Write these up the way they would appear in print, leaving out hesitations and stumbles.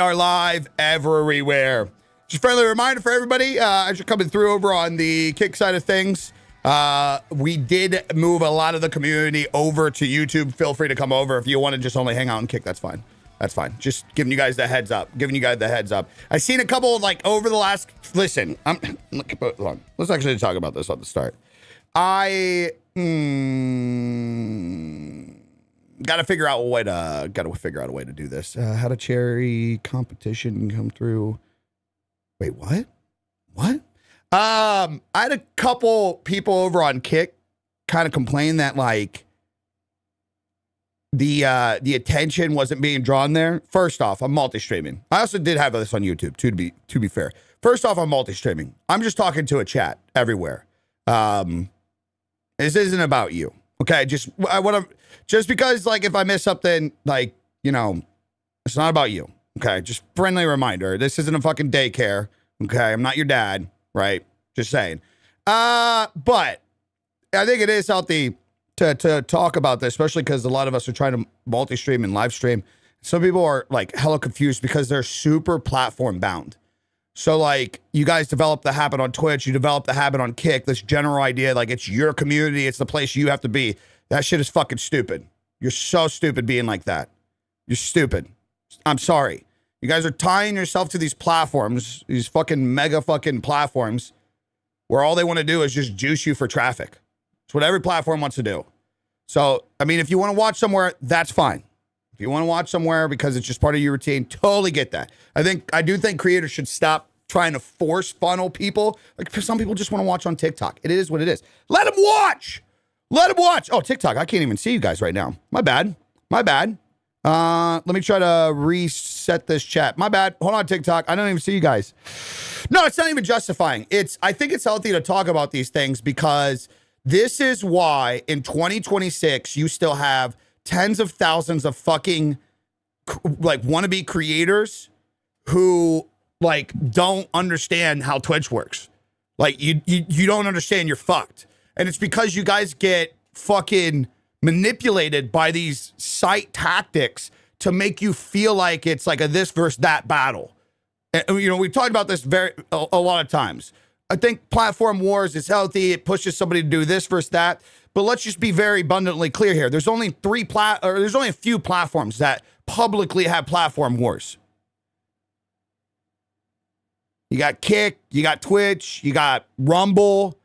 are live everywhere. Just a friendly reminder for everybody, as you're coming through over on the Kick side of things, we did move a lot of the community over to YouTube. Feel free to come over. If you want to just only hang out and kick, that's fine. That's fine. Just giving you guys the heads up. I've seen a couple like over the last, listen, hold on. Let's actually talk about this on the start. I gotta figure out a way to do this. How to cherry competition come through. Wait, what? I had a couple people over on Kick kind of complain that like the attention wasn't being drawn there. First off, I'm multi-streaming. I also did have this on YouTube to be fair. First off, I'm multi-streaming. I'm just talking to a chat everywhere. This isn't about you. Okay, just because like if I miss something, like, you know, it's not about you. Okay, just friendly reminder. This isn't a fucking daycare. Okay, I'm not your dad, right? Just saying. But I think it is healthy to talk about this, especially because a lot of us are trying to multi-stream and live stream. Some people are like hella confused because they're super platform bound. So like you guys develop the habit on Twitch, you develop the habit on Kick, this general idea, like it's your community, it's the place you have to be. That shit is fucking stupid. You're so stupid being like that. You're stupid. I'm sorry. You guys are tying yourself to these platforms, these fucking mega fucking platforms, where all they want to do is just juice you for traffic. It's what every platform wants to do. So, I mean, if you want to watch somewhere, that's fine. If you want to watch somewhere because it's just part of your routine, totally get that. I do think creators should stop trying to force funnel people. Like some people just want to watch on TikTok. It is what it is. Let them watch. Oh, TikTok. I can't even see you guys right now. My bad. Let me try to reset this chat. My bad. Hold on, TikTok. I don't even see you guys. No, it's not even justifying. I think it's healthy to talk about these things because this is why in 2026 you still have tens of thousands of fucking like wannabe creators who like don't understand how Twitch works. Like you don't understand, you're fucked. And it's because you guys get fucking manipulated by these site tactics to make you feel like it's like a this versus that battle. And, you know, we've talked about this a lot of times. I think platform wars is healthy. It pushes somebody to do this versus that. But let's just be very abundantly clear here. There's only there's only a few platforms that publicly have platform wars. You got Kick, you got Twitch, you got Rumble,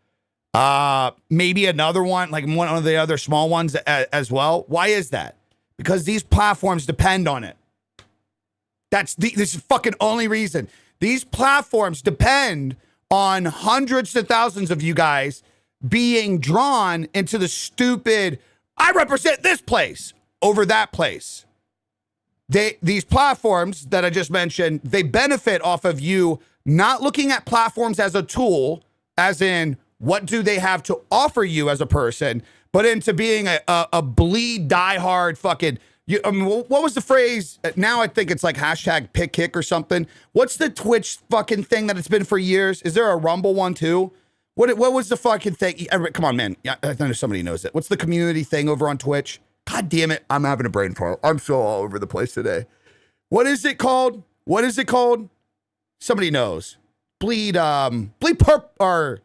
maybe another one, like one of the other small ones as well. Why is that? Because these platforms depend on it. This is fucking only reason. These platforms depend on hundreds to thousands of you guys being drawn into the stupid, I represent this place over that place. These platforms that I just mentioned, they benefit off of you not looking at platforms as a tool, as in what do they have to offer you as a person, but into being a bleed diehard fucking, I mean, what was the phrase? Now I think it's like hashtag pick kick or something. What's the Twitch fucking thing that it's been for years? Is there a Rumble one too? What was the fucking thing? Come on, man. I know somebody knows it. What's the community thing over on Twitch? God damn it. I'm having a brain fart. I'm so all over the place today. What is it called? Somebody knows. Bleed purple.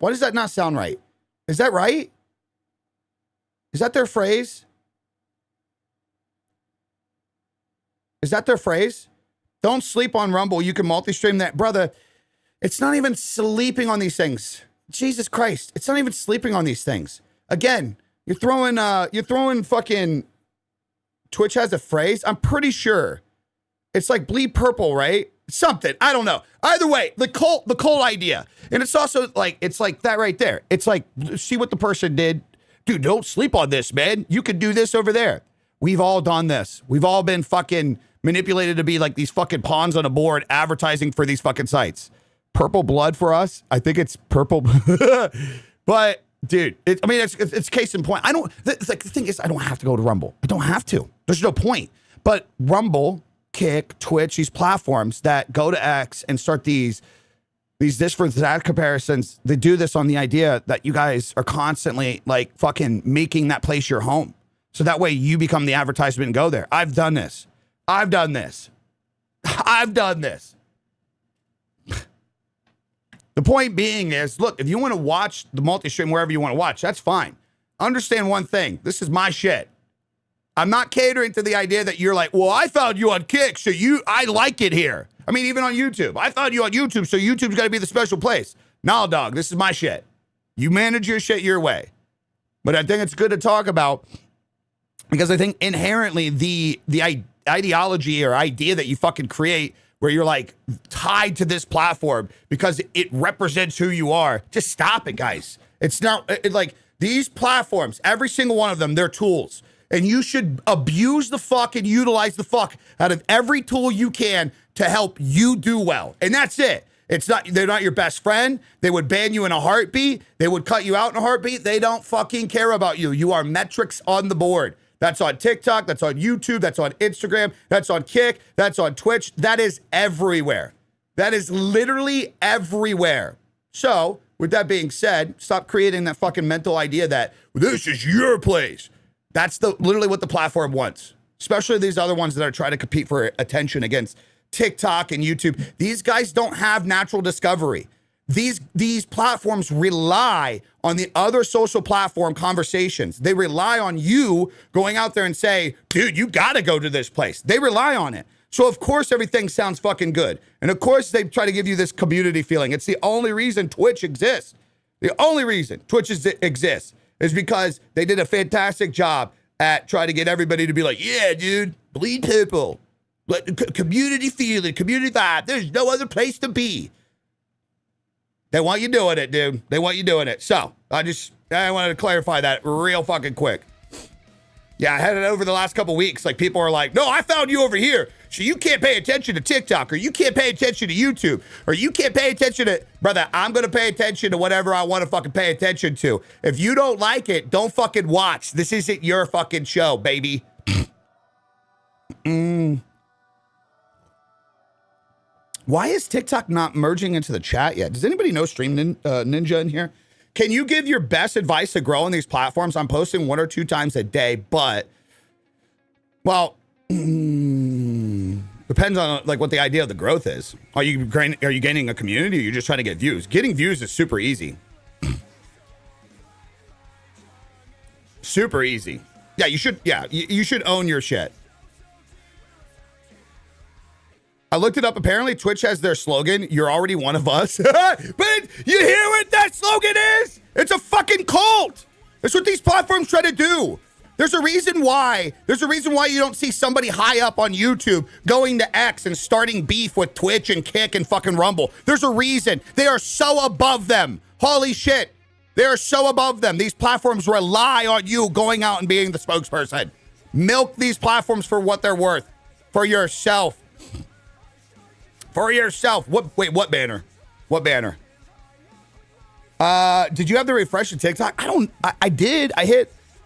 Why does that not sound right? Is that right? Is that their phrase? Don't sleep on Rumble. You can multi-stream that. Brother, it's not even sleeping on these things. Jesus Christ. It's not even sleeping on these things. Again, you're throwing fucking Twitch has a phrase. I'm pretty sure. It's like bleed purple, right? Something. I don't know. Either way, the cult idea. And it's also like, it's like that right there. It's like, see what the person did. Dude, don't sleep on this, man. You could do this over there. We've all done this. We've all been fucking manipulated to be like these fucking pawns on a board advertising for these fucking sites. Purple blood for us. I think it's purple. But dude, it's case in point. The thing is, I don't have to go to Rumble. I don't have to. There's no point. But Rumble, Kick, Twitch, these platforms that go to X and start these this for that comparisons, they do this on the idea that you guys are constantly like fucking making that place your home. So that way you become the advertisement and go there. I've done this. I've done this. I've done this. The point being is, look, if you want to watch the multi-stream wherever you want to watch, that's fine. Understand one thing. This is my shit. I'm not catering to the idea that you're like, well, I found you on Kick, so I like it here. I mean, even on YouTube. I found you on YouTube, so YouTube's got to be the special place. Nah, dog, this is my shit. You manage your shit your way. But I think it's good to talk about because I think inherently the ideology or idea that you fucking create where you're like tied to this platform because it represents who you are. Just stop it, guys. It's not like these platforms, every single one of them, they're tools. And you should abuse the fuck and utilize the fuck out of every tool you can to help you do well. And that's it. They're not your best friend. They would ban you in a heartbeat. They would cut you out in a heartbeat. They don't fucking care about you. You are metrics on the board. That's on TikTok. That's on YouTube. That's on Instagram. That's on Kick. That's on Twitch. That is everywhere. That is literally everywhere. So, with that being said, stop creating that fucking mental idea that this is your place. That's literally what the platform wants. Especially these other ones that are trying to compete for attention against TikTok and YouTube. These guys don't have natural discovery. These platforms rely on the other social platform conversations. They rely on you going out there and say, dude, you got to go to this place. They rely on it. So, of course, everything sounds fucking good. And, of course, they try to give you this community feeling. It's the only reason Twitch exists. The only reason Twitch exists is because they did a fantastic job at trying to get everybody to be like, yeah, dude, bleed purple. Community feeling, community vibe. There's no other place to be. They want you doing it, dude. They want you doing it. So, I wanted to clarify that real fucking quick. Yeah, I had it over the last couple weeks. Like, people are like, no, I found you over here. So you can't pay attention to TikTok, or you can't pay attention to YouTube, or you can't pay attention to... Brother, I'm going to pay attention to whatever I want to fucking pay attention to. If you don't like it, don't fucking watch. This isn't your fucking show, baby. Why is TikTok not merging into the chat yet? Does anybody know Stream Ninja in here? Can you give your best advice to grow on these platforms? I'm posting 1 or 2 times a day, but, well, depends on like what the idea of the growth is. Are you gaining a community, or you're just trying to get views? Getting views is super easy. Super easy. Yeah, you should. Yeah, you should own your shit. I looked it up. Apparently, Twitch has their slogan, "You're already one of us." But you hear what that slogan is? It's a fucking cult. That's what these platforms try to do. There's a reason why. There's a reason why you don't see somebody high up on YouTube going to X and starting beef with Twitch and Kick and fucking Rumble. There's a reason. They are so above them. Holy shit. They are so above them. These platforms rely on you going out and being the spokesperson. Milk these platforms for what they're worth. For yourself. For yourself. Wait, what banner? What banner? Did you have the refresh to TikTok? I did. I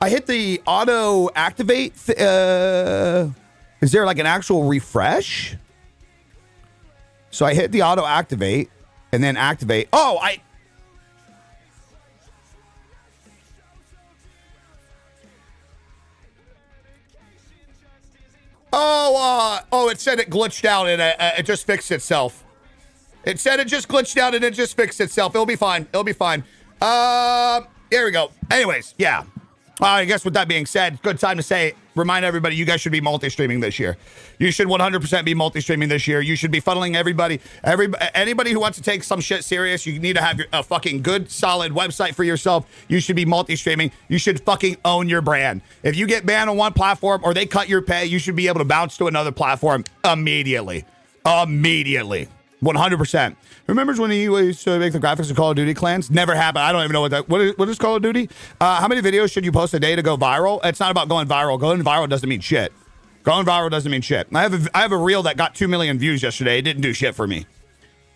hit the auto activate. Is there like an actual refresh? So I hit the auto activate and then activate. Oh, it said it glitched out and it just fixed itself. It said it just glitched out and it just fixed itself. It'll be fine. It'll be fine. Here we go. Anyways, yeah. I guess with that being said, good time to remind everybody, you guys should be multi-streaming this year. You should 100% be multi-streaming this year. You should be funneling anybody who wants to take some shit serious. You need to have a fucking good, solid website for yourself. You should be multi-streaming. You should fucking own your brand. If you get banned on one platform or they cut your pay, you should be able to bounce to another platform immediately. Immediately. 100%. Remembers when he used to make the graphics of Call of Duty clans? Never happened. I don't even know what is Call of Duty? How many videos should you post a day to go viral? It's not about going viral. Going viral doesn't mean shit. Going viral doesn't mean shit. I have a reel that got 2 million views yesterday. It didn't do shit for me.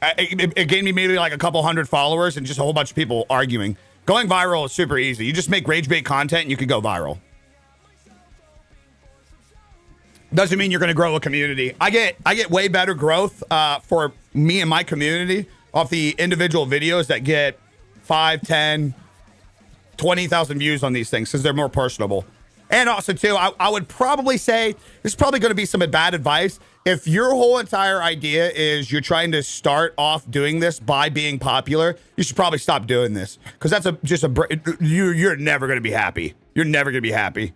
It gave me maybe like a couple hundred followers and just a whole bunch of people arguing. Going viral is super easy. You just make rage bait content and you can go viral. Doesn't mean you're going to grow a community. I get way better growth for me and my community off the individual videos that get 5, 10, 20,000 views on these things because they're more personable. And also, too, I would probably say this is probably going to be some bad advice. If your whole entire idea is you're trying to start off doing this by being popular, you should probably stop doing this, because that's you're never going to be happy. You're never going to be happy.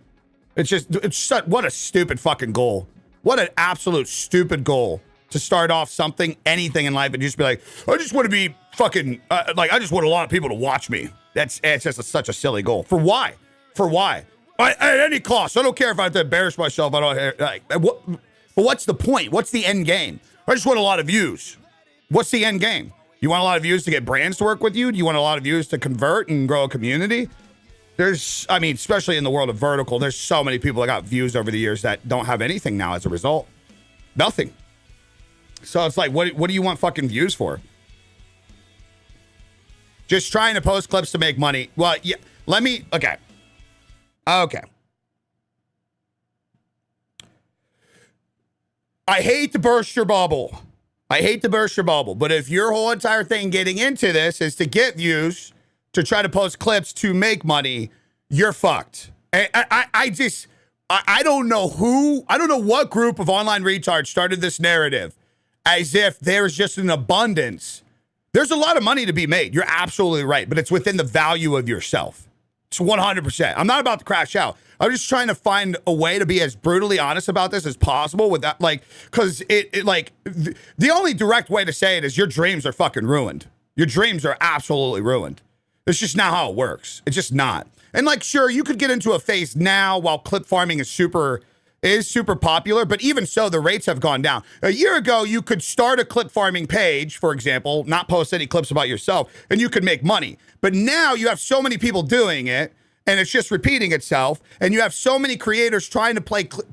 What a stupid fucking goal. What an absolute stupid goal to start off anything in life and just be like, I just want to be fucking, I just want a lot of people to watch me. It's just such a silly goal. For why? At any cost. I don't care if I have to embarrass myself. I don't. But what's the point? What's the end game? I just want a lot of views. What's the end game? You want a lot of views to get brands to work with you? Do you want a lot of views to convert and grow a community? Especially in the world of vertical, there's so many people that got views over the years that don't have anything now as a result. Nothing. So it's like, what do you want fucking views for? Just trying to post clips to make money. Well, yeah. Okay. I hate to burst your bubble. But if your whole entire thing getting into this is to get views, to try to post clips to make money, you're fucked. I don't know what group of online retards started this narrative as if there's just an abundance. There's a lot of money to be made. You're absolutely right, but it's within the value of yourself. It's 100%. I'm not about to crash out. I'm just trying to find a way to be as brutally honest about this as possible with that, because the only direct way to say it is your dreams are fucking ruined. Your dreams are absolutely ruined. It's just not how it works. It's just not. And sure, you could get into a phase now while clip farming is super popular, but even so, the rates have gone down. A year ago, you could start a clip farming page, for example, not post any clips about yourself, and you could make money. But now you have so many people doing it, and it's just repeating itself, and you have so many creators trying to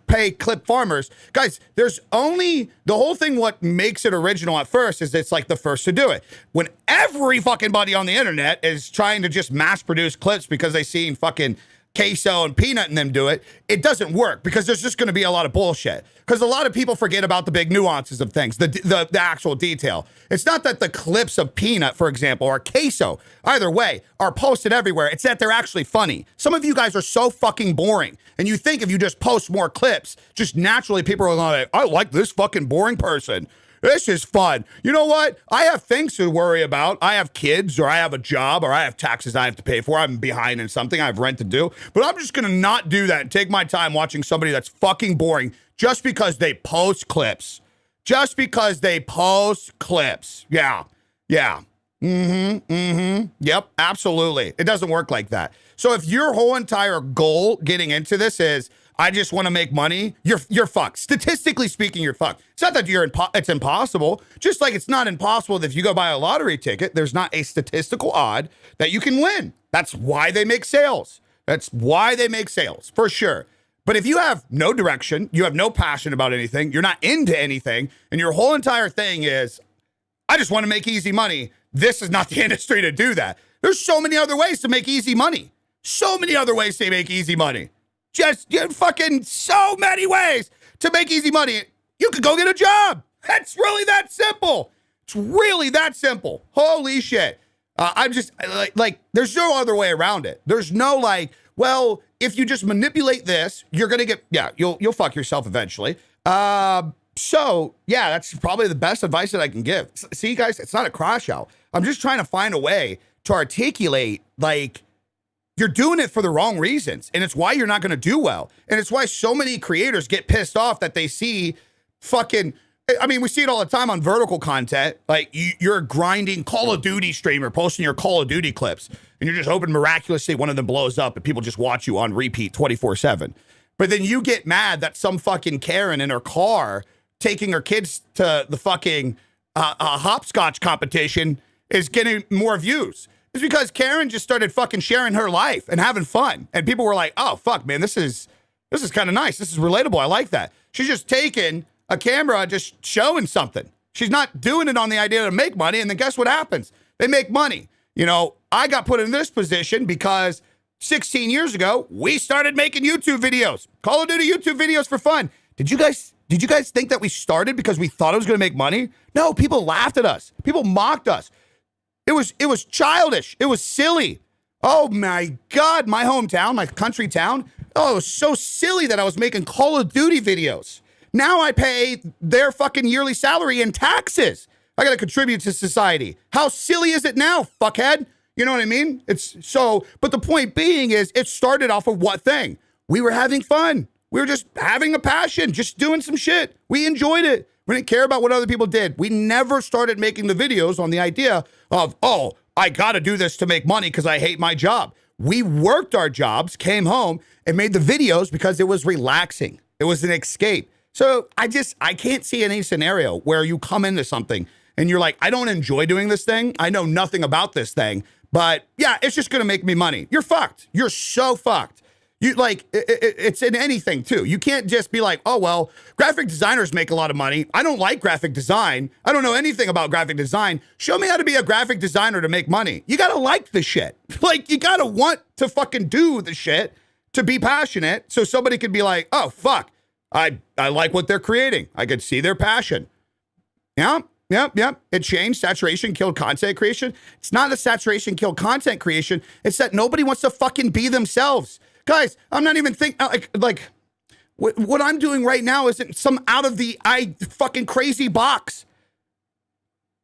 pay clip farmers. Guys, the whole thing, what makes it original at first is it's the first to do it. When every fucking buddy on the internet is trying to just mass produce clips because they seen fucking Queso and Peanut and them do it, it doesn't work, because there's just going to be a lot of bullshit. Because a lot of people forget about the big nuances of things, the actual detail. It's not that the clips of Peanut, for example, or Queso, either way, are posted everywhere. It's that they're actually funny. Some of you guys are so fucking boring, and you think if you just post more clips, just naturally people are like, I like this fucking boring person. This is fun. You know what? I have things to worry about. I have kids, or I have a job, or I have taxes I have to pay for. I'm behind in something. I have rent to do. But I'm just going to not do that and take my time watching somebody that's fucking boring just because they post clips. Yeah. Yep, absolutely. It doesn't work like that. So if your whole entire goal getting into this is, I just want to make money, you're fucked. Statistically speaking, you're fucked. It's not that it's impossible. Just like it's not impossible that if you go buy a lottery ticket, there's not a statistical odd that you can win. That's why they make sales. For sure. But if you have no direction, you have no passion about anything, you're not into anything, and your whole entire thing is, I just want to make easy money, this is not the industry to do that. There's so many other ways to make easy money. Just fucking so many ways to make easy money. You could go get a job. It's really that simple. Holy shit. I'm just there's no other way around it. There's no if you just manipulate this, you're going to get, you'll fuck yourself eventually. So yeah, that's probably the best advice that I can give. See, guys, it's not a crash out. I'm just trying to find a way to articulate, you're doing it for the wrong reasons, and it's why you're not going to do well. And it's why so many creators get pissed off that they see we see it all the time on vertical content. You're a grinding Call of Duty streamer posting your Call of Duty clips, and you're just hoping miraculously one of them blows up and people just watch you on repeat 24/7. But then you get mad that some fucking Karen in her car taking her kids to the fucking hopscotch competition is getting more views. It's because Karen just started fucking sharing her life and having fun. And people were like, oh, fuck, man, this is kind of nice. This is relatable. I like that. She's just taking a camera, just showing something. She's not doing it on the idea to make money. And then guess what happens? They make money. I got put in this position because 16 years ago, we started making YouTube videos, Call of Duty YouTube videos for fun. Did you guys think that we started because we thought it was going to make money? No, people laughed at us. People mocked us. It was childish. It was silly. Oh my God, my hometown, my country town, Oh, it was so silly that I was making Call of Duty videos. Now I pay their fucking yearly salary in taxes. I got to contribute to society. How silly is it now, fuckhead? You know what I mean? It's so, but the point being is it started off of what thing? We were having fun. We were just having a passion, just doing some shit. We enjoyed it. We didn't care about what other people did. We never started making the videos on the idea of, oh, I got to do this to make money because I hate my job. We worked our jobs, came home, and made the videos because it was relaxing. It was an escape. So I can't see any scenario where you come into something and you're like, I don't enjoy doing this thing. I know nothing about this thing, but yeah, it's just going to make me money. You're fucked. You're so fucked. You like, it's in anything too. You can't just be like, oh, well, graphic designers make a lot of money. I don't like graphic design. I don't know anything about graphic design. Show me how to be a graphic designer to make money. You got to like the shit. Like, you got to want to fucking do the shit to be passionate. So somebody could be like, oh, fuck, I like what they're creating. I could see their passion. Yeah. Yep. It changed. Saturation killed content creation. It's not that saturation killed content creation. It's that nobody wants to fucking be themselves. Guys, I'm not even thinking, like what I'm doing right now isn't some out of the fucking crazy box.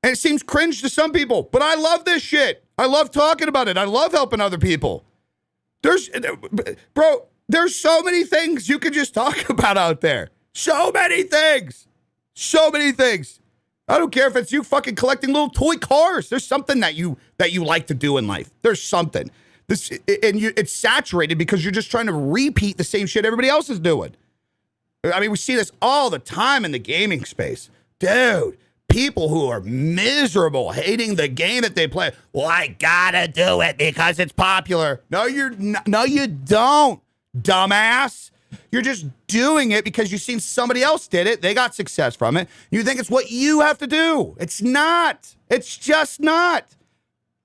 And it seems cringe to some people, but I love this shit. I love talking about it. I love helping other people. There's so many things you can just talk about out there. So many things. I don't care if it's you fucking collecting little toy cars. There's something that you like to do in life. There's something. It's saturated because you're just trying to repeat the same shit everybody else is doing. I mean, we see this all the time in the gaming space. Dude, people who are miserable, hating the game that they play. Well, I gotta do it because it's popular. No, you don't, dumbass. You're just doing it because you've seen somebody else did it. They got success from it. You think it's what you have to do. It's not. It's just not.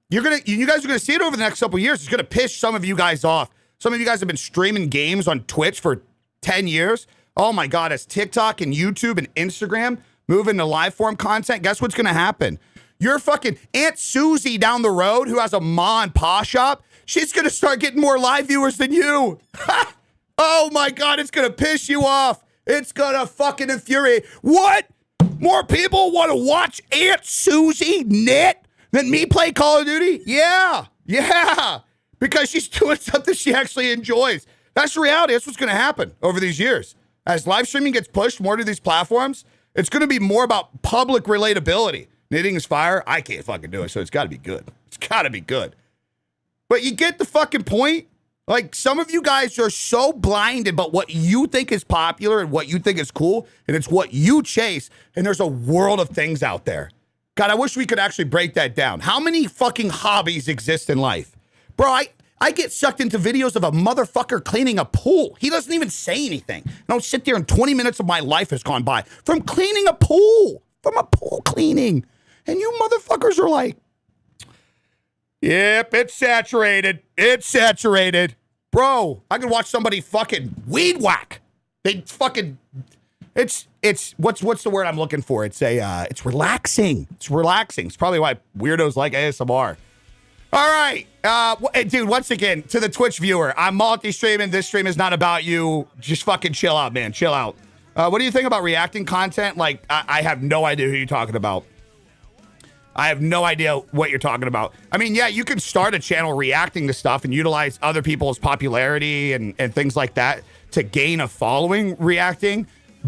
You guys are gonna see it over the next couple of years. It's gonna piss some of you guys off. Some of you guys have been streaming games on Twitch for 10 years. Oh my God, as TikTok and YouTube and Instagram move into live form content, guess what's gonna happen? Your fucking Aunt Susie down the road who has a ma and pa shop, she's gonna start getting more live viewers than you. Oh my God, it's gonna piss you off. It's gonna fucking infuriate. What? More people want to watch Aunt Susie knit than me play Call of Duty? Yeah. Because she's doing something she actually enjoys. That's the reality. That's what's going to happen over these years. As live streaming gets pushed more to these platforms, it's going to be more about public relatability. Knitting is fire. I can't fucking do it, so it's got to be good. It's got to be good. But you get the fucking point? Like, some of you guys are so blinded about what you think is popular and what you think is cool, and it's what you chase, and there's a world of things out there. God, I wish we could actually break that down. How many fucking hobbies exist in life? Bro, I get sucked into videos of a motherfucker cleaning a pool. He doesn't even say anything. I don't sit there and 20 minutes of my life has gone by from cleaning a pool, from a pool cleaning. And you motherfuckers are like, yep, it's saturated. It's saturated. Bro, I could watch somebody fucking weed whack. They fucking... It's what's the word I'm looking for? It's relaxing. It's relaxing. It's probably why weirdos like ASMR. All right, dude. Once again, to the Twitch viewer, I'm multi-streaming. This stream is not about you. Just fucking chill out, man. Chill out. What do you think about reacting content? Like, I have no idea who you're talking about. I have no idea what you're talking about. I mean, yeah, you can start a channel reacting to stuff and utilize other people's popularity and things like that to gain a following reacting.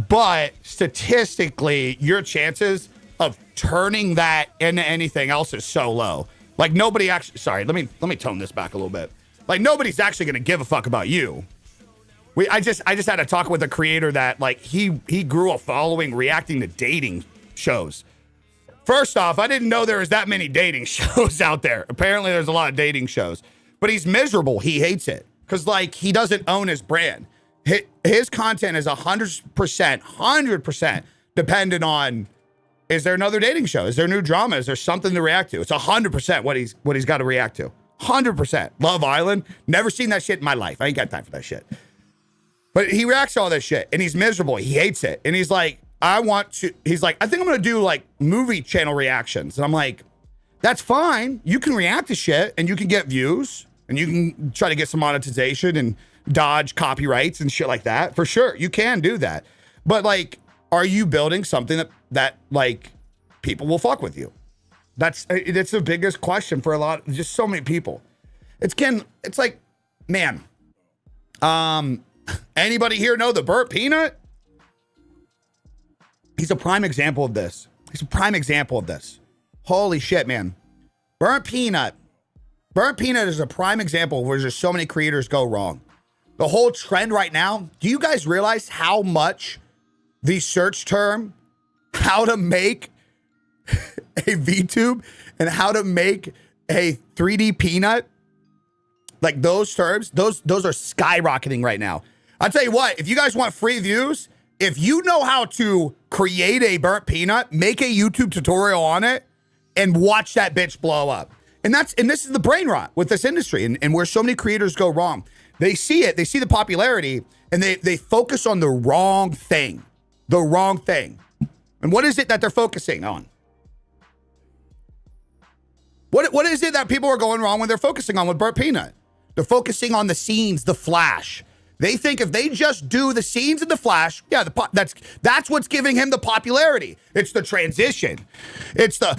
But statistically, your chances of turning that into anything else is so low. Like, nobody actually, sorry, let me tone this back a little bit. Like, nobody's actually going to give a fuck about you. I just had a talk with a creator that, like, he grew a following reacting to dating shows. First off, I didn't know there was that many dating shows out there. Apparently there's a lot of dating shows, but he's miserable. He hates it because, like, he doesn't own his brand. His content is 100% dependent on, is there another dating show? Is there new drama? Is there something to react to? It's 100% what he's got to react to. 100%. Love Island. Never seen that shit in my life. I ain't got time for that shit. But he reacts to all this shit and he's miserable. He hates it. And he's like, he's like, I think I'm going to do like movie channel reactions. And I'm like, that's fine. You can react to shit and you can get views and you can try to get some monetization and dodge copyrights and shit like that. For sure, you can do that. But like, are you building something that like people will fuck with you? That's the biggest question for just so many people. It's like, man, anybody here know the burnt peanut? He's a prime example of this. Holy shit, man. Burnt peanut is a prime example where just so many creators go wrong. The whole trend right now, do you guys realize how much the search term, how to make a VTube and how to make a 3D peanut, like those terms, those are skyrocketing right now. I'll tell you what, if you guys want free views, if you know how to create a burnt peanut, make a YouTube tutorial on it and watch that bitch blow up. And this is the brain rot with this industry and where so many creators go wrong. They see it, they see the popularity, and they focus on the wrong thing. The wrong thing. And what is it that they're focusing on? What is it that people are going wrong when they're focusing on with burnt peanut? They're focusing on the scenes, the flash. They think if they just do the scenes in the flash, yeah, that's what's giving him the popularity. It's the transition. It's the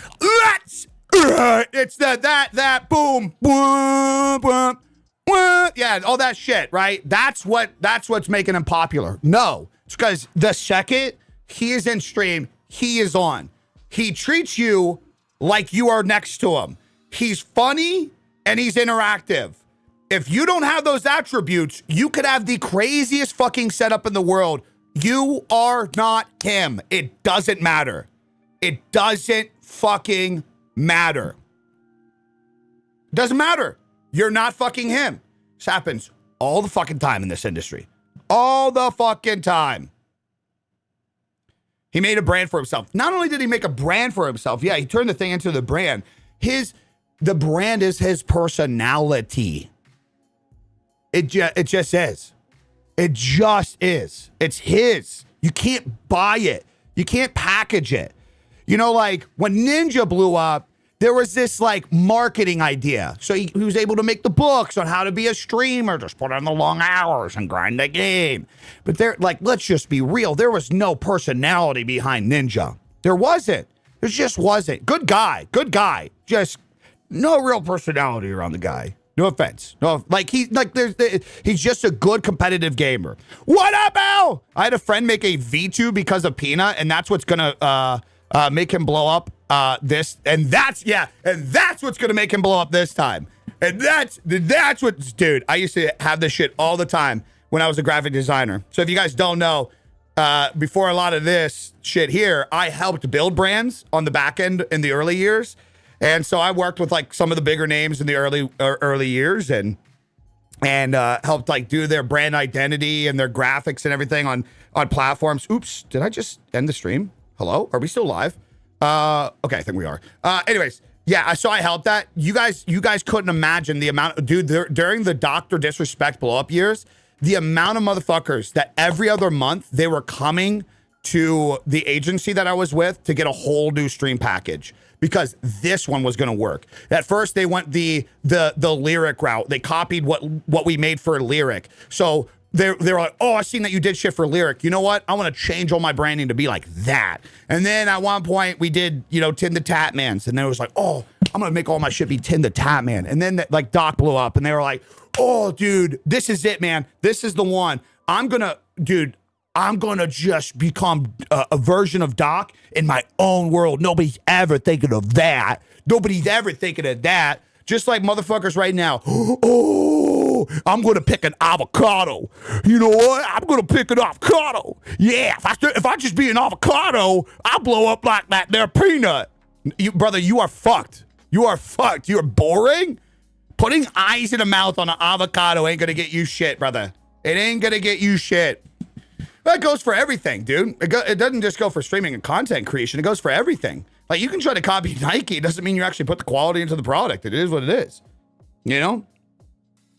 boom, boom, boom, boom. Yeah, all that shit, right? That's what's making him popular. No, it's because the second he is in stream, he is on. He treats you like you are next to him. He's funny and he's interactive. If you don't have those attributes, you could have the craziest fucking setup in the world. You are not him. It doesn't matter. It doesn't fucking matter. It doesn't matter. You're not fucking him. This happens all the fucking time in this industry. All the fucking time. He made a brand for himself. Not only did he make a brand for himself, yeah, he turned the thing into the brand. The brand is his personality. It just is. It just is. It's his. You can't buy it. You can't package it. You know, like when Ninja blew up, there was this like marketing idea. So he was able to make the books on how to be a streamer, just put in the long hours and grind the game. But let's just be real. There was no personality behind Ninja. There wasn't. There just wasn't. Good guy. Just no real personality around the guy. No offense. No, he's just a good competitive gamer. What up, Al? I had a friend make a VTube because of Peanut, and that's what's gonna make him blow up that's what's gonna make him blow up this time. And that's what, dude, I used to have this shit all the time when I was a graphic designer. So if you guys don't know, before a lot of this shit here, I helped build brands on the back end in the early years. And so I worked with like some of the bigger names in the early years and helped like do their brand identity and their graphics and everything on platforms. Oops, did I just end the stream? Hello? Are we still live? Okay, I think we are. Anyways, yeah, so I helped that. You guys couldn't imagine the amount, dude, during the Dr. Disrespect blow up years, the amount of motherfuckers that every other month they were coming to the agency that I was with to get a whole new stream package because this one was going to work. At first they went the lyric route. They copied what we made for lyric. So they're like, oh, I seen that you did shit for lyric. You know what? I want to change all my branding to be like that. And then at one point we did, Tin the Tap Mans. And then it was like, oh, I'm going to make all my shit be Tin the Tap Man. And then like Doc blew up and they were like, oh, dude, this is it, man. This is the one. I'm going to just become a version of Doc in my own world. Nobody's ever thinking of that. Nobody's ever thinking of that. Just like motherfuckers right now. Oh, I'm going to pick an avocado. You know what? I'm going to pick an avocado. Yeah, if I just be an avocado, I'll blow up like that there peanut. Brother, you are fucked. You are fucked. You're boring. Putting eyes in a mouth on an avocado ain't going to get you shit, brother. It ain't going to get you shit. That goes for everything, dude. It doesn't just go for streaming and content creation. It goes for everything. Like, you can try to copy Nike. It doesn't mean you actually put the quality into the product. It is what it is. You know?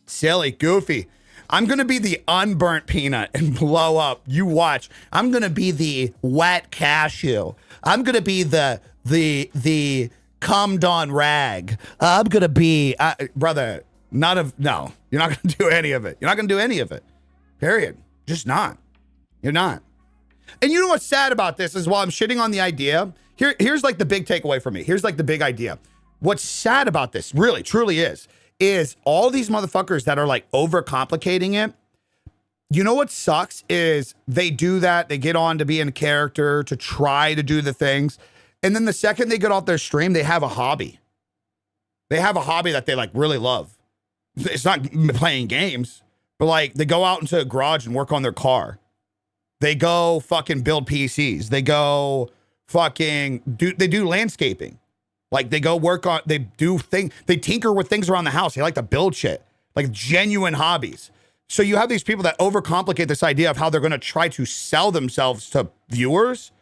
Silly, goofy. I'm going to be the unburnt peanut and blow up. You watch. I'm going to be the wet cashew. I'm going to be the cummed on rag. I'm going to be... brother, No, you're not going to do any of it. You're not going to do any of it. Period. Just not. You're not. And you know what's sad about this is while I'm shitting on the idea, here's like the big takeaway for me. Here's like the big idea. What's sad about this, really, truly is all these motherfuckers that are like overcomplicating it. You know what sucks is they do that. They get on to be in a character to try to do the things. And then the second they get off their stream, they have a hobby. They have a hobby that they like really love. It's not playing games, but like they go out into a garage and work on their car. They go fucking build PCs. They go fucking they do landscaping. Like they go work on, they tinker with things around the house. They like to build shit, like genuine hobbies. So you have these people that overcomplicate this idea of how they're going to try to sell themselves to viewers.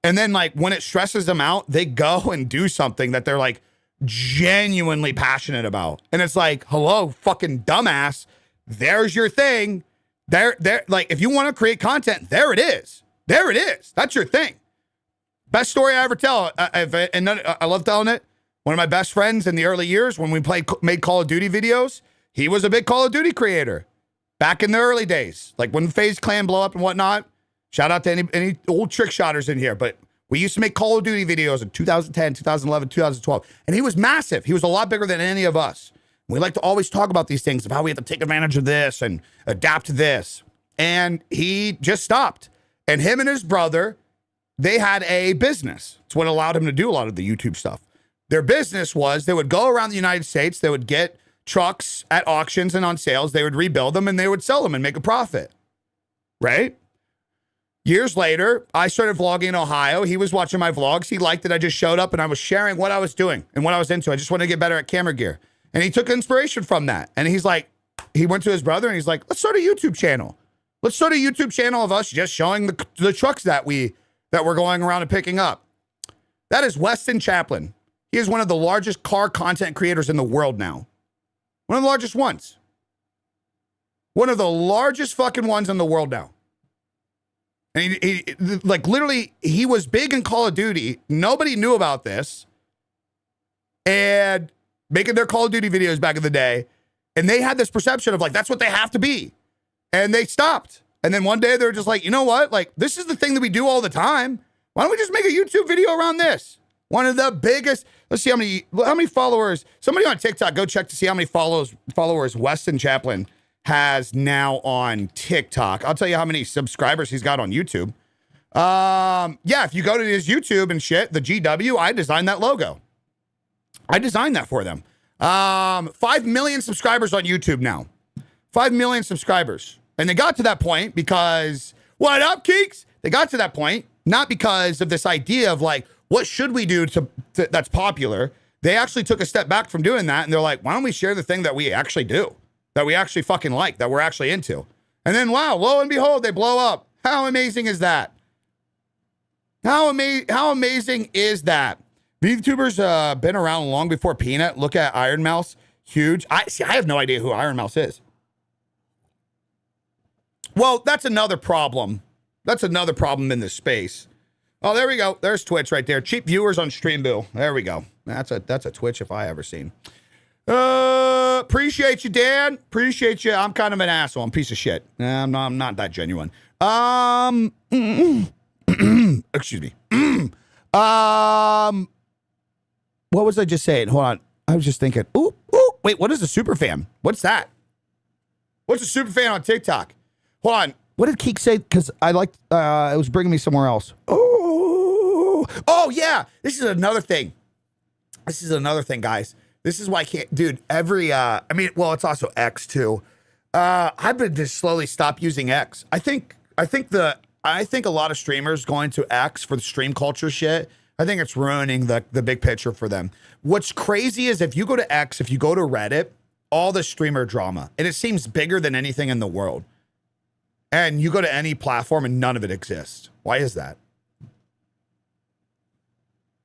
And then like when it stresses them out, they go and do something that they're like genuinely passionate about. And it's like, hello, fucking dumbass. There's your thing. There, like if you want to create content, there it is. There it is. That's your thing. Best story I ever tell. I love telling it. One of my best friends in the early years when we made Call of Duty videos, he was a big Call of Duty creator back in the early days. Like when FaZe Clan blow up and whatnot. Shout out to any old trick shotters in here. But we used to make Call of Duty videos in 2010, 2011, 2012. And he was massive. He was a lot bigger than any of us. We like to always talk about these things of how we have to take advantage of this and adapt to this. And he just stopped. And him and his brother, they had a business. It's what allowed him to do a lot of the YouTube stuff. Their business was they would go around the United States. They would get trucks at auctions and on sales. They would rebuild them and they would sell them and make a profit. Right? Years later, I started vlogging in Ohio. He was watching my vlogs. He liked it. I just showed up and I was sharing what I was doing and what I was into. I just wanted to get better at camera gear. And he took inspiration from that. And he's like, he went to his brother and he's like, let's start a YouTube channel. Let's start a YouTube channel of us just showing the trucks that we're going around and picking up. That is Weston Chaplin. He is one of the largest car content creators in the world now. One of the largest ones. One of the largest fucking ones in the world now. And he like literally, he was big in Call of Duty. Nobody knew about this. And making their Call of Duty videos back in the day. And they had this perception of like, that's what they have to be. And they stopped. And then one day they're just like, you know what? Like, this is the thing that we do all the time. Why don't we just make a YouTube video around this? One of the biggest, let's see how many followers, somebody on TikTok, go check to see how many followers Weston Chaplin has now on TikTok. I'll tell you how many subscribers he's got on YouTube. Yeah, if you go to his YouTube and shit, the GW, I designed that logo. I designed that for them. 5 million subscribers on YouTube now. 5 million subscribers. And they got to that point because, what up, Keeks? They got to that point, not because of this idea of like, what should we do to that's popular? They actually took a step back from doing that. And they're like, why don't we share the thing that we actually do? That we actually fucking like, that we're actually into. And then, wow, lo and behold, they blow up. How amazing is that? How amazing is that? VTubers been around long before Peanut. Look at Iron Mouse. Huge. I have no idea who Iron Mouse is. Well, that's another problem. That's another problem in this space. Oh, there we go. There's Twitch right there. Cheap viewers on Streamville. There we go. That's a Twitch if I ever seen. Appreciate you, Dan. Appreciate you. I'm kind of an asshole. I'm a piece of shit. I'm not that genuine. Excuse me. What was I just saying? Hold on. I was just thinking, ooh, wait, what is a super fan? What's that? What's a super fan on TikTok? Hold on. What did Keek say? Because I liked, it was bringing me somewhere else. Oh, yeah. This is another thing. This is another thing, guys. This is why I can't, dude, well, it's also X too. I've been just slowly stop using X. I think a lot of streamers going to X for the stream culture shit, I think it's ruining the big picture for them. What's crazy is if you go to X, if you go to Reddit, all the streamer drama, and it seems bigger than anything in the world. And you go to any platform and none of it exists. Why is that?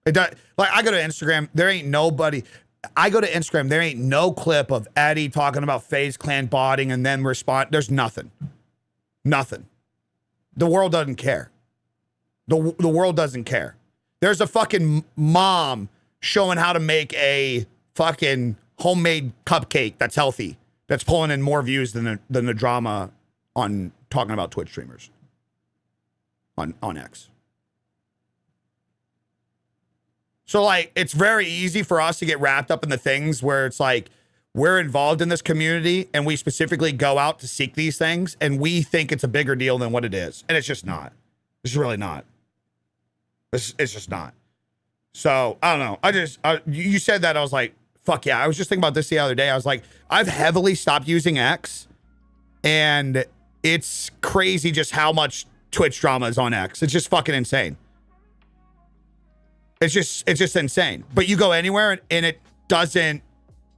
It does, like I go to Instagram, there ain't nobody. I go to Instagram, there ain't no clip of Eddie talking about FaZe Clan botting and then respond. There's nothing. Nothing. The world doesn't care. The world doesn't care. There's a fucking mom showing how to make a fucking homemade cupcake that's healthy, that's pulling in more views than the drama on talking about Twitch streamers on X. So like, it's very easy for us to get wrapped up in the things where it's like, we're involved in this community and we specifically go out to seek these things and we think it's a bigger deal than what it is. And it's just not. It's really not. It's just not. So I don't know. You said that. I was like, fuck yeah. I was just thinking about this the other day. I was like, I've heavily stopped using X and it's crazy just how much Twitch drama is on X. It's just fucking insane. It's just insane. But you go anywhere and it doesn't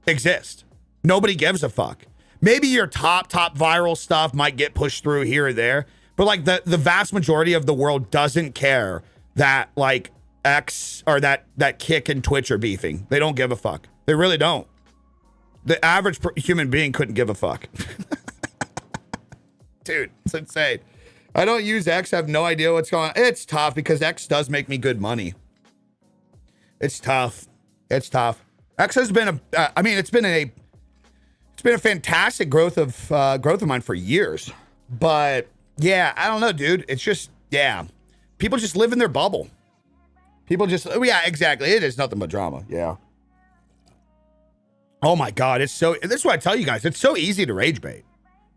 exist. Nobody gives a fuck. Maybe your top viral stuff might get pushed through here or there, but like the vast majority of the world doesn't care that like X or that Kick and Twitch are beefing. They don't give a fuck. They really don't. The average human being couldn't give a fuck. Dude, it's insane. I don't use X. I have no idea what's going on. It's tough because X does make me good money. It's tough. It's tough. X has been it's been a fantastic growth of mine for years. But yeah, I don't know, dude. It's just, yeah. People just live in their bubble. People just, yeah, exactly. It is nothing but drama. Yeah. Oh my God. This is what I tell you guys. It's so easy to rage bait.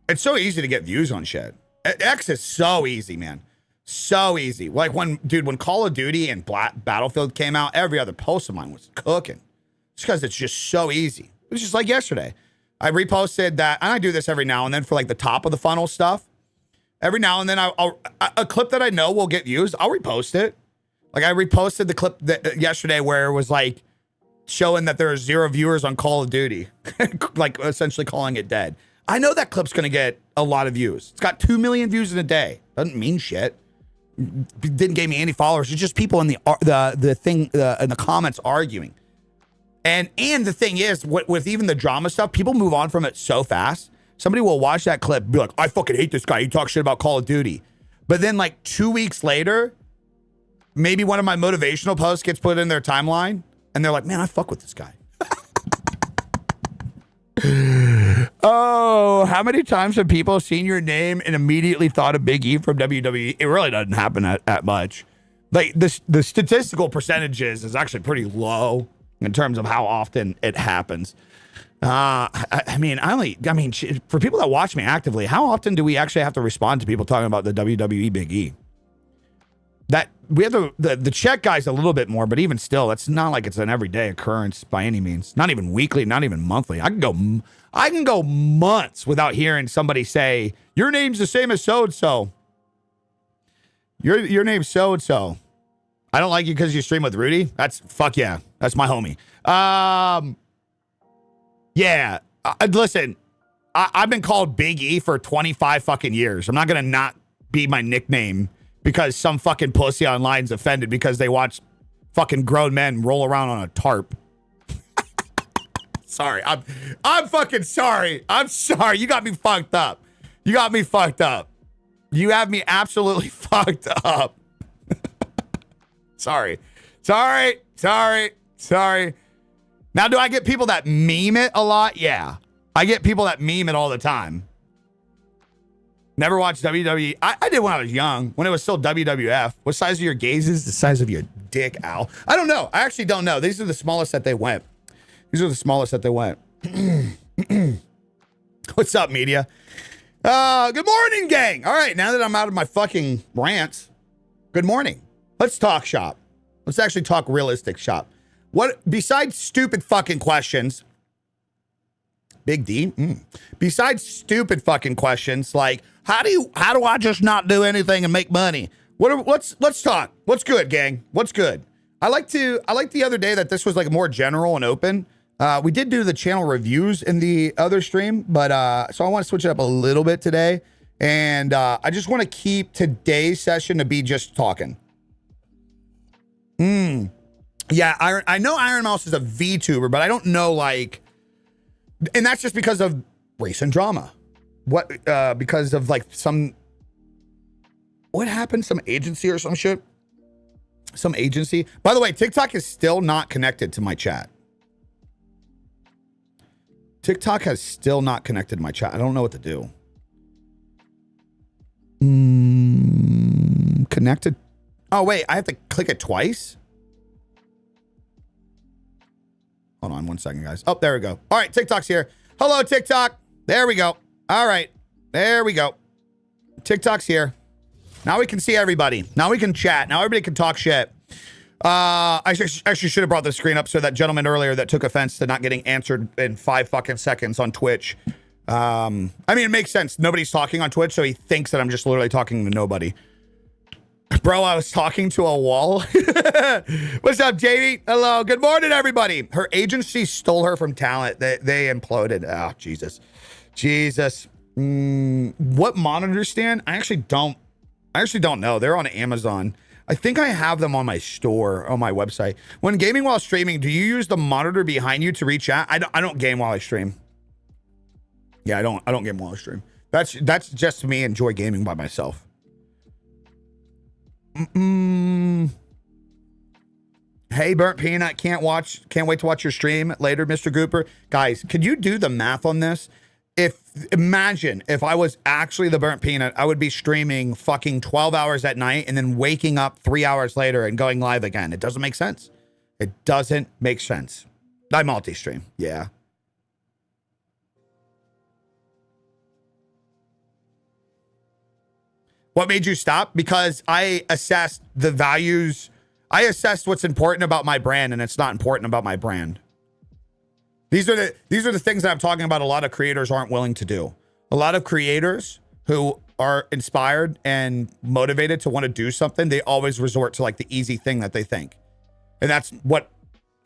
It's so easy to get views on shit. X is so easy, man. So easy. Like when Call of Duty and Battlefield came out, every other post of mine was cooking. It's because it's just so easy. It was just like yesterday. I reposted that, and I do this every now and then for like the top of the funnel stuff. Every now and then, a clip that I know will get views, I'll repost it. Like I reposted the clip yesterday where it was like showing that there are 0 viewers on Call of Duty, like essentially calling it dead. I know that clip's gonna get a lot of views. It's got 2 million views in a day. Doesn't mean shit. Didn't give me any followers. It's just people in the in the comments arguing. And the thing is, with even the drama stuff, people move on from it so fast. Somebody will watch that clip and be like, I fucking hate this guy. He talks shit about Call of Duty. But then like 2 weeks later, maybe one of my motivational posts gets put in their timeline and they're like, man, I fuck with this guy. Oh, how many times have people seen your name and immediately thought of Big E from WWE? It really doesn't happen that much. Like the statistical percentages is actually pretty low in terms of how often it happens. I mean, for people that watch me actively, how often do we actually have to respond to people talking about the WWE Big E? That we have the check guys a little bit more, but even still, it's not like it's an everyday occurrence by any means. Not even weekly, not even monthly. I can go months without hearing somebody say, your name's the same as so-and-so. Your name's so-and-so. I don't like you because you stream with Rudy. That's fuck yeah. That's my homie. Yeah. Listen, I've been called Big E for 25 fucking years. I'm not going to not be my nickname because some fucking pussy online's offended because they watch fucking grown men roll around on a tarp. Sorry. I'm fucking sorry. I'm sorry. You got me fucked up. You got me fucked up. You have me absolutely fucked up. Sorry. Now, do I get people that meme it a lot? Yeah. I get people that meme it all the time. Never watched WWE. I did when I was young, when it was still WWF. What size are your gazes? The size of your dick, Al. I don't know. I actually don't know. These are the smallest that they went. What's up, media? Good morning, gang. All right, now that I'm out of my fucking rants, good morning. Let's talk shop. Let's actually talk realistic shop. What, besides stupid fucking questions, Big D, besides stupid fucking questions like, how do I just not do anything and make money? Let's talk. What's good, gang? What's good? I liked the other day that this was like more general and open. We did do the channel reviews in the other stream, but so I want to switch it up a little bit today. And I just want to keep today's session to be just talking. Yeah, I know Iron Mouse is a VTuber, but I don't know, like, and that's just because of race and drama. Because of like what happened? Some agency or some shit? Some agency. By the way, TikTok is still not connected to my chat. TikTok has still not connected my chat. I don't know what to do. Connected. Oh, wait. I have to click it twice? Hold on 1 second, guys. Oh, there we go. All right, TikTok's here. Hello, TikTok. There we go. All right. There we go. TikTok's here. Now we can see everybody. Now we can chat. Now everybody can talk shit. I actually should have brought the screen up so that gentleman earlier that took offense to not getting answered in 5 fucking seconds on Twitch. I mean, it makes sense. Nobody's talking on Twitch, so he thinks that I'm just literally talking to nobody. Bro, I was talking to a wall. What's up, JD? Hello. Good morning, everybody. Her agency stole her from talent. They imploded. Oh, Jesus. Jesus. What monitor stand? I actually don't know. They're on Amazon. I think I have them on my store, on my website. When gaming while streaming, do you use the monitor behind you to reach out? I don't game while I stream. Yeah, I don't game while I stream. That's just me enjoy gaming by myself. Hey, Burnt Peanut, can't wait to watch your stream later, Mr. Gooper. Guys, could you do the math on this? Imagine if I was actually the Burnt Peanut, I would be streaming fucking 12 hours at night and then waking up 3 hours later and going live again. It doesn't make sense. It doesn't make sense. I multi-stream. Yeah. What made you stop? Because I assessed the values. I assessed what's important about my brand, and it's not important about my brand. These are the things that I'm talking about. A lot of creators aren't willing to do. A lot of creators who are inspired and motivated to want to do something, they always resort to like the easy thing that they think. And that's what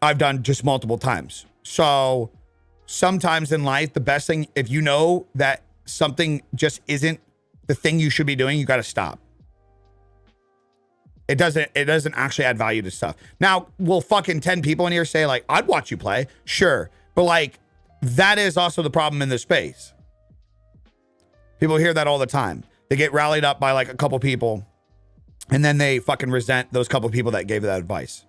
I've done just multiple times. So sometimes in life, the best thing, if you know that something just isn't the thing you should be doing, you got to stop. It doesn't actually add value to stuff. Now, will fucking 10 people in here say like, I'd watch you play? Sure. But like, that is also the problem in this space. People hear that all the time. They get rallied up by like a couple people and then they fucking resent those couple people that gave that advice.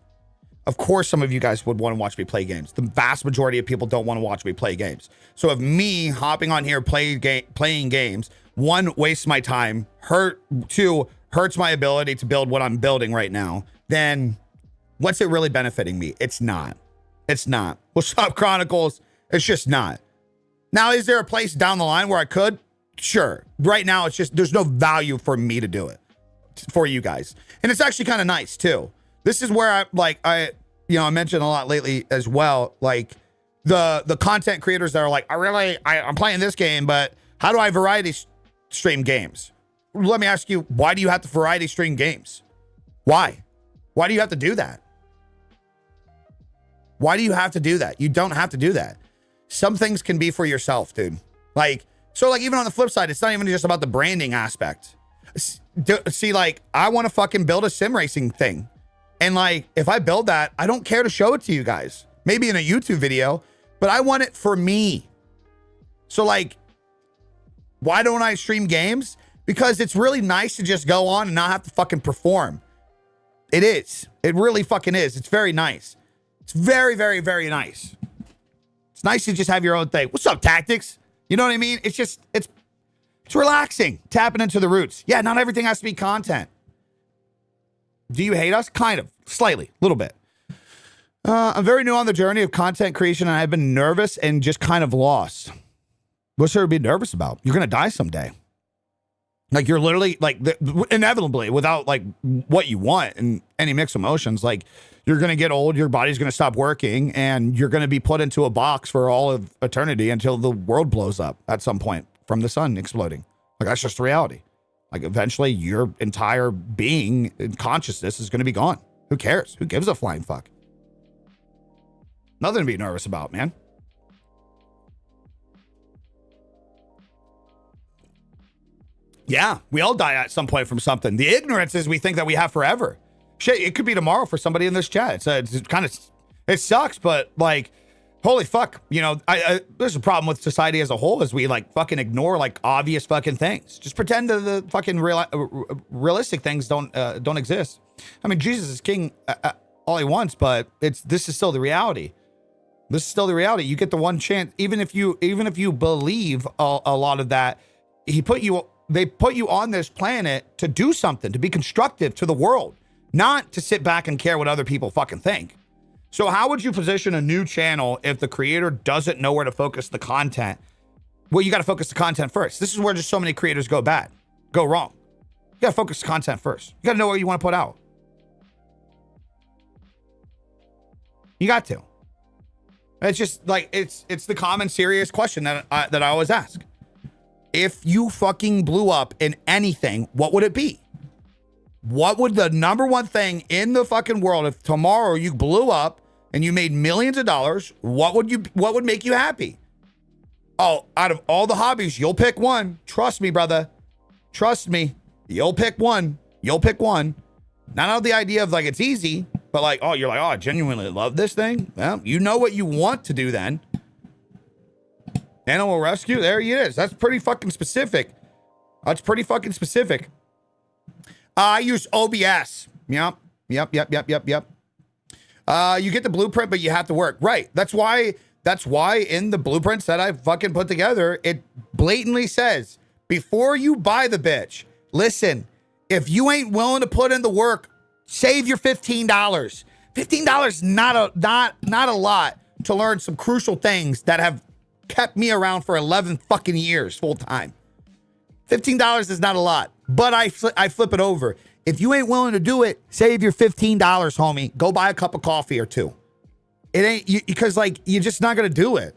Of course, some of you guys would want to watch me play games. The vast majority of people don't want to watch me play games. So if me hopping on here playing games, one, wastes my time, two, hurts my ability to build what I'm building right now, then what's it really benefiting me? It's not. It's not. What's up, Chronicles? It's just not. Now, is there a place down the line where I could? Sure. Right now, it's just, there's no value for me to do it for you guys. And it's actually kind of nice too. This is where I mentioned a lot lately as well, like the content creators that are like, I'm playing this game, but how do I variety stream games? Let me ask you, why do you have to variety stream games? Why? Why do you have to do that? Why do you have to do that? You don't have to do that. Some things can be for yourself, dude. So even on the flip side, it's not even just about the branding aspect. See, like, I want to fucking build a sim racing thing. And like, if I build that, I don't care to show it to you guys. Maybe in a YouTube video, but I want it for me. So like, why don't I stream games? Because it's really nice to just go on and not have to fucking perform. It is. It really fucking is. It's very nice. It's very, very, very nice. It's nice to just have your own thing. What's up, Tactics? You know what I mean? It's just, it's relaxing. Tapping into the roots. Yeah, not everything has to be content. Do you hate us? Kind of. Slightly. A little bit. I'm very new on the journey of content creation, and I've been nervous and just kind of lost. What's there to be nervous about? You're going to die someday. Like, you're literally, like, inevitably, without, like, what you want and any mixed emotions, like, you're going to get old, your body's going to stop working, and you're going to be put into a box for all of eternity until the world blows up at some point from the sun exploding. Like, that's just reality. Like, eventually, your entire being and consciousness is going to be gone. Who cares? Who gives a flying fuck? Nothing to be nervous about, man. Yeah, we all die at some point from something. The ignorance is we think that we have forever. Shit, it could be tomorrow for somebody in this chat. It's kind of, it sucks, but like, holy fuck, you know, there's a problem with society as a whole is we like fucking ignore like obvious fucking things. Just pretend that the fucking realistic things don't exist. I mean, Jesus is king all he wants, but this is still the reality. This is still the reality. You get the one chance, even if you believe a lot of that. They put you on this planet to do something, to be constructive to the world, not to sit back and care what other people fucking think. So how would you position a new channel if the creator doesn't know where to focus the content? Well, you got to focus the content first. This is where just so many creators go wrong. You got to focus the content first. You got to know what you want to put out. You got to. It's just like, it's the common serious question that I always ask. If you fucking blew up in anything, what would it be? What would the number one thing in the fucking world, if tomorrow you blew up and you made millions of dollars, what would make you happy? Oh, out of all the hobbies, you'll pick one. Trust me, brother. Trust me. You'll pick one. You'll pick one. Not out of the idea of like it's easy, but like, oh, you're like, oh, I genuinely love this thing. Well, you know what you want to do then. Animal rescue, there he is. That's pretty fucking specific. That's pretty fucking specific. I use OBS. Yep. You get the blueprint, but you have to work. Right. That's why in the blueprints that I fucking put together, it blatantly says, before you buy the bitch, listen, if you ain't willing to put in the work, save your $15. $15 not a lot to learn some crucial things that have kept me around for 11 fucking years full time. $15 is not a lot, but I flip it over. If you ain't willing to do it, save your $15, homie. Go buy a cup of coffee or two. It ain't because like you're just not gonna do it.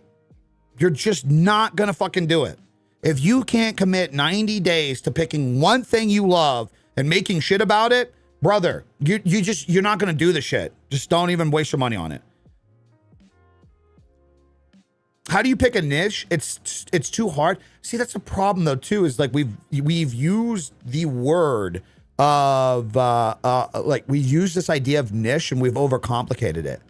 You're just not gonna fucking do it. If you can't commit 90 days to picking one thing you love and making shit about it, brother, you're not gonna do the shit. Just don't even waste your money on it. How do you pick a niche? It's too hard. See, that's a problem though too. Is like we've used the word of like we use this idea of niche and we've overcomplicated it.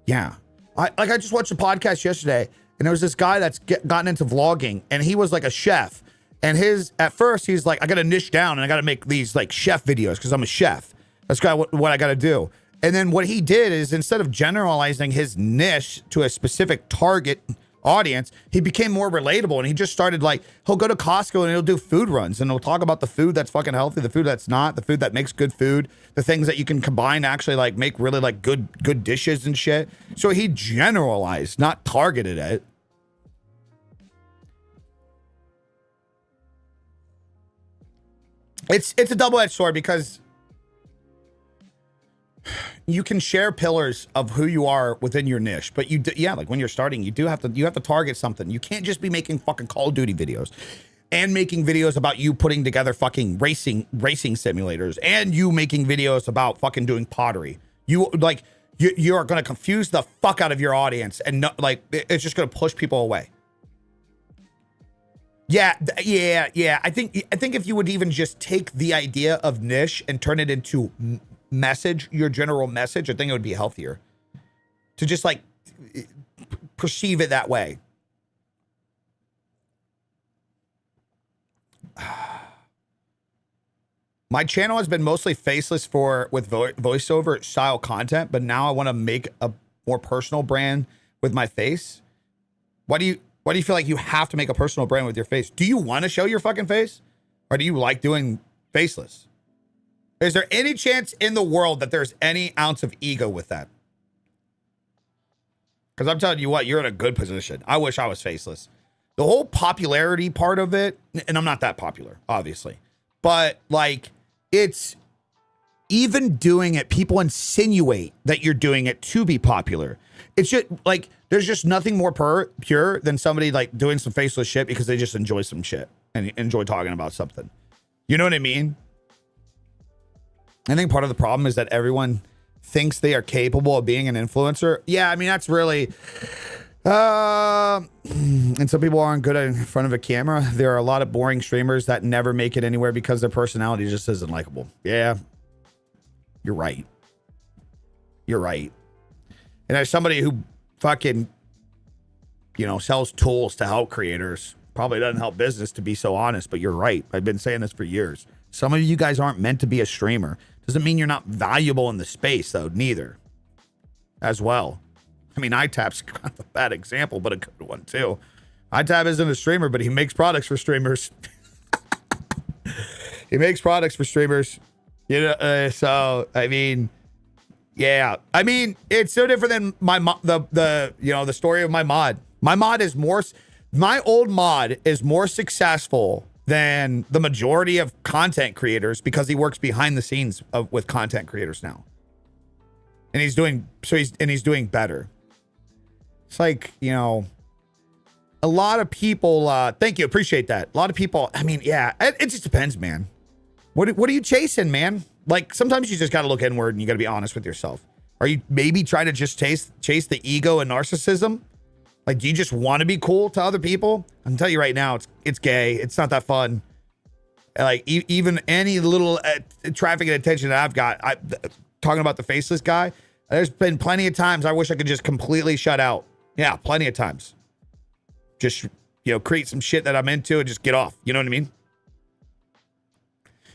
Yeah, I just watched a podcast yesterday, and there was this guy that's gotten into vlogging, and he was like a chef, and at first he's like, I got to niche down and I got to make these like chef videos because I'm a chef. That's what I got to do. And then what he did is instead of generalizing his niche to a specific target audience, he became more relatable, and he just started like, he'll go to Costco and he'll do food runs, and he'll talk about the food that's fucking healthy, the food that's not, the food that makes good food, the things that you can combine to actually like make really like good dishes and shit. So he generalized, not targeted it. It's a double-edged sword because you can share pillars of who you are within your niche, but like when you're starting, you have to target something. You can't just be making fucking Call of Duty videos and making videos about you putting together fucking racing simulators and you making videos about fucking doing pottery. You are going to confuse the fuck out of your audience, and it's just going to push people away. Yeah. I think if you would even just take the idea of niche and turn it into your general message, I think it would be healthier to just like perceive it that way. My channel has been mostly faceless with voiceover style content, but now I want to make a more personal brand with my face. Why do you feel like you have to make a personal brand with your face? Do you want to show your fucking face, or do you like doing faceless? Is there any chance in the world that there's any ounce of ego with that? Because I'm telling you what, you're in a good position. I wish I was faceless. The whole popularity part of it, and I'm not that popular, obviously, but like it's even doing it, people insinuate that you're doing it to be popular. It's just like, there's just nothing more pure than somebody like doing some faceless shit because they just enjoy some shit and enjoy talking about something. You know what I mean? I think part of the problem is that everyone thinks they are capable of being an influencer. Yeah, I mean, that's really... and some people aren't good in front of a camera. There are a lot of boring streamers that never make it anywhere because their personality just isn't likable. Yeah, you're right. You're right. And as somebody who fucking, sells tools to help creators, probably doesn't help business, to be so honest, but you're right. I've been saying this for years. Some of you guys aren't meant to be a streamer. Doesn't mean you're not valuable in the space, though, neither. As well. I mean, iTap's kind of a bad example, but a good one too. iTap isn't a streamer, but he makes products for streamers. He makes products for streamers. You know, so I mean, yeah. I mean, it's so different than my the story of my mod. My old mod is more successful than the majority of content creators because he works behind the scenes with content creators now. And he's doing better. It's like, you know, a lot of people, thank you, appreciate that. A lot of people, I mean, yeah, it just depends, man. What are you chasing, man? Like, sometimes you just got to look inward and you got to be honest with yourself. Are you maybe trying to just chase the ego and narcissism? Like, do you just want to be cool to other people? I can tell you right now, it's gay. It's not that fun. Like, even any little traffic and attention that I've got, talking about the faceless guy, there's been plenty of times I wish I could just completely shut out. Yeah, plenty of times. Just, you know, create some shit that I'm into and just get off. You know what I mean?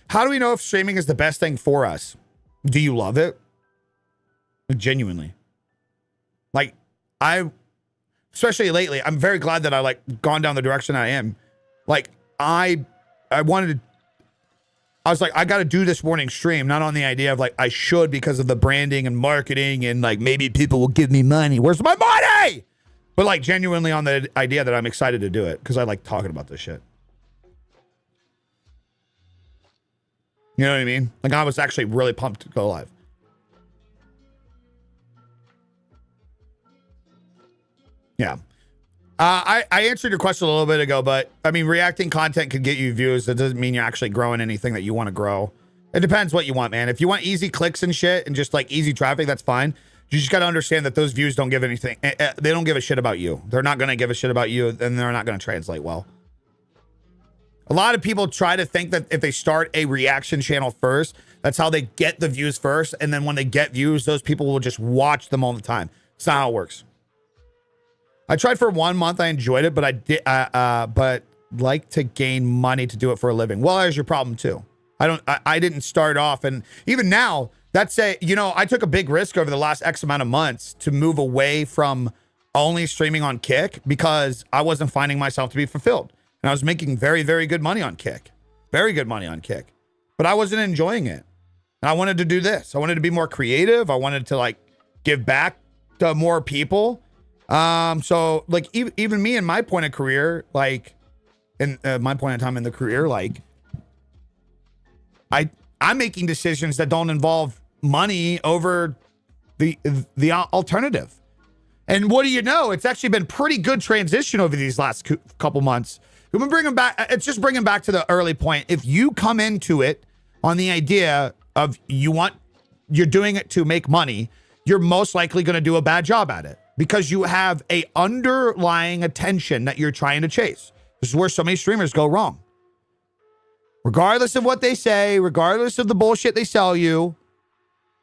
How do we know if streaming is the best thing for us? Do you love it? Genuinely. Like, especially lately, I'm very glad that I like gone down the direction I am. Like, I was like, I got to do this morning stream, not on the idea of like, I should because of the branding and marketing and like, maybe people will give me money. Where's my money? But like genuinely on the idea that I'm excited to do it because I like talking about this shit. You know what I mean? Like, I was actually really pumped to go live. Yeah. I answered your question a little bit ago, but I mean, reacting content could get you views. That doesn't mean you're actually growing anything that you want to grow. It depends what you want, man. If you want easy clicks and shit and just like easy traffic, that's fine. You just got to understand that those views don't give anything. They don't give a shit about you. They're not going to give a shit about you, and they're not going to translate well. A lot of people try to think that if they start a reaction channel first, that's how they get the views first. And then when they get views, those people will just watch them all the time. It's not how it works. I tried for 1 month. I enjoyed it, but but like to gain money to do it for a living. Well, there's your problem too. I didn't start off. And even now, I took a big risk over the last X amount of months to move away from only streaming on Kick because I wasn't finding myself to be fulfilled. And I was making very, very good money on Kick. Very good money on Kick. But I wasn't enjoying it. And I wanted to do this. I wanted to be more creative. I wanted to like give back to more people. So like even me in my point of career, like in my point of time in the career, like I'm making decisions that don't involve money over the alternative. And what do you know? It's actually been pretty good transition over these last couple months. We've been bringing back. It's just bringing back to the early point. If you come into it on the idea of you're doing it to make money, you're most likely going to do a bad job at it because you have a underlying attention that you're trying to chase. This is where so many streamers go wrong. Regardless of what they say, regardless of the bullshit they sell you,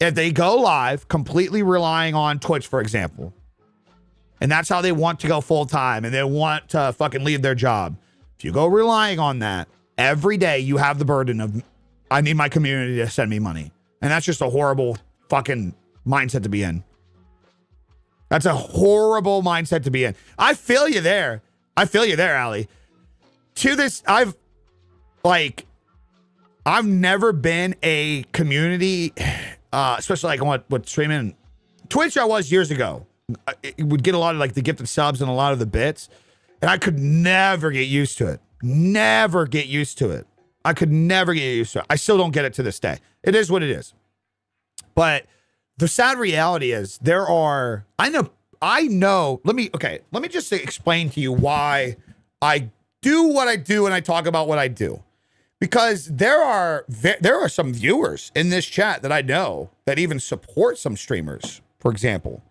if they go live completely relying on Twitch, for example, and that's how they want to go full time and they want to fucking leave their job. If you go relying on that, every day you have the burden of, I need my community to send me money. And that's just a horrible fucking mindset to be in. That's a horrible mindset to be in. I feel you there. Ali. To this, I've never been a community, especially like what streaming. Twitch I was years ago. It would get a lot of like the gifted subs and a lot of the bits. And I could never get used to it. Never get used to it. I could never get used to it. I still don't get it to this day. It is what it is. But the sad reality is I know, let me just explain to you why I do what I do and I talk about what I do. Because there are some viewers in this chat that I know that even support some streamers, for example,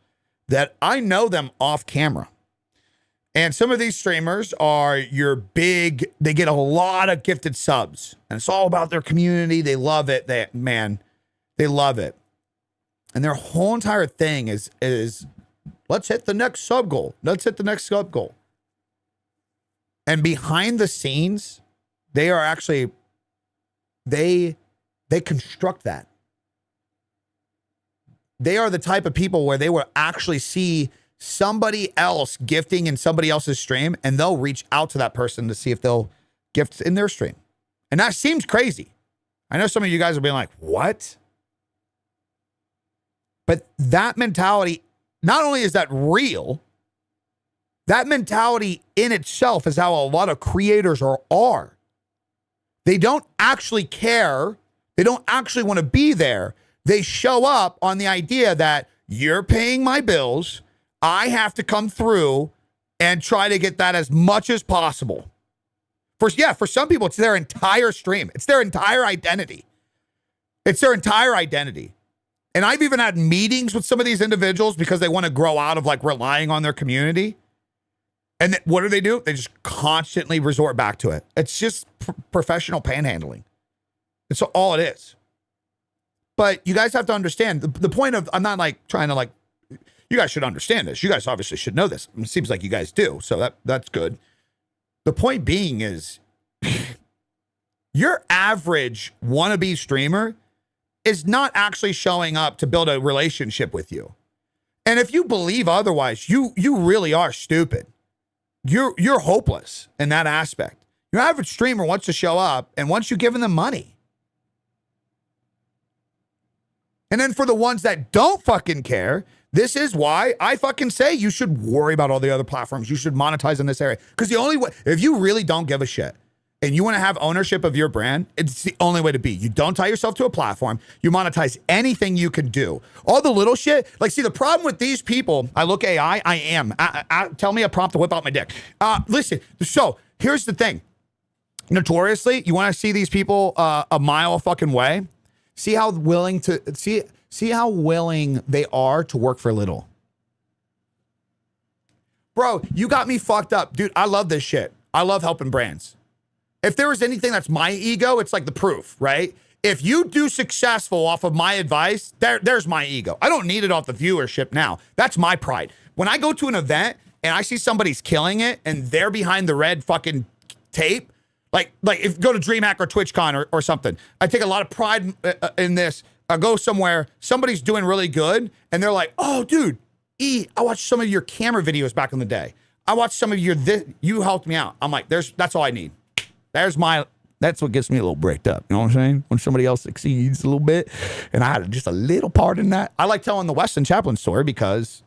that I know them off camera. And some of these streamers are they get a lot of gifted subs. And it's all about their community. They love it. They love it. And their whole entire thing is let's hit the next sub goal. Let's hit the next sub goal. And behind the scenes, they are actually, they construct that. They are the type of people where they will actually see somebody else gifting in somebody else's stream, and they'll reach out to that person to see if they'll gift in their stream. And that seems crazy. I know some of you guys are being like, what? But that mentality, not only is that real, that mentality in itself is how a lot of creators are. They don't actually care. They don't actually want to be there. They show up on the idea that you're paying my bills. I have to come through and try to get that as much as possible. For some people, it's their entire stream. It's their entire identity. It's their entire identity. And I've even had meetings with some of these individuals because they want to grow out of like relying on their community. And then what do? They just constantly resort back to it. It's just professional panhandling. It's all it is. But you guys have to understand the point of, I'm not like trying to like, you guys should understand this. You guys obviously should know this. It seems like you guys do. So that's good. The point being is your average wannabe streamer is not actually showing up to build a relationship with you. And if you believe otherwise, you really are stupid. You're hopeless in that aspect. Your average streamer wants to show up, and once you've given them money. And then for the ones that don't fucking care, this is why I fucking say you should worry about all the other platforms. You should monetize in this area. Because the only way, if you really don't give a shit and you want to have ownership of your brand, it's the only way to be. You don't tie yourself to a platform. You monetize anything you can do. All the little shit. Like, see, the problem with these people, I look AI, I am. Tell me a prompt to whip out my dick. Listen, so here's the thing. Notoriously, you want to see these people a mile fucking way? See how willing they are to work for little. Bro, you got me fucked up. Dude, I love this shit. I love helping brands. If there was anything that's my ego, it's like the proof, right? If you do successful off of my advice, there's my ego. I don't need it off the viewership now. That's my pride. When I go to an event and I see somebody's killing it and they're behind the red fucking tape, like if go to DreamHack or TwitchCon or something, I take a lot of pride in this. I go somewhere, somebody's doing really good, and they're like, oh, dude, I watched some of your camera videos back in the day. I watched some of you helped me out. I'm like, that's all I need. That's what gets me a little breaked up. You know what I'm saying? When somebody else succeeds a little bit, and I had just a little part in that. I like telling the Weston Chaplin story because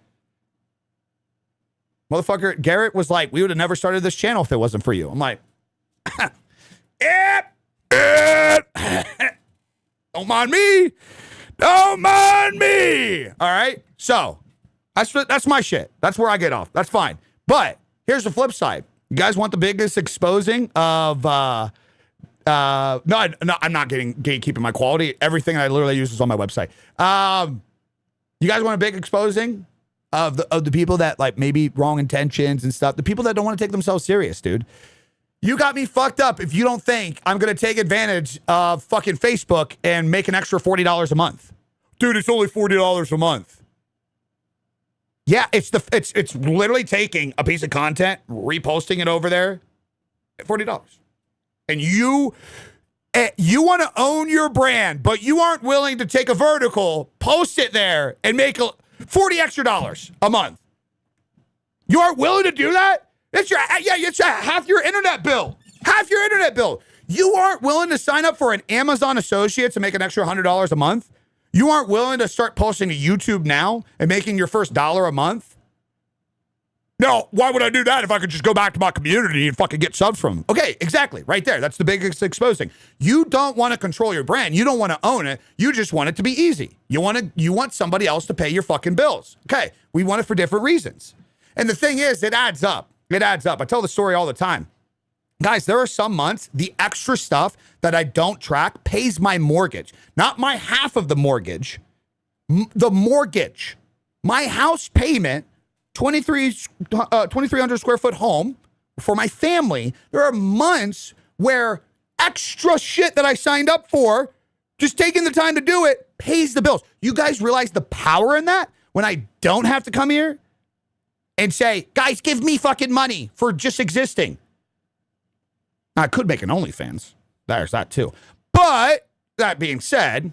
motherfucker, Garrett was like, we would have never started this channel if it wasn't for you. I'm like, don't mind me. Don't mind me. All right. So that's my shit. That's where I get off. That's fine. But here's the flip side. You guys want the biggest exposing of no, I'm not gatekeeping my quality. Everything I literally use is on my website. You guys want a big exposing of the people that like maybe wrong intentions and stuff. The people that don't want to take themselves serious, dude. You got me fucked up if you don't think I'm going to take advantage of fucking Facebook and make an extra $40 a month. Dude, it's only $40 a month. Yeah, it's literally taking a piece of content, reposting it over there at $40. And you want to own your brand, but you aren't willing to take a vertical, post it there, and make $40 extra a month. You aren't willing to do that? It's half your internet bill. Half your internet bill. You aren't willing to sign up for an Amazon associate to make an extra $100 a month? You aren't willing to start posting to YouTube now and making your first $1 a month? No, why would I do that if I could just go back to my community and fucking get subs from them? Okay, exactly. Right there. That's the biggest exposing. You don't want to control your brand. You don't want to own it. You just want it to be easy. You want somebody else to pay your fucking bills. Okay, we want it for different reasons. And the thing is, it adds up. It adds up. I tell the story all the time. Guys, there are some months, the extra stuff that I don't track pays my mortgage. Not my half of the mortgage. The mortgage. My house payment, 2,300 square foot home for my family. There are months where extra shit that I signed up for, just taking the time to do it, pays the bills. You guys realize the power in that? When I don't have to come here and say, guys, give me fucking money for just existing. I could make an OnlyFans. There's that too. But that being said,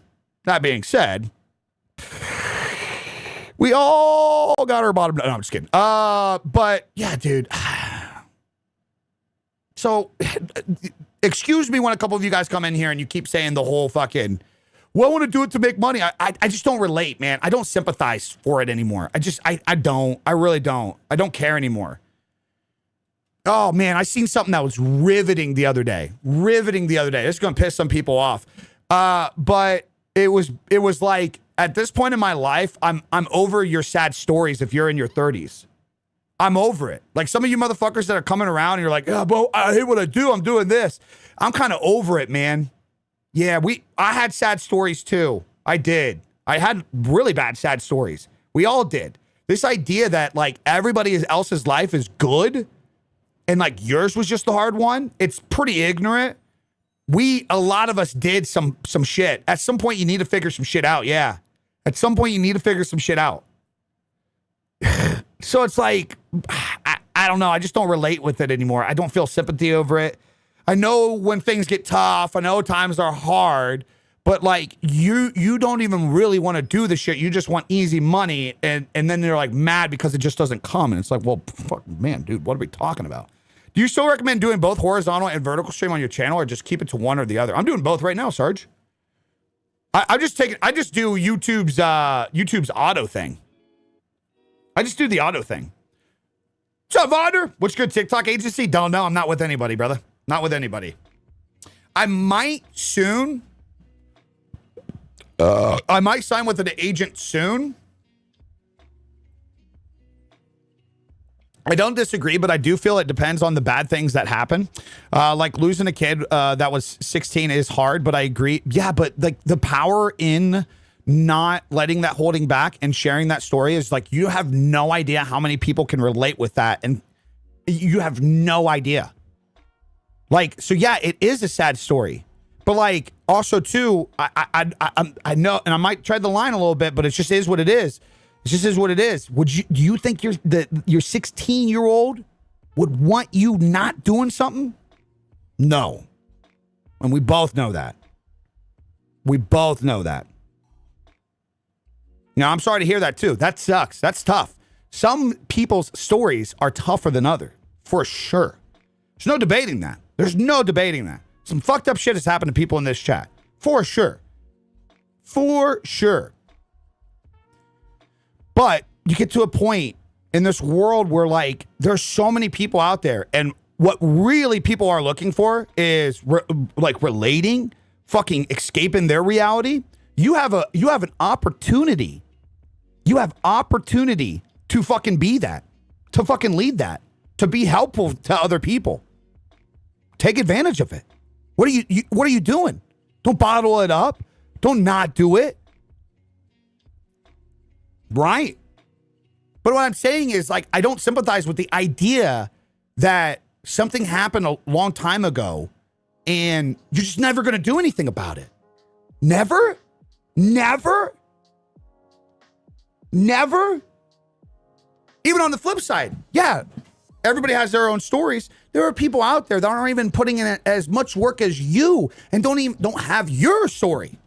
We all got our bottom. No, I'm just kidding. But yeah, dude. So, excuse me when a couple of you guys come in here and you keep saying the whole fucking, well, I want to do it to make money. I just don't relate, man. I don't sympathize for it anymore. I don't. I really don't. I don't care anymore. Oh, man, I seen something that was riveting the other day. It's going to piss some people off. But it was like, at this point in my life, I'm over your sad stories if you're in your 30s. I'm over it. Like some of you motherfuckers that are coming around and you're like, yeah, bro, I hate what I do. I'm doing this. I'm kind of over it, man. Yeah, I had sad stories too. I did. I had really bad sad stories. We all did. This idea that like everybody else's life is good and like yours was just the hard one, it's pretty ignorant. A lot of us did some shit. At some point you need to figure some shit out. Yeah. At some point you need to figure some shit out. So it's like, I don't know. I just don't relate with it anymore. I don't feel sympathy over it. I know when things get tough. I know times are hard. But like you don't even really want to do the shit. You just want easy money. And then you're like mad because it just doesn't come. And it's like, well, fuck, man, dude, what are we talking about? Do you still recommend doing both horizontal and vertical stream on your channel or just keep it to one or the other? I'm doing both right now, Sarge. I just do YouTube's auto thing. I just do the auto thing. What's up, Vonder? What's your TikTok agency? Don't know. I'm not with anybody, brother. Not with anybody. I might soon. I might sign with an agent soon. I don't disagree, but I do feel it depends on the bad things that happen. Like losing a kid that was 16 is hard, but I agree. Yeah, but like the power in not letting that holding back and sharing that story is like, you have no idea how many people can relate with that. And you have no idea. Like, so yeah, it is a sad story, but like also too, I know, and I might tread the line a little bit, but it just is what it is. It just is what it is. Do you think your 16-year-old would want you not doing something? No. And we both know that. We both know that. You know, I'm sorry to hear that too. That sucks. That's tough. Some people's stories are tougher than others, for sure. There's no debating that. There's no debating that. Some fucked up shit has happened to people in this chat. For sure. For sure. But you get to a point in this world where like there's so many people out there, and what really people are looking for is like relating, fucking escaping their reality. You have an opportunity. You have opportunity to fucking be that, to fucking lead that, to be helpful to other people. Take advantage of it. What are you doing? Don't bottle it up. Don't not do it. Right. But what I'm saying is like, I don't sympathize with the idea that something happened a long time ago and you're just never going to do anything about it. Never. Even on the flip side, yeah, everybody has their own stories. There are people out there that aren't even putting in as much work as you and don't have your story.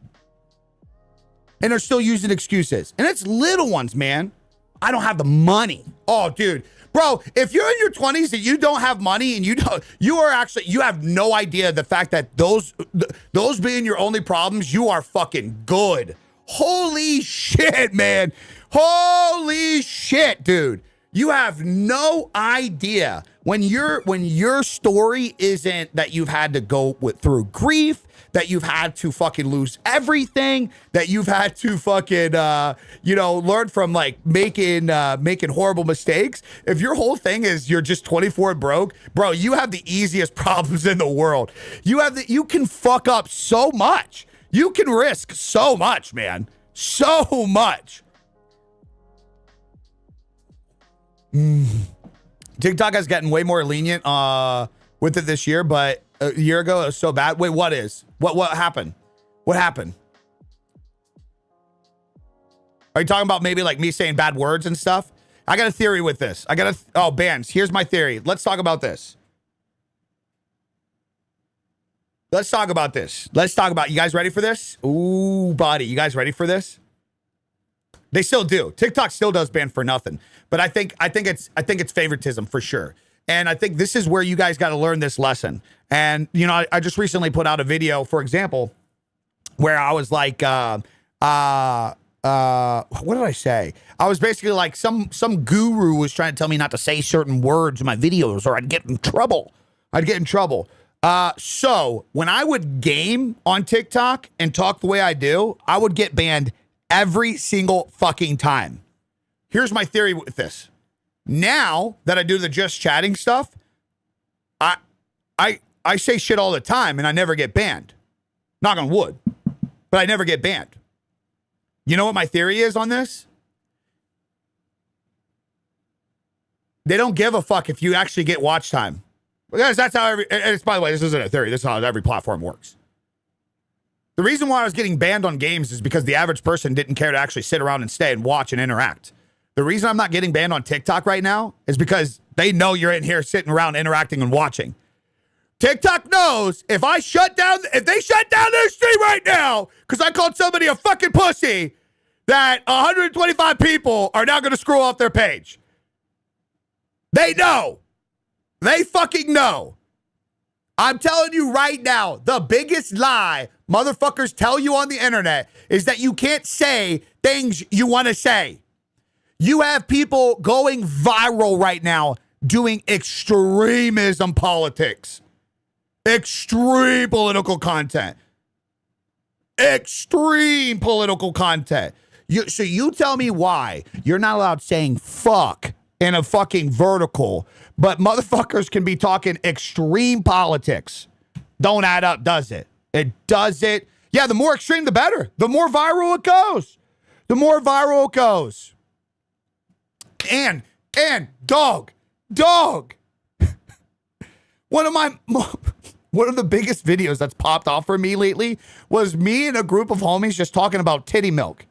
And they're still using excuses. And it's little ones, man. I don't have the money. Oh, dude. Bro, if you're in your 20s and you don't have money and you have no idea the fact that those being your only problems, you are fucking good. Holy shit, man. Holy shit, dude. You have no idea when your story isn't that you've had to go through grief, that you've had to fucking lose everything, that you've had to fucking learn from like making horrible mistakes. If your whole thing is you're just 24 and broke, bro, you have the easiest problems in the world. You can fuck up so much. You can risk so much, man. So much. TikTok has gotten way more lenient with it this year, but a year ago it was so bad. Wait, what happened? What happened? Are you talking about maybe like me saying bad words and stuff? I got a theory with this. Bans. Here's my theory. Let's talk about this. You guys ready for this? Ooh, buddy. You guys ready for this? They still do. TikTok still does ban for nothing. But I think it's favoritism for sure. And I think this is where you guys got to learn this lesson. And you know, I just recently put out a video, for example, where I was like, what did I say? I was basically like some guru was trying to tell me not to say certain words in my videos or I'd get in trouble. So when I would game on TikTok and talk the way I do, I would get banned every single fucking time. Here's my theory with this. Now that I do the just chatting stuff, I say shit all the time and I never get banned. Knock on wood. But I never get banned. You know what my theory is on this? They don't give a fuck if you actually get watch time. Because that's how by the way, this isn't a theory. This is how every platform works. The reason why I was getting banned on games is because the average person didn't care to actually sit around and stay and watch and interact. The reason I'm not getting banned on TikTok right now is because they know you're in here sitting around interacting and watching. TikTok knows if they shut down their stream right now because I called somebody a fucking pussy, that 125 people are now going to scroll off their page. They know. They fucking know. I'm telling you right now, the biggest lie motherfuckers tell you on the internet is that you can't say things you want to say. You have people going viral right now doing extremism politics. Extreme political content. Extreme political content. So you tell me why you're not allowed saying fuck in a fucking vertical, but motherfuckers can be talking extreme politics. Don't add up, does it? It does it. Yeah, the more extreme, the better. The more viral it goes. The more viral it goes. And dog. One of the biggest videos that's popped off for me lately was me and a group of homies just talking about titty milk.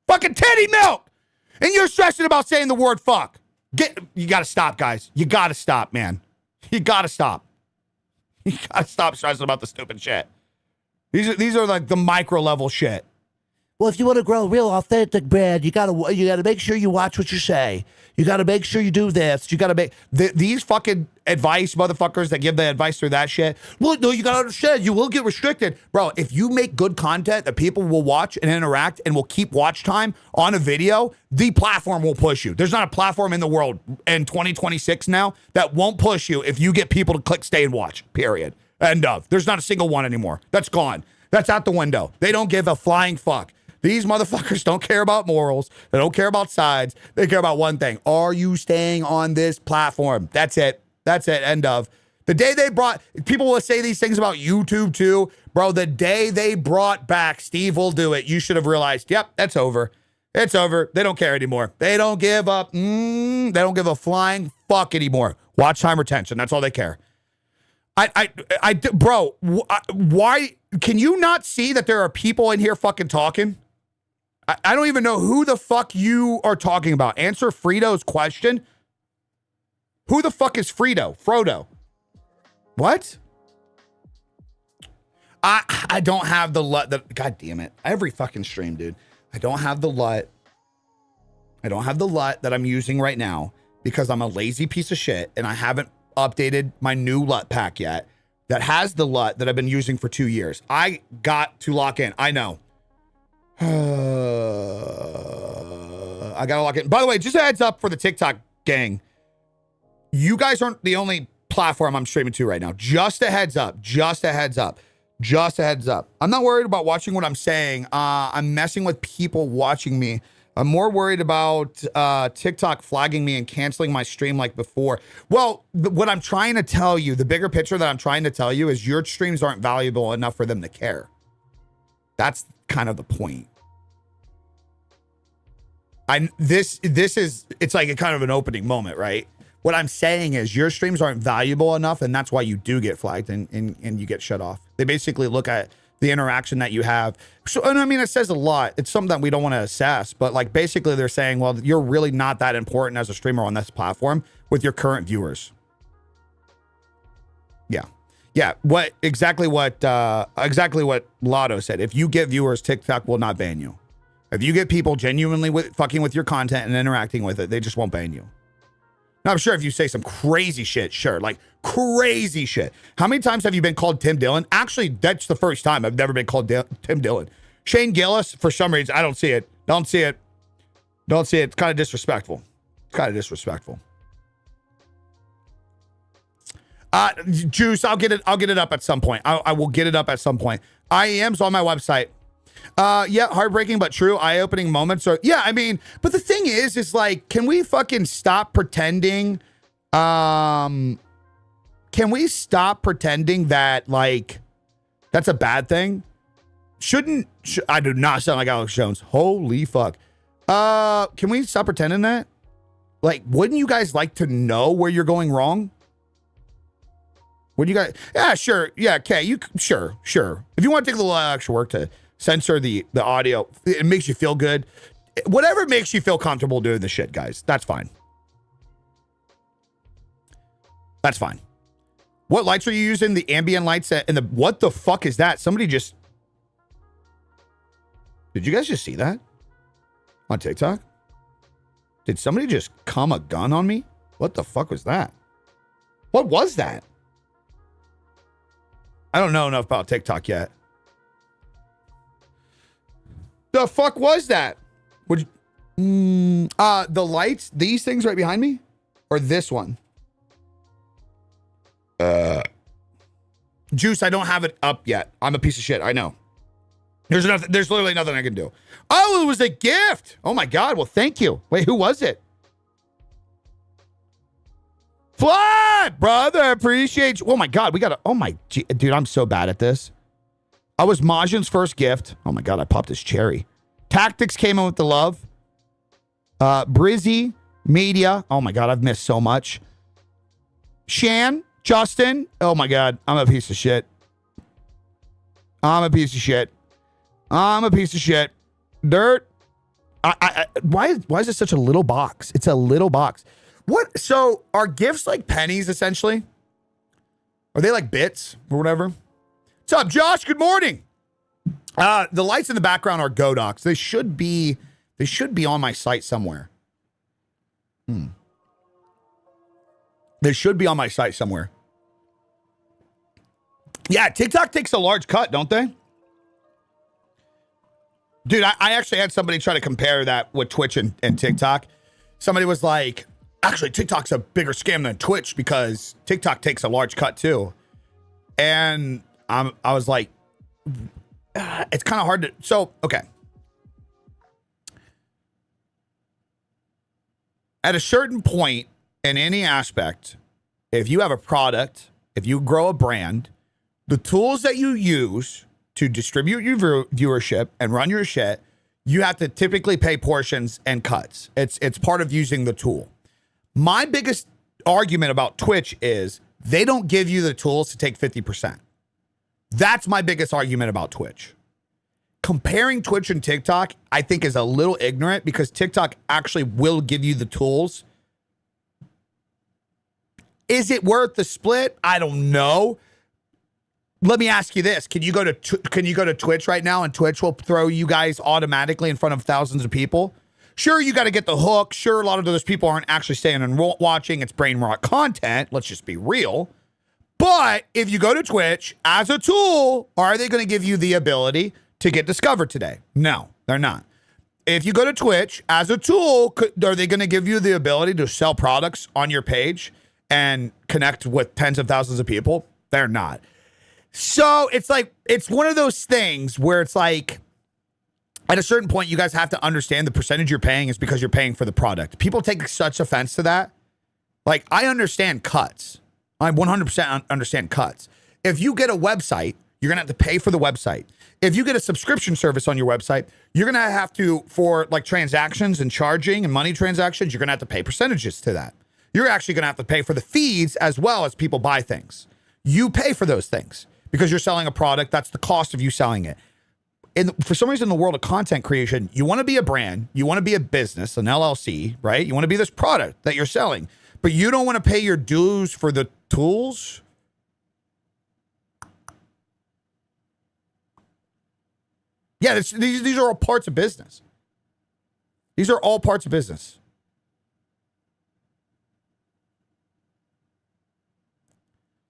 Fucking titty milk! And you're stressing about saying the word fuck. You gotta stop, guys. You gotta stop, man. You gotta stop. You gotta stop stressing about the stupid shit. These are like the micro level shit. Well, if you want to grow a real authentic brand, you gotta make sure you watch what you say. You gotta make sure you do this. You gotta make these fucking advice motherfuckers that give the advice through that shit. Well, no, you gotta understand, you will get restricted. Bro, if you make good content that people will watch and interact and will keep watch time on a video, the platform will push you. There's not a platform in the world in 2026 now that won't push you if you get people to click stay and watch, period. End of. There's not a single one anymore. That's gone. That's out the window. They don't give a flying fuck. These motherfuckers don't care about morals. They don't care about sides. They care about one thing. Are you staying on this platform? That's it. That's it. End of. The day they brought, people will say these things about YouTube too. Bro, the day they brought back Steve Will Do It, you should have realized, yep, that's over. It's over. They don't care anymore. They don't give up. They don't give a flying fuck anymore. Watch time retention. That's all they care. Bro, why can you not see that there are people in here fucking talking? I don't even know who the fuck you are talking about. Answer Frito's question. Who the fuck is Frito? Frodo. What? I don't have the LUT. God damn it. Every fucking stream, dude. I don't have the LUT. I don't have the LUT that I'm using right now because I'm a lazy piece of shit and I haven't updated my new LUT pack yet that has the LUT that I've been using for 2 years. I got to lock in. I know. I gotta lock in. By the way, just a heads up for the TikTok gang. You guys aren't the only platform I'm streaming to right now. Just a heads up. Just a heads up. Just a heads up. I'm not worried about watching what I'm saying. I'm messing with people watching me. I'm more worried about TikTok flagging me and canceling my stream like before. Well, what I'm trying to tell you, the bigger picture that I'm trying to tell you is your streams aren't valuable enough for them to care. That's kind of the point. This is, it's like a kind of an opening moment, right? What I'm saying is your streams aren't valuable enough, and that's why you do get flagged and you get shut off. They basically look at the interaction that you have. So, and I mean, it says a lot. It's something that we don't want to assess, but like basically they're saying, well, you're really not that important as a streamer on this platform with your current viewers. Yeah. Yeah. Exactly what Lotto said. If you get viewers, TikTok will not ban you. If you get people genuinely fucking with your content and interacting with it, they just won't ban you. Now, I'm sure if you say some crazy shit, sure, like crazy shit. How many times have you been called Tim Dillon? Actually, that's the first time I've never been called Tim Dillon. Shane Gillis, for some reason, I don't see it. Don't see it. Don't see it. It's kind of disrespectful. It's kind of disrespectful. Juice, I'll get it up at some point. I will get it up at some point. IEM's on my website. Yeah, heartbreaking but true. Eye-opening moments. Or yeah, I mean, but the thing is like, can we fucking stop pretending? Can we stop pretending that like that's a bad thing? I do not sound like Alex Jones. Holy fuck. Can we stop pretending that? Like, wouldn't you guys like to know where you're going wrong? Would you guys? Yeah, sure. Yeah, okay. Sure. If you want to take a little extra work to censor the audio, it makes you feel good. Whatever makes you feel comfortable doing the shit, guys. That's fine. That's fine. What lights are you using? The ambient lights and the what the fuck is that? Somebody just. Did you guys just see that on TikTok? Did somebody just come a gun on me? What the fuck was that? What was that? I don't know enough about TikTok yet. The fuck was that? The lights, these things right behind me, or this one? Juice, I don't have it up yet. I'm a piece of shit. I know. There's literally nothing I can do. Oh, it was a gift. Oh my God. Well, thank you. Wait, who was it? Flood, brother. I appreciate you. Oh my God. Dude, I'm so bad at this. I was Majin's first gift. Oh my God. I popped his cherry. Tactics came in with the love. Brizzy, Media. Oh my God. I've missed so much. Shan, Justin. Oh my God. I'm a piece of shit. Dirt. Why is it such a little box? It's a little box. What? So are gifts like pennies essentially? Are they like bits or whatever? What's up, Josh? Good morning. The lights in the background are Godocs. They should be on my site somewhere. They should be on my site somewhere. Yeah, TikTok takes a large cut, don't they? Dude, I actually had somebody try to compare that with Twitch and TikTok. Somebody was like, actually, TikTok's a bigger scam than Twitch because TikTok takes a large cut too. And I was like, it's kind of hard to... So, okay. At a certain point in any aspect, if you have a product, if you grow a brand, the tools that you use to distribute your viewership and run your shit, you have to typically pay portions and cuts. It's part of using the tool. My biggest argument about Twitch is they don't give you the tools to take 50%. That's my biggest argument about Twitch. Comparing Twitch and TikTok, I think, is a little ignorant because TikTok actually will give you the tools. Is it worth the split? I don't know. Let me ask you this. Can you go to Twitch right now and Twitch will throw you guys automatically in front of thousands of people? Sure, you got to get the hook. Sure, a lot of those people aren't actually staying and watching. It's brain rot content. Let's just be real. But if you go to Twitch as a tool, are they going to give you the ability to get discovered today? No, they're not. If you go to Twitch as a tool, are they going to give you the ability to sell products on your page and connect with tens of thousands of people? They're not. So it's like, it's one of those things where it's like, at a certain point, you guys have to understand the percentage you're paying is because you're paying for the product. People take such offense to that. Like, I understand cuts. I 100% understand cuts. If you get a website, you're going to have to pay for the website. If you get a subscription service on your website, you're going to have to, for like transactions and charging and money transactions, you're going to have to pay percentages to that. You're actually going to have to pay for the feeds as well as people buy things. You pay for those things because you're selling a product. That's the cost of you selling it. And for some reason, in the world of content creation, you want to be a brand, you want to be a business, an LLC, right? You want to be this product that you're selling, but you don't want to pay your dues for the tools. Yeah, these are all parts of business. These are all parts of business.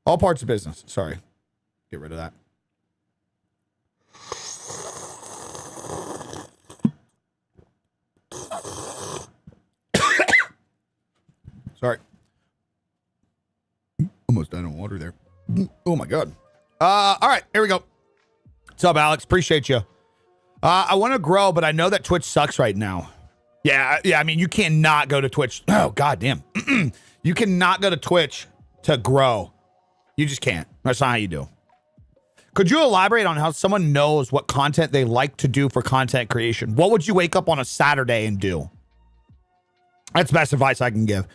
All parts of business. Sorry. Get rid of that. Sorry. Almost died on water there. Oh my God. All right, here we go. What's up, Alex? Appreciate you. I want to grow, but I know that Twitch sucks right now. Yeah. I mean, you cannot go to Twitch. Oh, goddamn. You cannot go to Twitch to grow. You just can't. That's not how you do. Could you elaborate on how someone knows what content they like to do for content creation? What would you wake up on a Saturday and do? That's best advice I can give.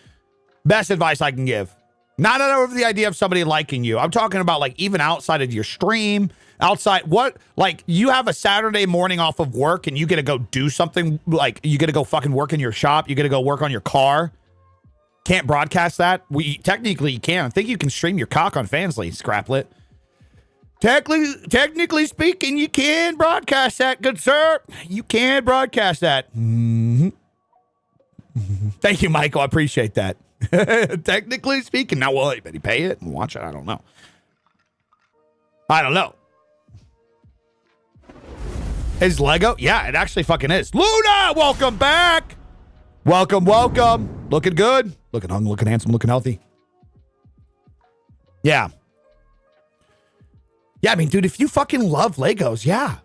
Best advice I can give. Not over the idea of somebody liking you. I'm talking about like even outside of your stream, outside what, like you have a Saturday morning off of work and you get to go do something, like you get to go fucking work in your shop. You get to go work on your car. Can't broadcast that. Technically you can. I think you can stream your cock on Fansly, Scraplet. Technically speaking, you can broadcast that, good sir. You can broadcast that. Mm-hmm. Thank you, Michael. I appreciate that. Technically speaking. Now, will anybody pay it and watch it? I don't know. Is Lego? Yeah, it actually fucking is. Luna, welcome back. Welcome. Looking good. Looking hung, looking handsome, looking healthy. Yeah. Yeah, I mean, dude, if you fucking love Legos, yeah.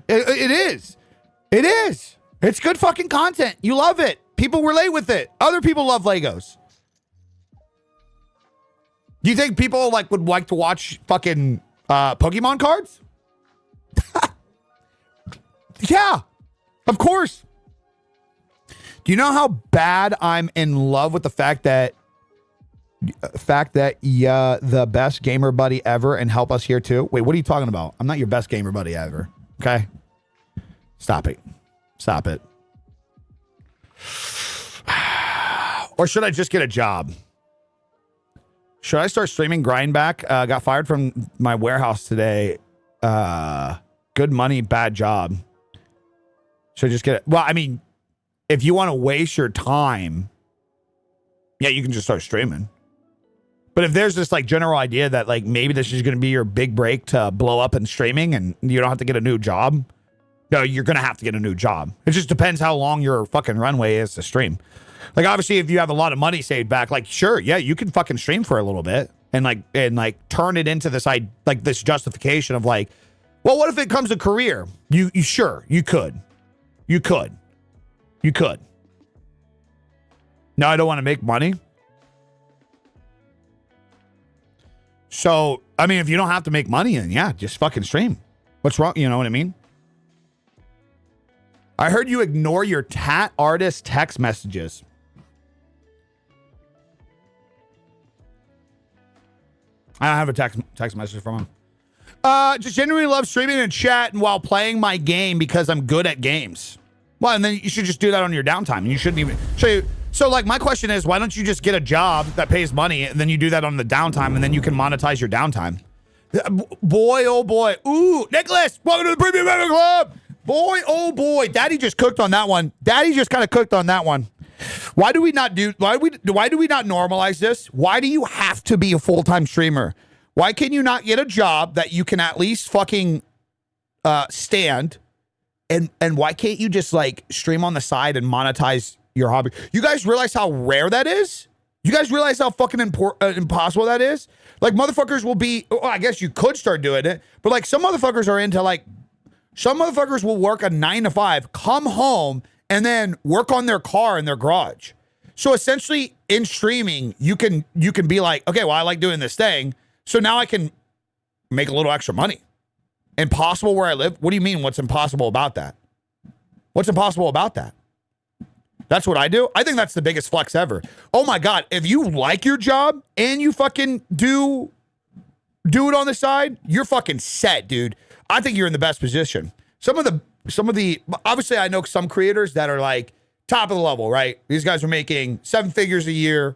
It is. It's good fucking content. You love it. People relate with it. Other people love Legos. Do you think people would like to watch fucking Pokemon cards? Yeah, of course. Do you know how bad I'm in love with the fact that the best gamer buddy ever and help us here too? Wait, what are you talking about? I'm not your best gamer buddy ever. Okay. Stop it. Or should I just get a job? Should I start streaming grind back? Got fired from my warehouse today. Good money, bad job. Should I just get it? Well, I mean, if you want to waste your time, yeah, you can just start streaming. But if there's this general idea that maybe this is going to be your big break to blow up in streaming and you don't have to get a new job, no, you're going to have to get a new job. It just depends how long your fucking runway is to stream. Obviously, if you have a lot of money saved back, sure, yeah, you can fucking stream for a little bit and turn it into this this justification of well, what if it comes a career? You sure, you could. No, I don't want to make money. So, I mean, if you don't have to make money, then yeah, just fucking stream. What's wrong? You know what I mean? I heard you ignore your tat artist text messages. I don't have a text message from him. Just genuinely love streaming and chat and while playing my game because I'm good at games. Well, and then you should just do that on your downtime. And you shouldn't even so my question is, why don't you just get a job that pays money and then you do that on the downtime and then you can monetize your downtime? Boy, oh boy. Ooh, Nicholas, welcome to the Premium Member Club. Boy, oh boy. Daddy just cooked on that one. Daddy just kind of cooked on that one. Why do we not normalize this? Why do you have to be a full-time streamer? Why can you not get a job that you can at least fucking stand? And why can't you just stream on the side and monetize your hobby? You guys realize how rare that is? You guys realize how fucking impossible that is? Motherfuckers will be, well, I guess you could start doing it, but some motherfuckers are into some motherfuckers will work a 9 to 5, come home, and then work on their car in their garage. So essentially in streaming, you can be okay, well, I like doing this thing. So now I can make a little extra money. Impossible where I live? What do you mean? What's impossible about that? What's impossible about that? That's what I do. I think that's the biggest flex ever. Oh my God. If you like your job and you fucking do it on the side, you're fucking set, dude. I think you're in the best position. Some of the, obviously I know some creators that are top of the level, right? These guys are making 7 figures a year.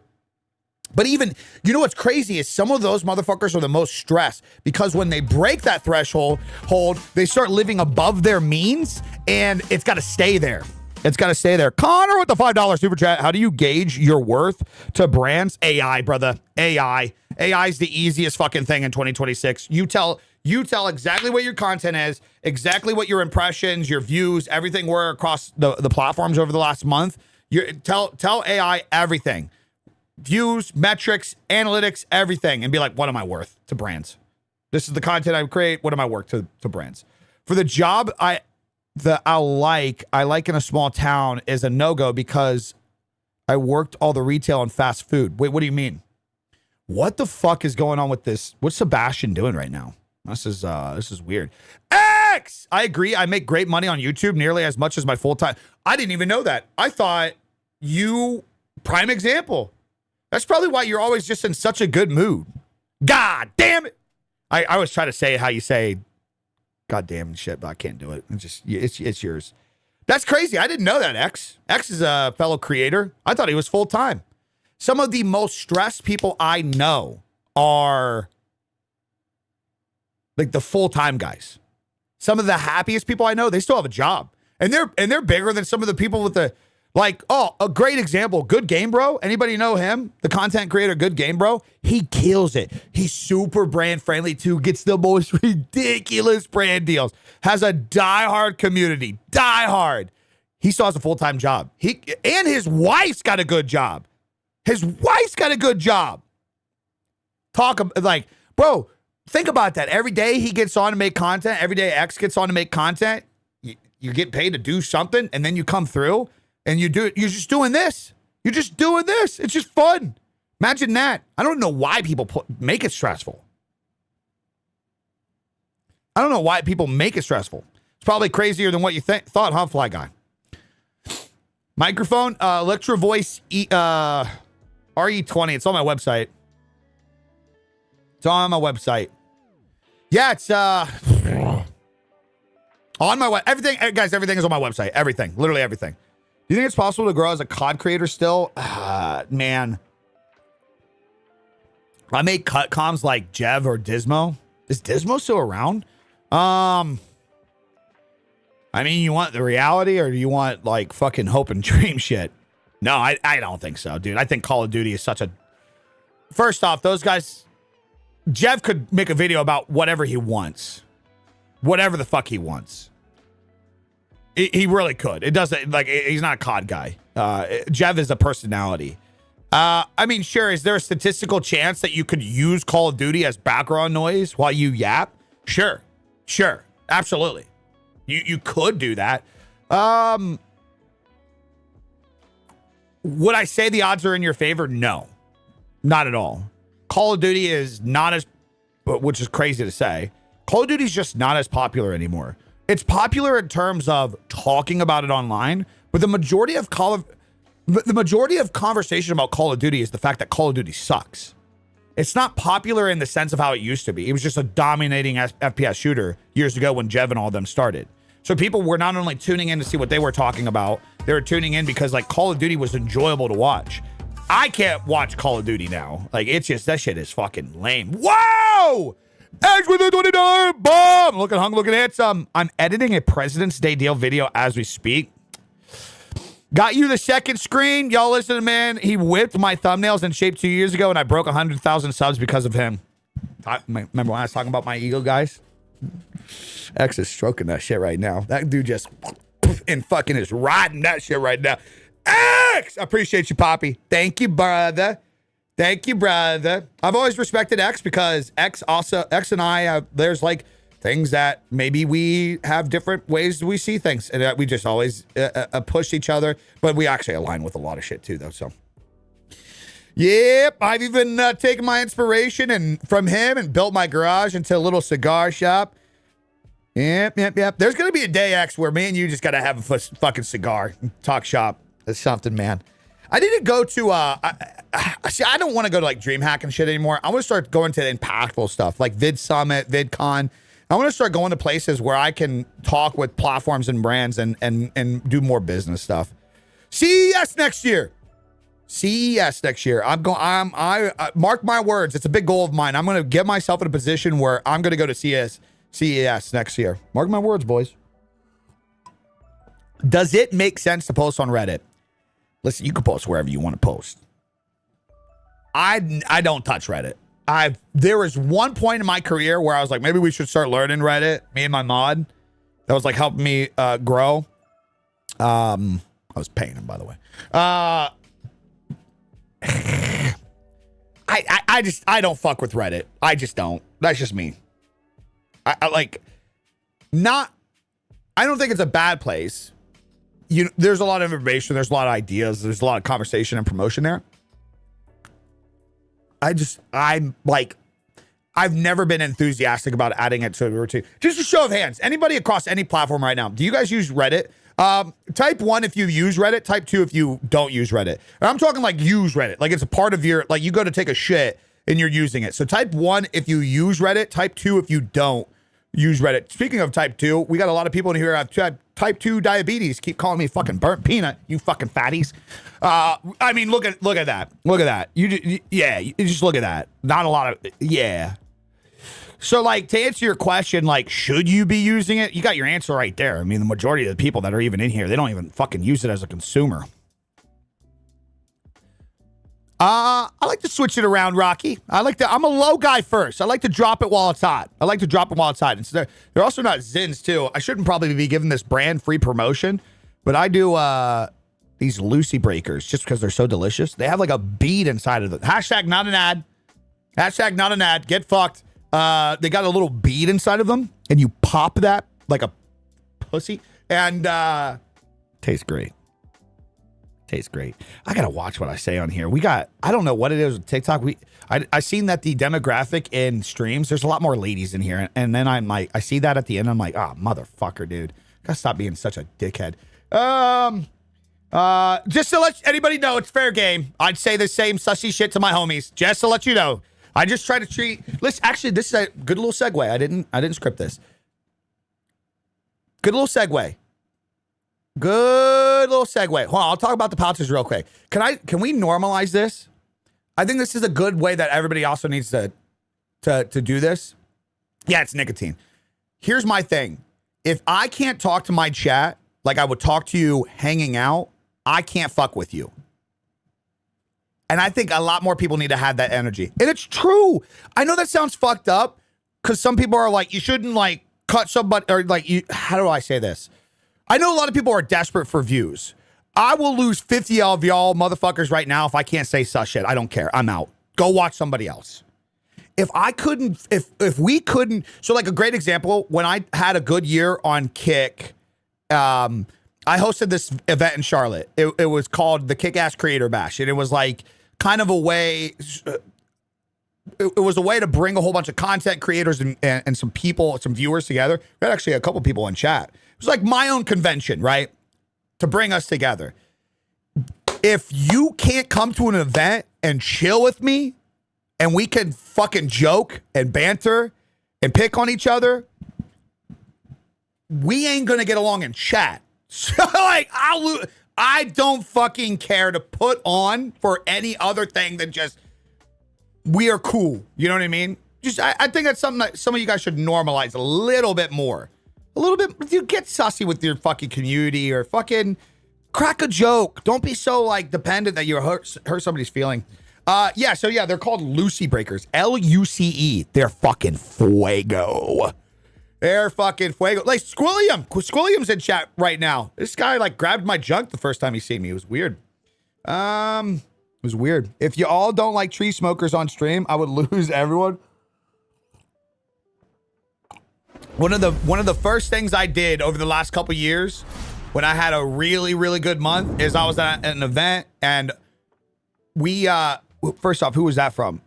But even, you know what's crazy is some of those motherfuckers are the most stressed because when they break that threshold, they start living above their means and it's got to stay there. It's got to stay there. Connor with the $5 super chat. How do you gauge your worth to brands? AI, brother. AI. AI is the easiest fucking thing in 2026. You tell exactly what your content is, exactly what your impressions, your views, everything were across the platforms over the last month. Tell AI everything. Views, metrics, analytics, everything, and be like, what am I worth to brands? This is the content I create. What am I worth to brands? For the job I like in a small town is a no-go because I worked all the retail and fast food. Wait, what do you mean? What the fuck is going on with this? What's Sebastian doing right now? This is weird. X! I agree. I make great money on YouTube, nearly as much as my full-time. I didn't even know that. I thought prime example. That's probably why you're always just in such a good mood. God damn it. I always try to say how you say God damn and shit, but I can't do it. It's yours. That's crazy. I didn't know that, X. X is a fellow creator. I thought he was full-time. Some of the most stressed people I know are like the full-time guys. Some of the happiest people I know, they still have a job. And they're bigger than some of the people with the a great example, Good Game Bro. Anybody know him? The content creator, Good Game Bro. He kills it. He's super brand friendly too. Gets the most ridiculous brand deals. Has a diehard community. Diehard. He still has a full-time job. And his wife's got a good job. His wife's got a good job. Bro, think about that. Every day he gets on to make content. Every day X gets on to make content. You get paid to do something, and then you come through. And you're just doing this. You're just doing this. It's just fun. Imagine that. I don't know why people make it stressful. I don't know why people make it stressful. It's probably crazier than what you thought, huh, Fly Guy? Microphone, Electro Voice RE20. It's on my website. It's on my website. Yeah, it's on my website. Everything, guys, everything is on my website. Everything. Literally everything. Do you think it's possible to grow as a COD creator still? Man. I make cut comms like Jev or Dismo. Is Dismo still around? I mean, you want the reality or do you want like fucking hope and dream shit? No, I don't think so, dude. I think Call of Duty is such a... First off, those guys... Jev could make a video about whatever he wants. Whatever the fuck he wants. He really could. It doesn't, like, he's not a COD guy. Jev is a personality. I mean, sure, is there a statistical chance that you could use Call of Duty as background noise while you yap? Sure. Absolutely. You could do that. Would I say the odds are in your favor? No. Not at all. Call of Duty is not as, which is crazy to say, Call of Duty is just not as popular anymore. It's popular in terms of talking about it online, but the majority of conversation about Call of Duty is the fact that Call of Duty sucks. It's not popular in the sense of how it used to be. It was just a dominating FPS shooter years ago when Jev and all of them started. So people were not only tuning in to see what they were talking about, they were tuning in because like Call of Duty was enjoyable to watch. I can't watch Call of Duty now. Like it's just, that shit is fucking lame. Whoa! Edge with a $20 bomb. Looking hung, looking handsome. I'm editing a President's Day deal video as we speak. Got you the second screen. Y'all listen to man. He whipped my thumbnails in shape 2 years ago, and I broke 100,000 subs because of him. Remember when I was talking about my ego, guys? X is stroking that shit right now. That dude just and fucking is riding that shit right now. X! I appreciate you, Poppy. Thank you, brother. Thank you, brother. I've always respected X because X and I, there's like things that maybe we have different ways we see things and that we just always push each other, but we actually align with a lot of shit too though. So yep, I've even taken my inspiration from him and built my garage into a little cigar shop. Yep. There's going to be a day, X, where me and you just got to have a fucking cigar and talk shop. That's something, man. I didn't go to, I don't want to go to like DreamHack and shit anymore. I want to start going to impactful stuff like Vid Summit, VidCon. I want to start going to places where I can talk with platforms and brands and do more business stuff. CES next year. I mark my words. It's a big goal of mine. I'm going to get myself in a position where I'm going to go to CES next year. Mark my words, boys. Does it make sense to post on Reddit? Listen, you can post wherever you want to post. I don't touch Reddit. There was one point in my career where I was like, maybe we should start learning Reddit. Me and my mod, that was like helping me grow. I was paying him, by the way. I don't fuck with Reddit. I just don't. That's just me. I don't think it's a bad place. There's a lot of information. There's a lot of ideas. There's a lot of conversation and promotion there. I've never been enthusiastic about adding it to a routine. Just a show of hands. Anybody across any platform right now, do you guys use Reddit? Type 1 if you use Reddit. Type 2 if you don't use Reddit. And I'm talking like use Reddit. Like it's a part of your, like you go to take a shit and you're using it. So type 1 if you use Reddit. Type 2 if you don't use Reddit. Speaking of type 2, we got a lot of people in here who have type 2 diabetes. Keep calling me fucking burnt peanut, you fucking fatties. I mean, look at that. Look at that. You just look at that. Not a lot of, yeah. So, like, to answer your question, like, should you be using it? You got your answer right there. I mean, the majority of the people that are even in here, they don't even fucking use it as a consumer. I like to switch it around, Rocky. I'm a low guy first. I like to drop it while it's hot. And so they're also not Zins, too. I shouldn't probably be giving this brand free promotion, but I do these Lucy Breakers just because they're so delicious. They have like a bead inside of them. Hashtag not an ad. Hashtag not an ad. Get fucked. They got a little bead inside of them, and you pop that like a pussy, and tastes great. Tastes great. I gotta watch what I say on here. I don't know what it is with TikTok. I seen that the demographic in streams, there's a lot more ladies in here, and then I'm like, I see that at the end, I'm like, oh motherfucker, dude, gotta stop being such a dickhead. Just to let anybody know, it's fair game. I'd say the same sussy shit to my homies, just to let you know. I just try to treat. Listen, actually, this is a good little segue. I didn't script this. Good little segue. Good little segue. Hold on, I'll talk about the pouches real quick. Can we normalize this? I think this is a good way that everybody also needs to do this. Yeah, it's nicotine. Here's my thing. If I can't talk to my chat like I would talk to you hanging out, I can't fuck with you. And I think a lot more people need to have that energy. And it's true. I know that sounds fucked up because some people are like, you shouldn't like cut somebody or like you. How do I say this? I know a lot of people are desperate for views. I will lose 50 of y'all motherfuckers right now if I can't say such shit. I don't care. I'm out. Go watch somebody else. If we couldn't, so like a great example, when I had a good year on Kick, I hosted this event in Charlotte. It was called the Kick-Ass Creator Bash. And it was like kind of a way, it was a way to bring a whole bunch of content creators and some people, some viewers together. We had actually a couple people in chat. It was like my own convention, right? To bring us together. If you can't come to an event and chill with me and we can fucking joke and banter and pick on each other, we ain't going to get along and chat. So like, I don't fucking care to put on for any other thing than just, we are cool. You know what I mean? Just, I think that's something that some of you guys should normalize a little bit more. A little bit, dude, get sussy with your fucking community or fucking crack a joke. Don't be so like dependent that you hurt somebody's feeling. Yeah, so yeah, they're called Lucy Breakers. Luce. They're fucking fuego. They're fucking fuego. Like Squilliam's in chat right now. This guy like grabbed my junk the first time he seen me. It was weird. It was weird. If you all don't like tree smokers on stream, I would lose everyone. One of the first things I did over the last couple years when I had a really, really good month is I was at an event and we, first off, who was that from?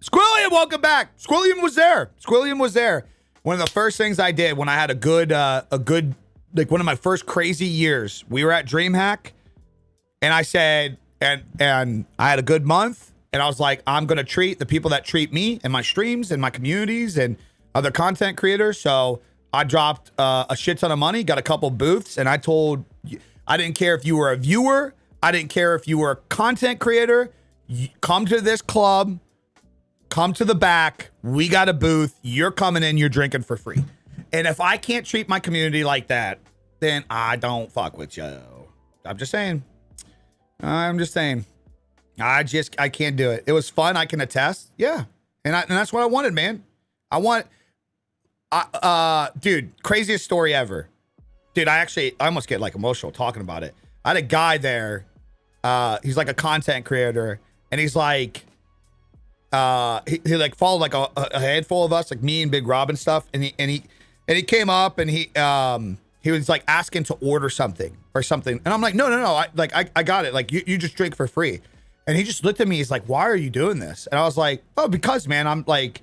Squilliam, welcome back. Squilliam was there. One of the first things I did when I had a good, like one of my first crazy years, we were at DreamHack and I said, and I had a good month and I was like, I'm going to treat the people that treat me and my streams and my communities and other content creators. So I dropped a shit ton of money, got a couple booths, and I told you, I didn't care if you were a viewer, I didn't care if you were a content creator, come to this club, come to the back, we got a booth, you're coming in, you're drinking for free. And if I can't treat my community like that, then I don't fuck with you. I'm just saying. I'm just saying. I can't do it. It was fun. I can attest. Yeah. And that's what I wanted, man. Dude, craziest story ever. Dude, I almost get like emotional talking about it. I had a guy there. He's like a content creator, and he's like, he like followed like a handful of us, like me and Big Rob and stuff. And he came up and he was like asking to order something. And I'm like, no. I got it. Like you just drink for free. And he just looked at me. He's like, why are you doing this? And I was like, oh, because, man, I'm like,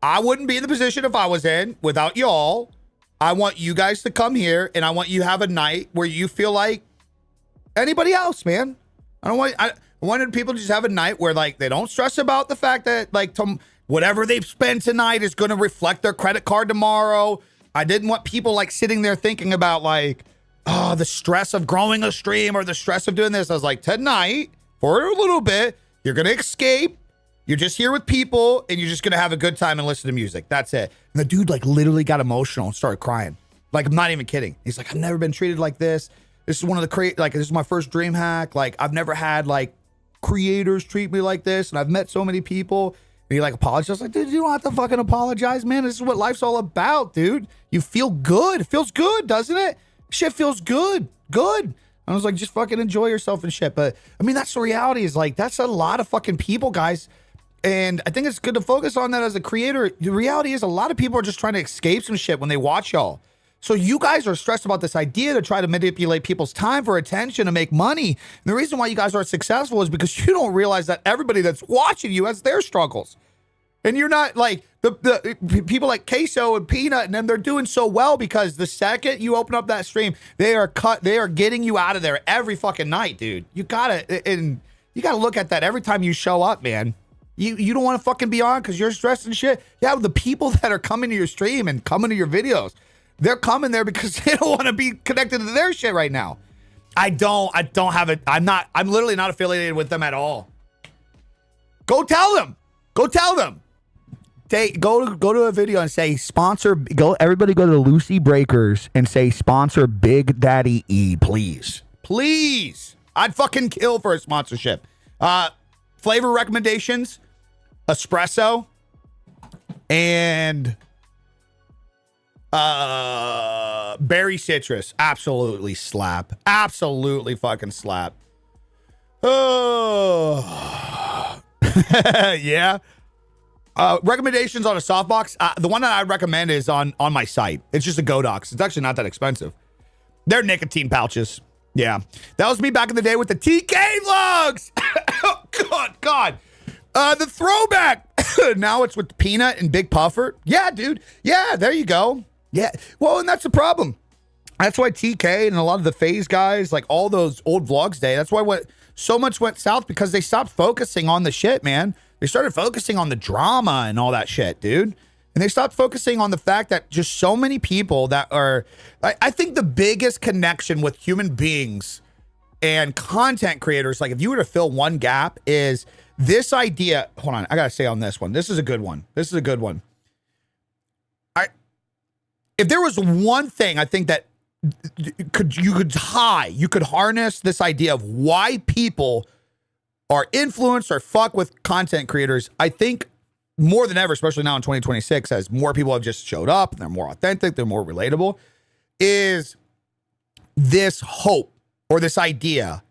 I wouldn't be in the position if I was in without y'all. I want you guys to come here, and I want you to have a night where you feel like anybody else, man. I wanted people to just have a night where like they don't stress about the fact that like whatever they've spent tonight is going to reflect their credit card tomorrow. I didn't want people like sitting there thinking about like, oh, the stress of growing a stream or the stress of doing this. I was like, tonight, for a little bit, you're going to escape. You're just here with people, and you're just going to have a good time and listen to music. That's it. And the dude, like, literally got emotional and started crying. Like, I'm not even kidding. He's like, I've never been treated like this. This is one of the this is my first dream hack. Like, I've never had, like, creators treat me like this, and I've met so many people. And he, like, apologized. Like, dude, you don't have to fucking apologize, man. This is what life's all about, dude. You feel good. It feels good, doesn't it? Shit feels good. Good. I was like, just fucking enjoy yourself and shit. But, I mean, that's the reality is, like, that's a lot of fucking people, guys. And I think it's good to focus on that as a creator. The reality is a lot of people are just trying to escape some shit when they watch y'all. So you guys are stressed about this idea to try to manipulate people's time for attention and make money. And the reason why you guys are successful is because you don't realize that everybody that's watching you has their struggles. And you're not like the people like Queso and Peanut and them, they're doing so well because the second you open up that stream, they are getting you out of there every fucking night, dude. You gotta look at that every time you show up, man. You don't want to fucking be on because you're stressed and shit. Yeah, the people that are coming to your stream and coming to your videos, they're coming there because they don't want to be connected to their shit right now. I don't have it. I'm literally not affiliated with them at all. Go tell them. Go to a video and say sponsor. Everybody go to Lucy Breakers and say sponsor Big Daddy E, please. Please. I'd fucking kill for a sponsorship. Flavor recommendations, espresso, and berry citrus. Absolutely slap. Absolutely fucking slap. Oh, yeah. Recommendations on a softbox. The one that I recommend is on my site. It's just a Godox. It's actually not that expensive. They're nicotine pouches. Yeah. That was me back in the day with the TK vlogs. God. The throwback. Now it's with Peanut and Big Puffer. Yeah, dude. Yeah, there you go. Yeah. Well, and that's the problem. That's why TK and a lot of the FaZe guys, like all those old vlogs day, that's why so much went south because they stopped focusing on the shit, man. They started focusing on the drama and all that shit, dude. And they stopped focusing on the fact that just so many people that are, I think the biggest connection with human beings and content creators, like if you were to fill one gap, is this idea. Hold on, I gotta say on this one. This is a good one. If there was one thing I think that you could harness this idea of why people are influenced or fuck with content creators, I think more than ever, especially now in 2026, as more people have just showed up and they're more authentic, they're more relatable, is this hope or this idea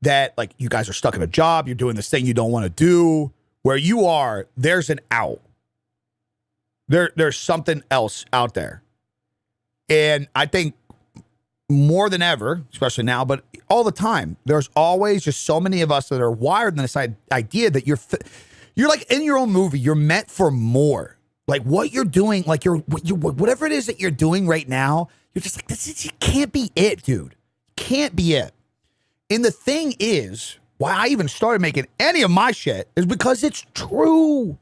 that like you guys are stuck in a job, you're doing this thing you don't want to do. Where you are, there's an out. There's something else out there. And I think more than ever, especially now, but all the time, there's always just so many of us that are wired in this idea that you're like in your own movie. You're meant for more. Like what you're doing, like whatever it is that you're doing right now, you're just like, it can't be it, dude. Can't be it. And the thing is, why I even started making any of my shit is because it's true.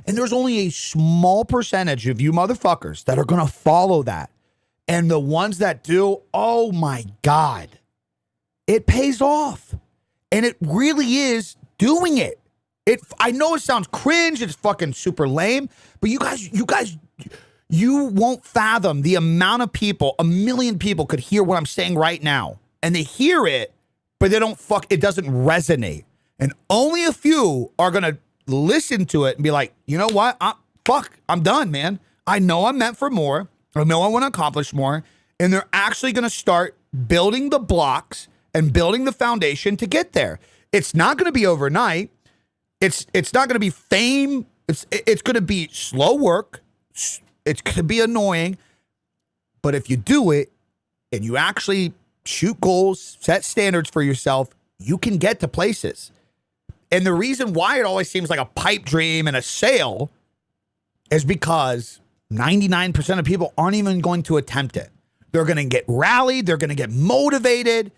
And there's only a small percentage of you motherfuckers that are going to follow that. And the ones that do, oh my God, it pays off. And it really is doing it. I know it sounds cringe, it's fucking super lame, but you guys, You won't fathom the amount of people, 1 million people could hear what I'm saying right now. And they hear it, but they don't it doesn't resonate. And only a few are going to listen to it and be like, you know what? I'm done, man. I know I'm meant for more. I know I want to accomplish more. And they're actually going to start building the blocks and building the foundation to get there. It's not going to be overnight. It's not going to be fame. It's going to be slow work. It's going to be annoying. But if you do it and you actually shoot goals, set standards for yourself, you can get to places. And the reason why it always seems like a pipe dream and a sale is because 99% of people aren't even going to attempt it. They're going to get rallied. They're going to get motivated.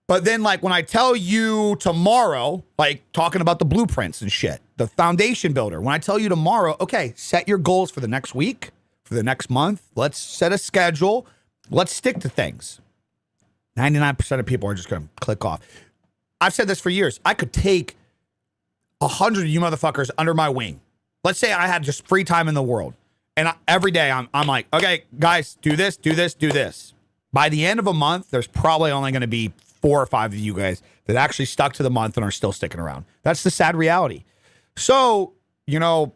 But then, like, when I tell you tomorrow, like talking about the blueprints and shit, the foundation builder, when I tell you tomorrow, okay, set your goals for the next week, for the next month. Let's set a schedule. Let's stick to things. 99% of people are just going to click off. I've said this for years. I could take 100 of you motherfuckers under my wing. Let's say I had just free time in the world. And every day I'm like, okay, guys, do this, do this, do this. By the end of a month, there's probably only going to be 4 or 5 of you guys that actually stuck to the month and are still sticking around. That's the sad reality. So, you know,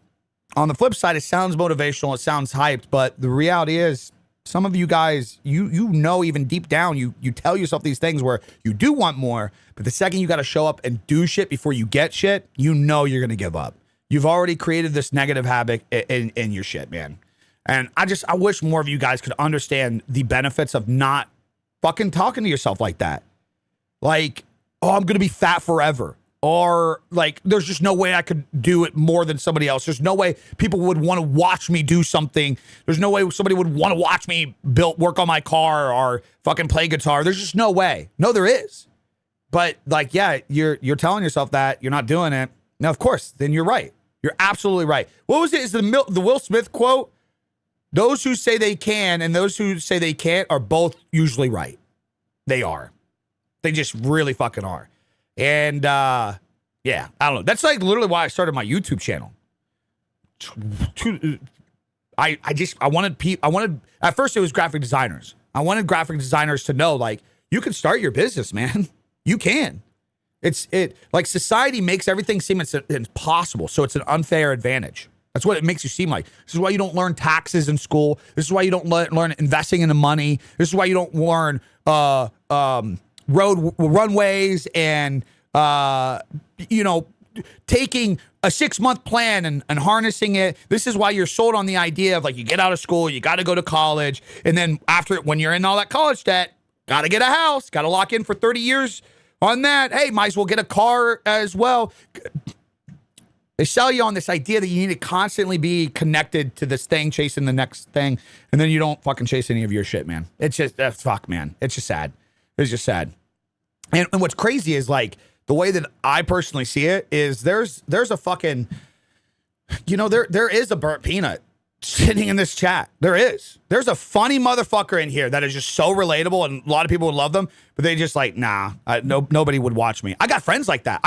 on the flip side, it sounds motivational, it sounds hyped, but the reality is some of you guys, you know, even deep down, you tell yourself these things where you do want more, but the second you got to show up and do shit before you get shit, you know you're going to give up. You've already created this negative habit in your shit, man. And I wish more of you guys could understand the benefits of not fucking talking to yourself like that. Like, oh, I'm going to be fat forever. Or like, there's just no way I could do it more than somebody else. There's no way people would want to watch me do something. There's no way somebody would want to watch me work on my car or fucking play guitar. There's just no way. No, there is. But like, yeah, you're telling yourself that you're not doing it. Now, of course, then you're right. You're absolutely right. What was it? Is the Will Smith quote? Those who say they can and those who say they can't are both usually right. They are. They just really fucking are. And yeah, I don't know. That's like literally why I started my YouTube channel. I wanted at first it was graphic designers. I wanted graphic designers to know, like, you can start your business, man. You can. Like, society makes everything seem it's impossible, so it's an unfair advantage. That's what it makes you seem like. This is why you don't learn taxes in school. This is why you don't learn investing in the money. This is why you don't learn runways and taking a 6-month plan and harnessing it. This is why you're sold on the idea of, like, you get out of school, you got to go to college, and then after, when you're in all that college debt, got to get a house, got to lock in for 30 years on that. Hey, might as well get a car as well. They sell you on this idea that you need to constantly be connected to this thing, chasing the next thing, and then you don't fucking chase any of your shit, man. It's just, fuck, man. It's just sad. It's just sad. And what's crazy is, like, the way that I personally see it is there's a fucking, there is a burnt peanut sitting in this chat. There's a funny motherfucker in here that is just so relatable, and a lot of people would love them, but they just like, nobody would watch me. I got friends like that.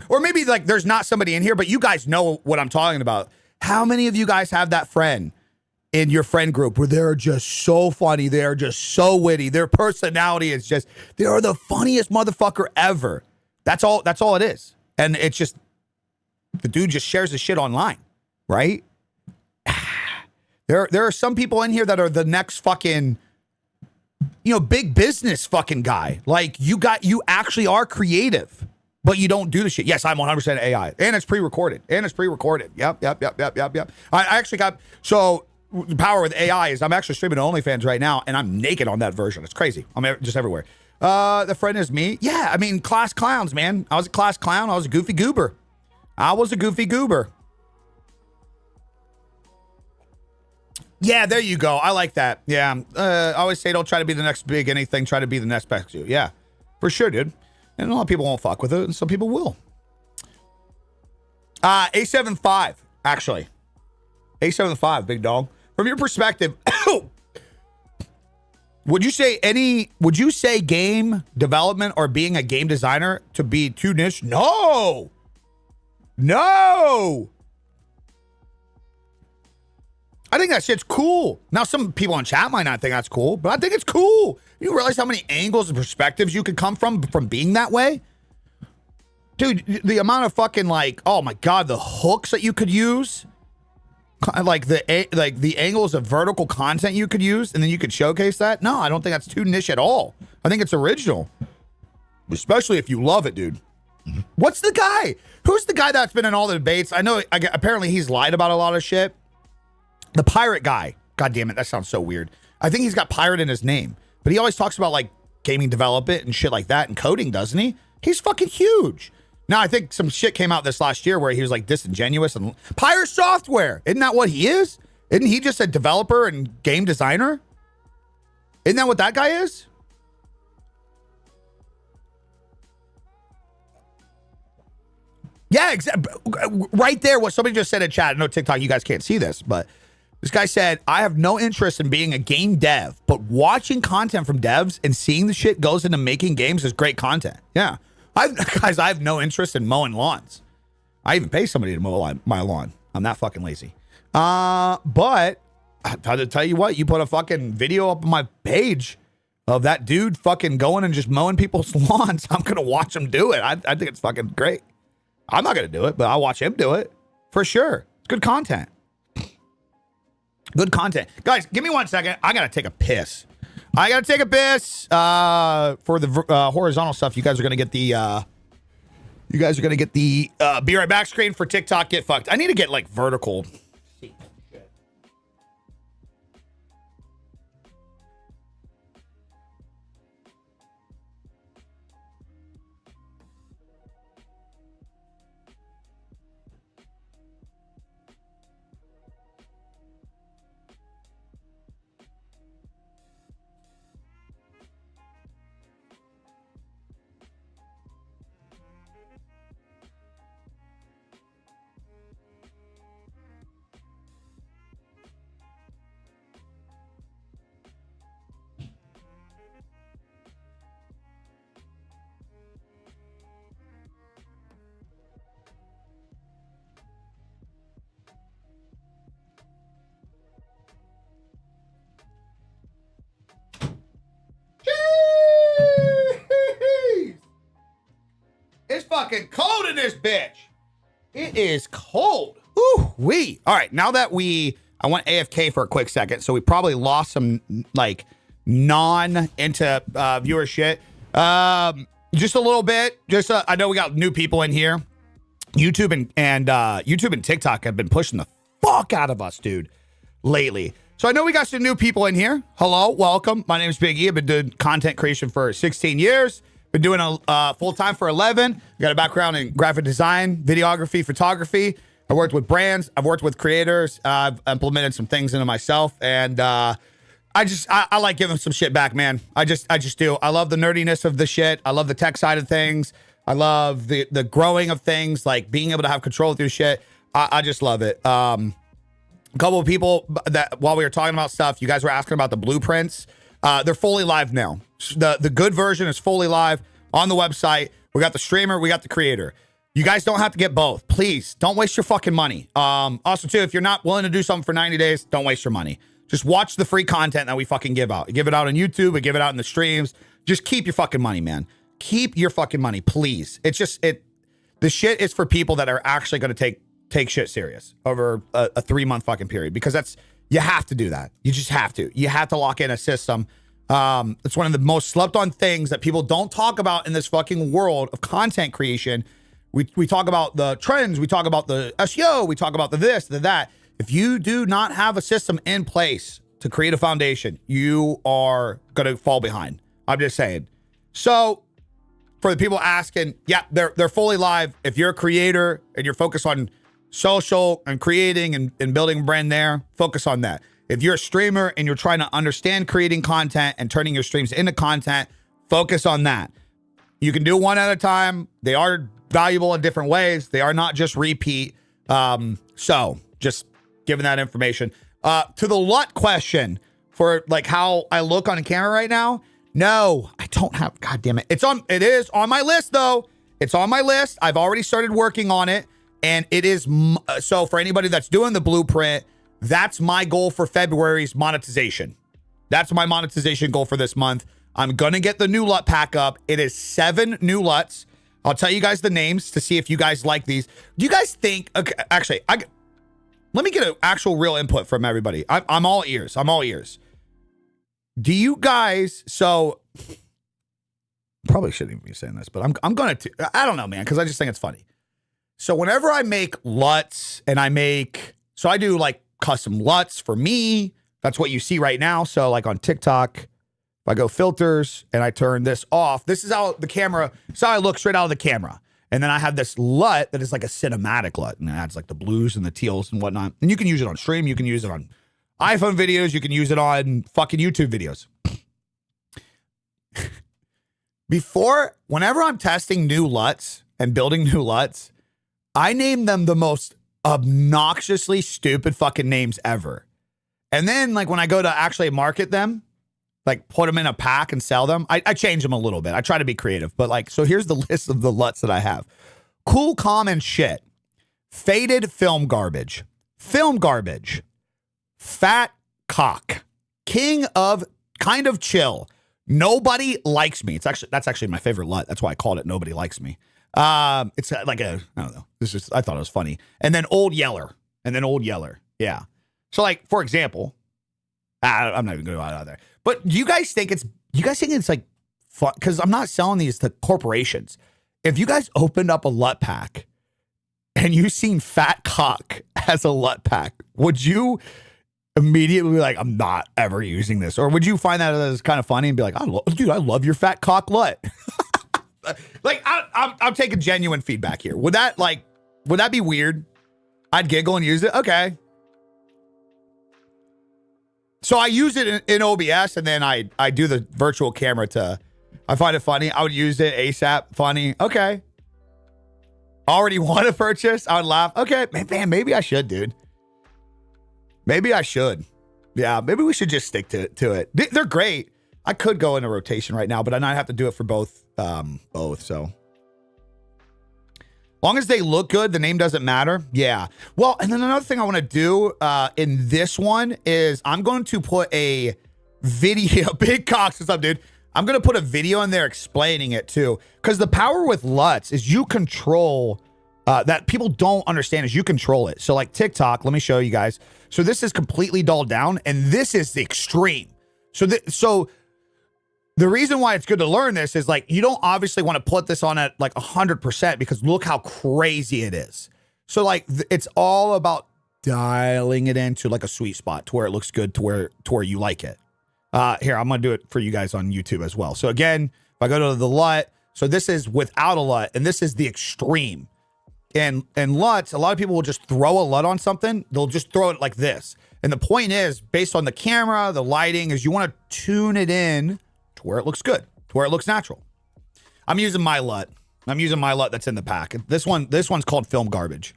Or maybe like there's not somebody in here, but you guys know what I'm talking about. How many of you guys have that friend in your friend group where they're just so funny, they're just so witty, their personality is just, they're the funniest motherfucker ever. That's all it is. And it's just, the dude just shares his shit online, right? There are some people in here that are the next fucking, big business fucking guy. Like, you actually are creative, but you don't do the shit. Yes, I'm 100% AI. And it's pre-recorded. Yep. I actually got, so the power with AI is I'm actually streaming to OnlyFans right now, and I'm naked on that version. It's crazy. I'm just everywhere. The friend is me. Yeah, I mean, class clowns, man. I was a class clown. I was a goofy goober. Yeah, there you go. I like that. Yeah. I always say don't try to be the next big anything. Try to be the next best you. Yeah, for sure, dude. And a lot of people won't fuck with it, and some people will. A75, actually. A75, big dog. From your perspective, would you say game development or being a game designer to be too niche? No. I think that shit's cool. Now, some people on chat might not think that's cool, but I think it's cool. You realize how many angles and perspectives you could come from being that way? Dude, the amount of fucking like, oh my God, the hooks that you could use, like the angles of vertical content you could use, and then you could showcase that. No, I don't think that's too niche at all. I think it's original, especially if you love it, dude. What's the guy? Who's the guy that's been in all the debates? I know apparently he's lied about a lot of shit. The pirate guy. God damn it, that sounds so weird. I think he's got pirate in his name, but he always talks about like gaming development and shit like that and coding, doesn't he? He's fucking huge. Now, I think some shit came out this last year where he was like disingenuous and pirate software. Isn't that what he is? Isn't he just a developer and game designer? Isn't that what that guy is? Yeah, exactly. Right there, what somebody just said in chat. I know TikTok, you guys can't see this, but this guy said, I have no interest in being a game dev, but watching content from devs and seeing the shit goes into making games is great content. Yeah. Guys, I have no interest in mowing lawns. I even pay somebody to mow my lawn. I'm that fucking lazy. But I had to tell you what, you put a fucking video up on my page of that dude fucking going and just mowing people's lawns. I'm going to watch him do it. I think it's fucking great. I'm not going to do it, but I'll watch him do it for sure. It's good content. Good content. Guys, give me 1 second. I got to take a piss. I got to take a piss for the horizontal stuff. You guys are going to get the be right back screen for TikTok. Get fucked. I need to get like vertical. It's fucking cold in this bitch. It is cold. Ooh, wee. All right, now that I went AFK for a quick second, so we probably lost some like into viewer shit. Just a little bit. I know we got new people in here. YouTube and TikTok have been pushing the fuck out of us, dude, lately. So I know we got some new people in here. Hello, welcome. My name is Big E. I've been doing content creation for 16 years. Been doing a full-time for 11. Got a background in graphic design, videography, photography. I worked with brands. I've worked with creators. I've implemented some things into myself. And I like giving some shit back, man. I just do. I love the nerdiness of the shit. I love the tech side of things. I love the growing of things, like being able to have control through shit. I just love it. A couple of people that while we were talking about stuff, you guys were asking about the blueprints. They're fully live now. The good version is fully live on the website. We got the streamer, we got the creator. You guys don't have to get both. Please don't waste your fucking money. Also too, if you're not willing to do something for 90 days, don't waste your money. Just watch the free content that we fucking give out. Give it out on YouTube, we give it out in the streams. Just keep your fucking money, man. Keep your fucking money, please. The shit is for people that are actually going to take shit serious over a 3-month fucking period, because you have to do that. You just have to. You have to lock in a system. It's one of the most slept on things that people don't talk about in this fucking world of content creation. We talk about the trends. We talk about the SEO. We talk about the this, the that. If you do not have a system in place to create a foundation, you are going to fall behind. I'm just saying. So for the people asking, yeah, they're fully live. If you're a creator and you're focused on social and creating and building a brand there, focus on that. If you're a streamer and you're trying to understand creating content and turning your streams into content, focus on that. You can do one at a time. They are valuable in different ways. They are not just repeat. So just giving that information. To the LUT question for like how I look on a camera right now. No, I don't have, God damn it. It is on my list though. It's on my list. I've already started working on it. And it is, so for anybody that's doing the blueprint, That's my goal for February's monetization. That's my monetization goal for this month. I'm going to get the new LUT pack up. It is 7 new LUTs. I'll tell you guys the names to see if you guys like these. Do you guys think, okay, actually, let me get an actual real input from everybody. I'm all ears. I'm all ears. Do you guys, so probably shouldn't even be saying this, but I'm going to, I don't know, man, because I just think it's funny. So whenever I make LUTs and so I do like custom LUTs for me. That's what you see right now. So like on TikTok, if I go filters and I turn this off, this is how the camera, so I look straight out of the camera. And then I have this LUT that is like a cinematic LUT, and it adds like the blues and the teals and whatnot. And you can use it on stream. You can use it on iPhone videos. You can use it on fucking YouTube videos. Whenever I'm testing new LUTs and building new LUTs, I name them the most obnoxiously stupid fucking names ever. And then like when I go to actually market them, like put them in a pack and sell them, I change them a little bit. I try to be creative, but like, so here's the list of the LUTs that I have. Cool, calm, and shit. Faded film garbage. Fat cock. King of kind of chill. Nobody likes me. That's actually my favorite LUT. That's why I called it Nobody Likes Me. It's like I don't know. I thought it was funny. And then Old Yeller. Yeah. So like, for example, I'm not even going to go out there. But do you guys think it's like fun? Because I'm not selling these to corporations. If you guys opened up a LUT pack and you seen fat cock as a LUT pack, would you immediately be like, I'm not ever using this? Or would you find that as kind of funny and be like, dude, I love your fat cock LUT? Like, I'm taking genuine feedback here. Would that be weird? I'd giggle and use it. Okay. So I use it in OBS, and then I do the virtual camera I find it funny. I would use it ASAP. Funny. Okay. Already want to purchase. I would laugh. Okay. Man, maybe I should, dude. Maybe I should. Yeah, maybe we should just stick to it. They're great. I could go into rotation right now, but I have to do it for both. So long as they look good, the name doesn't matter. Yeah. Well, and then another thing I want to do in this one is I'm going to put a video. Big Cox, what's up, dude? I'm going to put a video in there explaining it too. Because the power with LUTs is you control that people don't understand is you control it. So like TikTok, let me show you guys. So this is completely dulled down, and this is the extreme. So the reason why it's good to learn this is like, you don't obviously want to put this on at like 100% because look how crazy it is. So like it's all about dialing it into like a sweet spot to where it looks good, to where you like it. Here, I'm going to do it for you guys on YouTube as well. So again, if I go to the LUT, so this is without a LUT, and this is the extreme. And LUTs, a lot of people will just throw a LUT on something. They'll just throw it like this. And the point is, based on the camera, the lighting, is you want to tune it in to where it looks good, to where it looks natural. I'm using my LUT. That's in the pack. This one's called Film Garbage.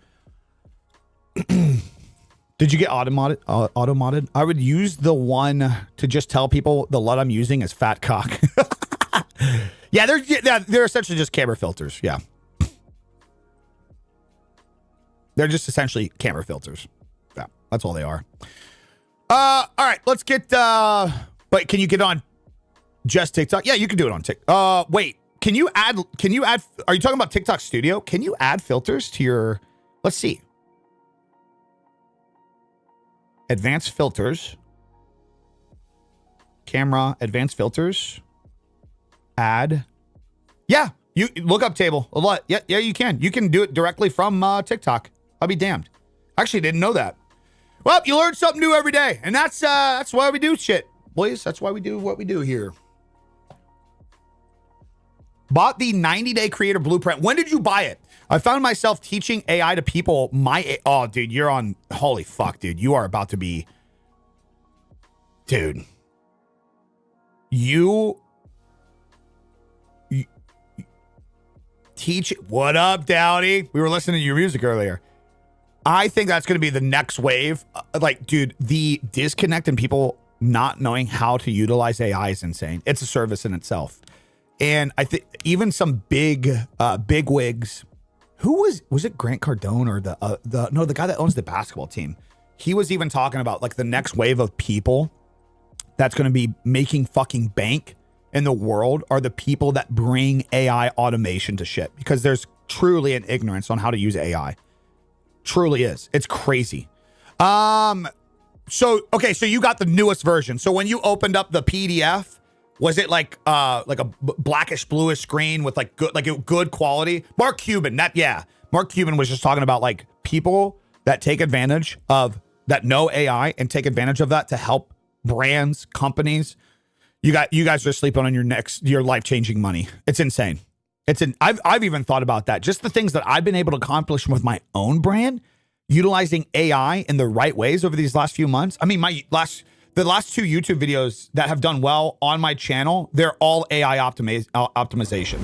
Did you get auto-modded? I would use the one to just tell people the LUT I'm using is fat cock. Yeah, they're essentially just camera filters. Yeah. They're just essentially camera filters. Yeah, that's all they are. All right, let's get, but can you get on just TikTok? Yeah, you can do it on TikTok. Wait, can you add, are you talking about TikTok Studio? Can you add filters to your, let's see. Advanced filters. Camera, advanced filters. Add. Yeah, you look up table a lot. Yeah, you can. You can do it directly from TikTok. I'll be damned. Actually, didn't know that. Well, you learn something new every day, and that's why we do shit, boys. That's why we do what we do here. Bought the 90-day creator blueprint. When did you buy it? I found myself teaching AI to people. Oh, dude, you're on. Holy fuck, dude. You are about to be. Dude. You teach. What up, Dowdy? We were listening to your music earlier. I think that's going to be the next wave. Like, dude, the disconnect in people not knowing how to utilize AI is insane. It's a service in itself. And I think even some big wigs. Who was it Grant Cardone or the guy that owns the basketball team? he was even talking about like the next wave of people that's going to be making fucking bank in the world are the people that bring AI automation to shit, because there's truly an ignorance on how to use AI. Truly is. It's crazy. So you got the newest version. So when you opened up the PDF, was it like a blackish bluish screen with like good quality? Mark Cuban was just talking about like people that take advantage of that know AI and take advantage of that to help brands, companies. You guys are sleeping on your life-changing money. It's insane. I've even thought about that. Just the things that I've been able to accomplish with my own brand, utilizing AI in the right ways over these last few months. I mean, the last 2 YouTube videos that have done well on my channel, they're all AI optimization.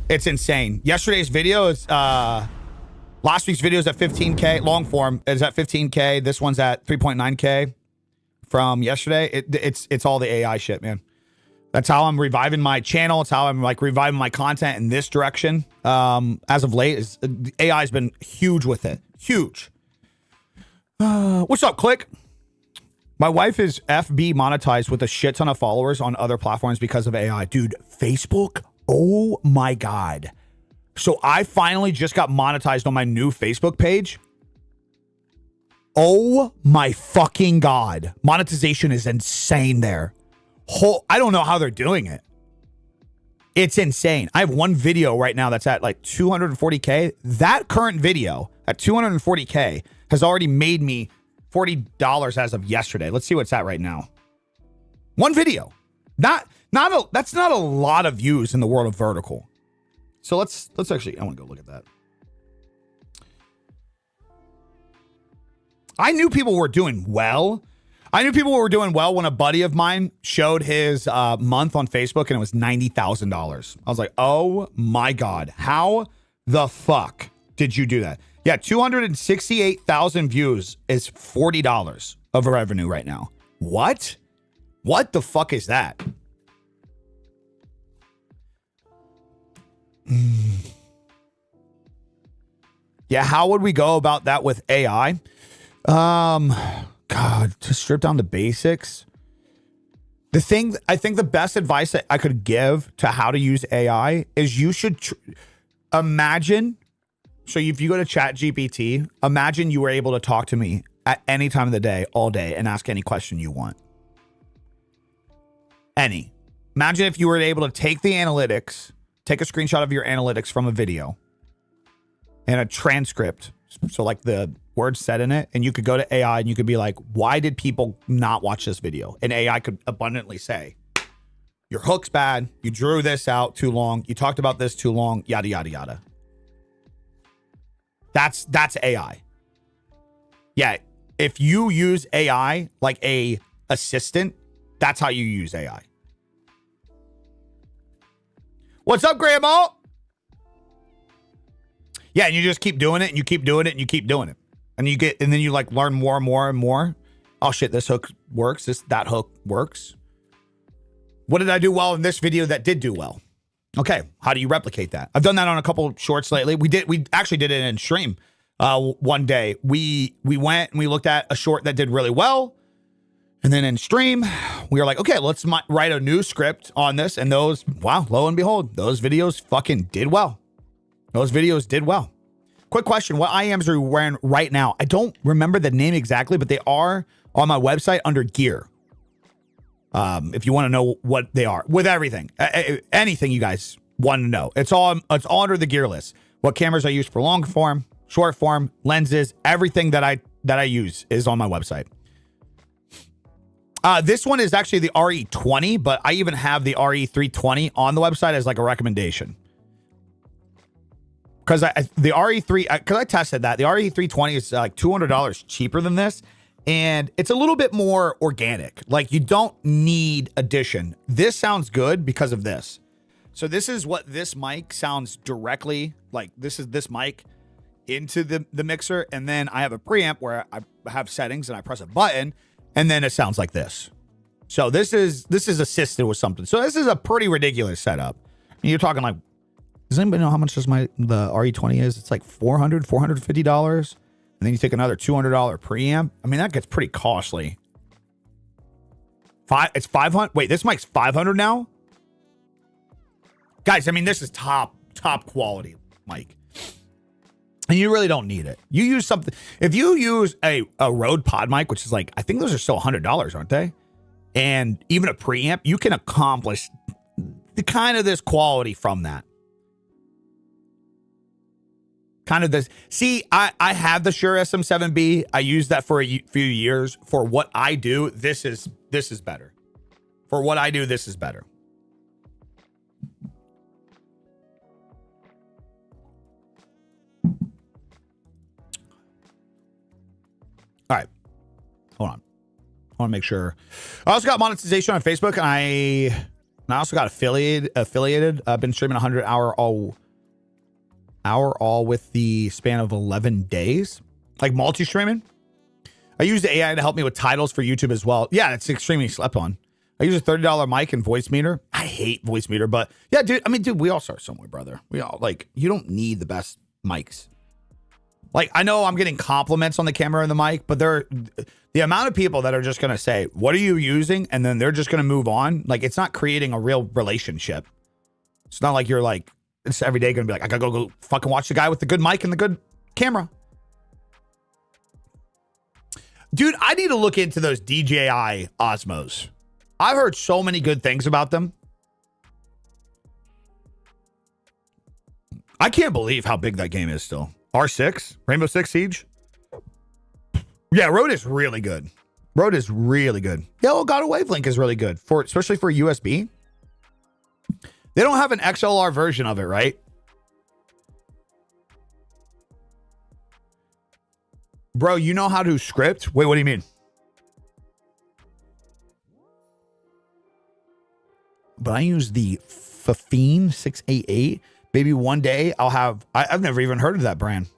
It's insane. Yesterday's video is last week's video is at 15K. Long form is at 15K. This one's at 3.9K from yesterday. It's all the AI shit, man. That's how I'm reviving my channel. It's how I'm like reviving my content in this direction. As of late, AI has been huge with it. Huge. What's up, Click? My wife is FB monetized with a shit ton of followers on other platforms because of AI. Dude, Facebook? Oh my God. So I finally just got monetized on my new Facebook page. Oh my fucking God. Monetization is insane there. I don't know how they're doing it. It's insane. I have one video right now that's at like 240K. That current video at 240K has already made me $40 as of yesterday. Let's see what's at right now. One video. That's not a lot of views in the world of vertical. So let's actually, I want to go look at that. I knew people were doing well. I knew people were doing well when a buddy of mine showed his month on Facebook and it was $90,000. I was like, oh my God, how the fuck did you do that? Yeah, 268,000 views is $40 of revenue right now. What? What the fuck is that? Yeah, how would we go about that with AI? God, to strip down the basics. I think the best advice that I could give to how to use AI is you should imagine. So if you go to ChatGPT, imagine you were able to talk to me at any time of the day, all day, and ask any question you want. Any. Imagine if you were able to take the analytics, take a screenshot of your analytics from a video and a transcript. So like the words said in it, and you could go to AI and you could be like, why did people not watch this video? And AI could abundantly say, your hook's bad. You drew this out too long. You talked about this too long, yada, yada, yada. That's AI. Yeah. If you use AI like a assistant, that's how you use AI. What's up, Grandma? Yeah, and you just keep doing it and you keep doing it and you keep doing it. And then you like learn more and more and more. Oh shit, this hook works. That hook works. What did I do well in this video that did do well? Okay, how do you replicate that? I've done that on a couple shorts lately. We actually did it in stream one day. We went and we looked at a short that did really well. And then in stream, we were like, okay, let's write a new script on this. And those, wow, lo and behold, those videos fucking did well. Those videos did well. Quick question. What IAMs are you wearing right now? I don't remember the name exactly, but they are on my website under gear. If you want to know what they are with everything, anything you guys want to know, it's all under the gear list. What cameras I use for long form, short form, lenses, everything that I use is on my website. This one is actually the RE20, but I even have the RE320 on the website as like a recommendation. Because the RE3, because I tested that, the RE320 is like $200 cheaper than this. And it's a little bit more organic. Like you don't need addition. This sounds good because of this. So this is what this mic sounds directly like. This is this mic into the mixer. And then I have a preamp where I have settings and I press a button and then it sounds like this. So this is assisted with something. So this is a pretty ridiculous setup. I mean, you're talking like, does anybody know how much the RE20 is? It's like $450. And then you take another $200 preamp. I mean, that gets pretty costly. It's 500. Wait, this mic's 500 now? Guys, I mean, this is top quality mic. And you really don't need it. You use something. If you use a Rode Pod mic, which is like, I think those are still $100, aren't they? And even a preamp, you can accomplish the kind of this quality from that. Kind of this. See, I have the Shure SM7B. I used that for a few years. For what I do, this is better. For what I do, this is better. All right. Hold on. I want to make sure. I also got monetization on Facebook, and I also got affiliated. I've been streaming 100 hour all with the span of 11 days, like multi-streaming. I use the AI to help me with titles for YouTube as well. Yeah, it's extremely slept on. I use a $30 mic and voice meter. I hate voice meter, but yeah, dude. I mean, dude, we all start somewhere, brother. We all you don't need the best mics. Like, I know I'm getting compliments on the camera and the mic, but the amount of people that are just going to say, what are you using? And then they're just going to move on. Like, it's not creating a real relationship. It's not like you're like, it's every day going to be like, I got to go fucking watch the guy with the good mic and the good camera. Dude, I need to look into those DJI Osmos. I've heard so many good things about them. I can't believe how big that game is still. R6, Rainbow Six Siege. Yeah, Rode is really good. Rode is really good. Yeah, well, God of Wavelink is really good, especially for USB. They don't have an XLR version of it, right? Bro, you know how to script? Wait, what do you mean? But I use the Fafine 688. Maybe one day I'll have... I've never even heard of that brand.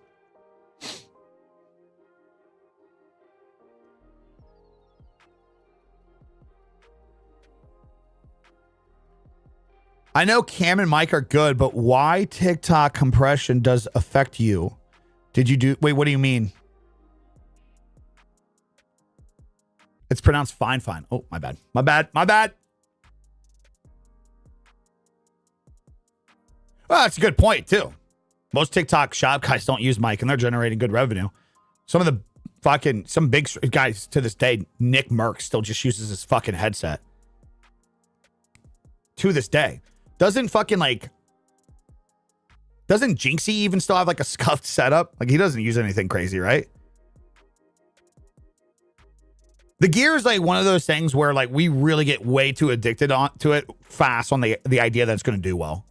I know Cam and Mike are good, but why TikTok compression does affect you? Did you do... Wait, what do you mean? It's pronounced fine. Oh, my bad. My bad. Well, that's a good point, too. Most TikTok shop guys don't use mic, and they're generating good revenue. Some of the some big guys to this day, Nick Merck still just uses his fucking headset. To this day. Doesn't Jinxie even still have like a scuffed setup? Like, he doesn't use anything crazy, right? The gear is like one of those things where like we really get way too addicted to it fast on the idea that it's going to do well.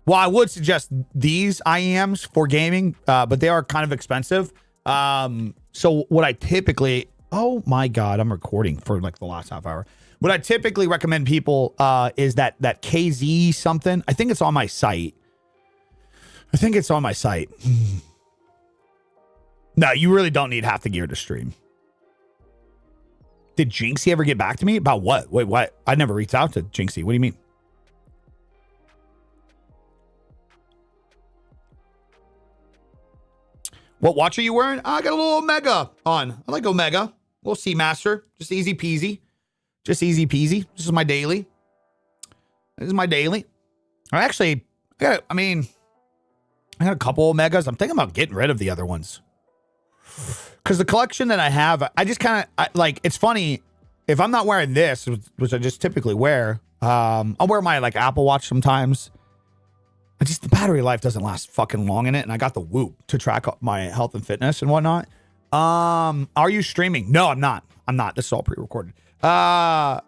Well, I would suggest these IEMs for gaming, but they are kind of expensive. So what I typically... Oh my God, I'm recording for like the last half hour. What I typically recommend people is that KZ something. I think it's on my site. No, you really don't need half the gear to stream. Did Jinxie ever get back to me? About what? Wait, what? I never reached out to Jinxie. What do you mean? What watch are you wearing? I got a little Omega on. I like Omega. A little Seamaster. Just easy peasy. This is my daily. I got a couple Omegas. I'm thinking about getting rid of the other ones. Because the collection that I have, I just kind of, like, it's funny. If I'm not wearing this, which I just typically wear, I'll wear my, like, Apple Watch sometimes. The battery life doesn't last fucking long in it. And I got the Whoop to track my health and fitness and whatnot. Are you streaming? No, I'm not. This is all pre-recorded. But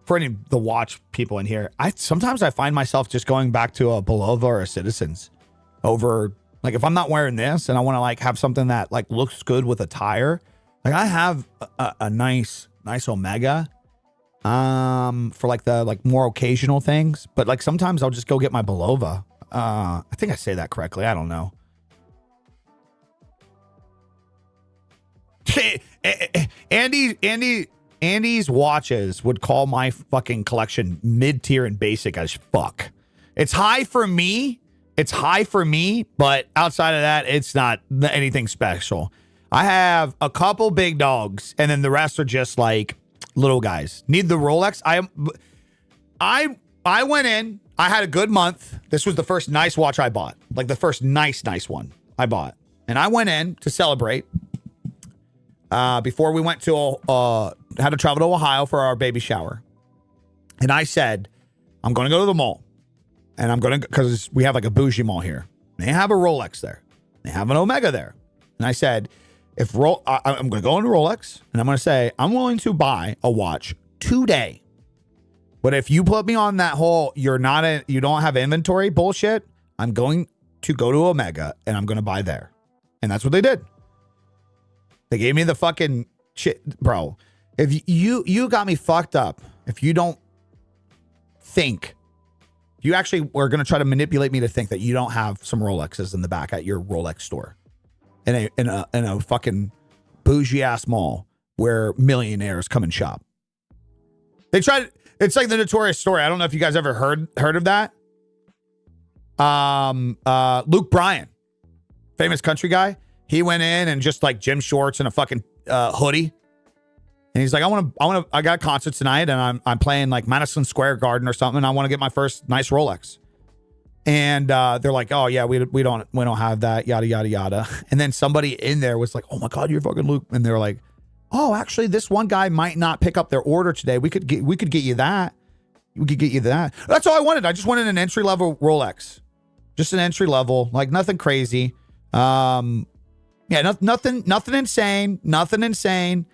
for any of the watch people in here, sometimes I find myself just going back to a Belova or a Citizens over, like, if I'm not wearing this and I want to like have something that like looks good with a tire, like I have a nice Omega, for like the like more occasional things, but like sometimes I'll just go get my Belova. I think I say that correctly. I don't know. Andy's watches would call my fucking collection mid-tier and basic as fuck. It's high for me, It's high for me, but outside of that, it's not anything special. I have a couple big dogs, and then the rest are just like little guys. Need the Rolex. I went in. I had a good month. This was the first nice watch I bought, like the first nice one I bought, and I went in to celebrate. Before we went to had to travel to Ohio for our baby shower, and I said, I'm going to go to the mall. And I'm going to, because we have like a bougie mall here. They have a Rolex there. They have an Omega there. And I said, I'm going to go into Rolex and I'm going to say, I'm willing to buy a watch today. But if you put me on that whole, you don't have inventory bullshit, I'm going to go to Omega and I'm going to buy there. And that's what they did. They gave me the fucking shit, bro. If you got me fucked up, if you don't think, you actually were going to try to manipulate me to think that you don't have some Rolexes in the back at your Rolex store in a fucking bougie ass mall where millionaires come and shop. They tried. It's like the notorious story. I don't know if you guys ever heard of that. Luke Bryan, famous country guy. He went in and just like gym shorts and a fucking hoodie. And he's like, I got a concert tonight and I'm playing like Madison Square Garden or something. And I want to get my first nice Rolex. And they're like, oh yeah, we don't have that, yada, yada, yada. And then somebody in there was like, oh my God, you're fucking Luke. And they're like, oh, actually this one guy might not pick up their order today. We could get you that. We could get you that. That's all I wanted. I just wanted an entry level Rolex. Just an entry level, like nothing crazy. Yeah, nothing insane.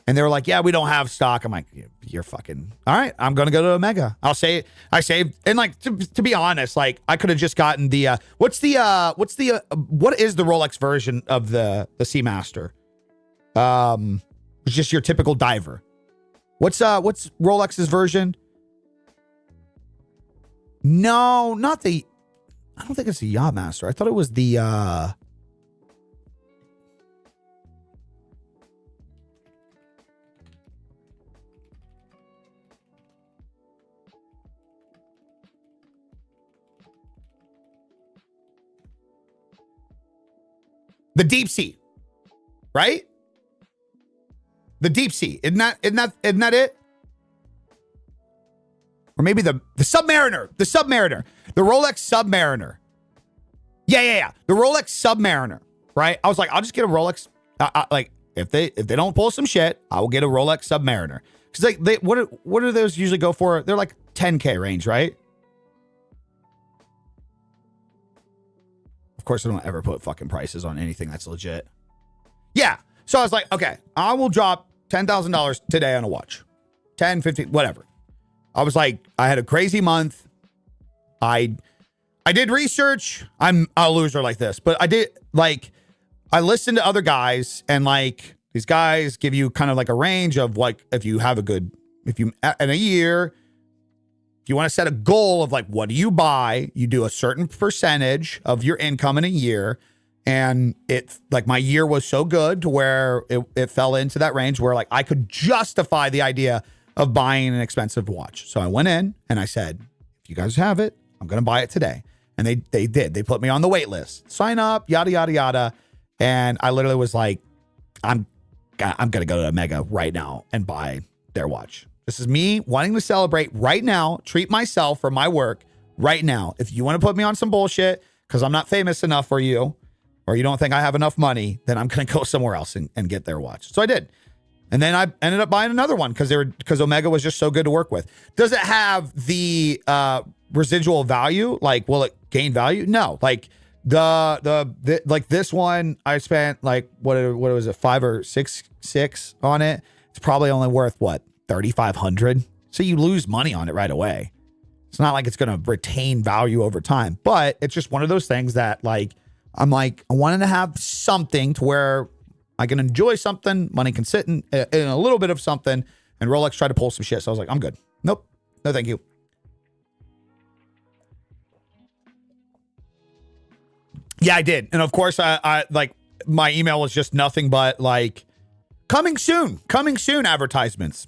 And they were like, yeah, we don't have stock. I'm like, you're fucking all right. I'm going to go to Omega. I saved. And like, to be honest, like I could have just gotten the, what is the Rolex version of the Seamaster? It's just your typical diver. What's Rolex's version? No, not the, I don't think it's the Yachtmaster. I thought it was the, the Deep Sea, right? The Deep Sea. Isn't that it? Or maybe the Submariner. The Submariner. The Rolex Submariner. Yeah. The Rolex Submariner, right? I was like, I'll just get a Rolex. Like, if they don't pull some shit, I will get a Rolex Submariner. Because like, what do those usually go for? They're like 10K range, right? Of course, I don't ever put fucking prices on anything that's legit. Yeah. So I was like, okay, I will drop $10,000 today on a watch. 10, 15, whatever. I was like, I had a crazy month. I did research. I'm a loser like this, but I listened to other guys, and like these guys give you kind of like a range of like, if you in a year, if you want to set a goal of like, what do you buy? You do a certain percentage of your income in a year. And it, like, my year was so good to where it fell into that range where like I could justify the idea of buying an expensive watch. So I went in and I said, if you guys have it, I'm going to buy it today. And they did. They put me on the wait list. Sign up, yada, yada, yada. And I literally was like, I'm going to go to Omega right now and buy their watch. This is me wanting to celebrate right now, treat myself for my work right now. If you want to put me on some bullshit because I'm not famous enough for you, or you don't think I have enough money, then I'm going to go somewhere else and get their watch. So I did. And then I ended up buying another one because Omega was just so good to work with. Does it have the residual value? Like, will it gain value? No. Like the like this one, I spent like, what was it? 5 or 6 on it. It's probably only worth what? 3,500. So you lose money on it right away. It's not like it's going to retain value over time, but it's just one of those things that like, I'm like, I wanted to have something to where I can enjoy something, money can sit in a little bit of something, and Rolex tried to pull some shit. So I was like, I'm good. Nope. No, thank you. Yeah, I did. And of course, I like, my email was just nothing but like, coming soon advertisements.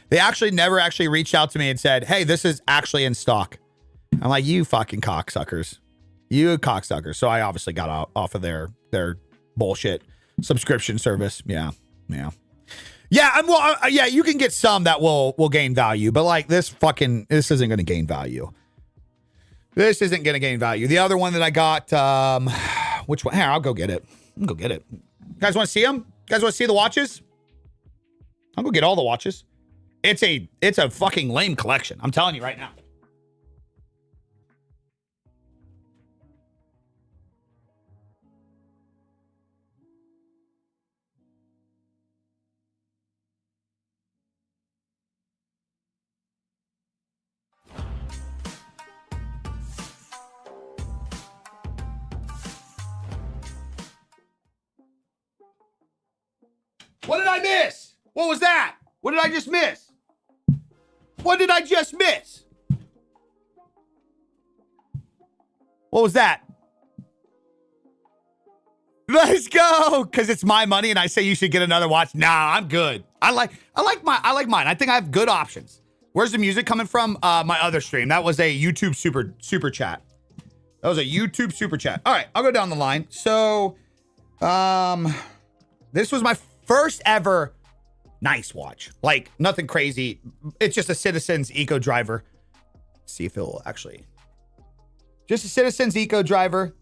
They actually never actually reached out to me and said, hey, this is actually in stock. I'm like, you fucking cocksuckers. You a cocksucker. So I obviously got off of their bullshit subscription service. Yeah. Yeah. Yeah, yeah, you can get some that will gain value, but like this isn't going to gain value. This isn't going to gain value. The other one that I got, which one? Here, I'll go get it. I'll go get it. You guys want to see them? You guys want to see the watches? I'll go get all the watches. It's a fucking lame collection. I'm telling you right now. What did I miss? What was that? What did I just miss? What did I just miss? What was that? Let's go. Because it's my money and I say you should get another watch. Nah, I'm good. I like mine. I think I have good options. Where's the music coming from? My other stream. That was a YouTube super chat. That was a YouTube super chat. All right, I'll go down the line. So, this was my first ever nice watch. Like, nothing crazy. It's just a Citizens Eco Driver. Let's see if it'll actually... Just a Citizens Eco Driver.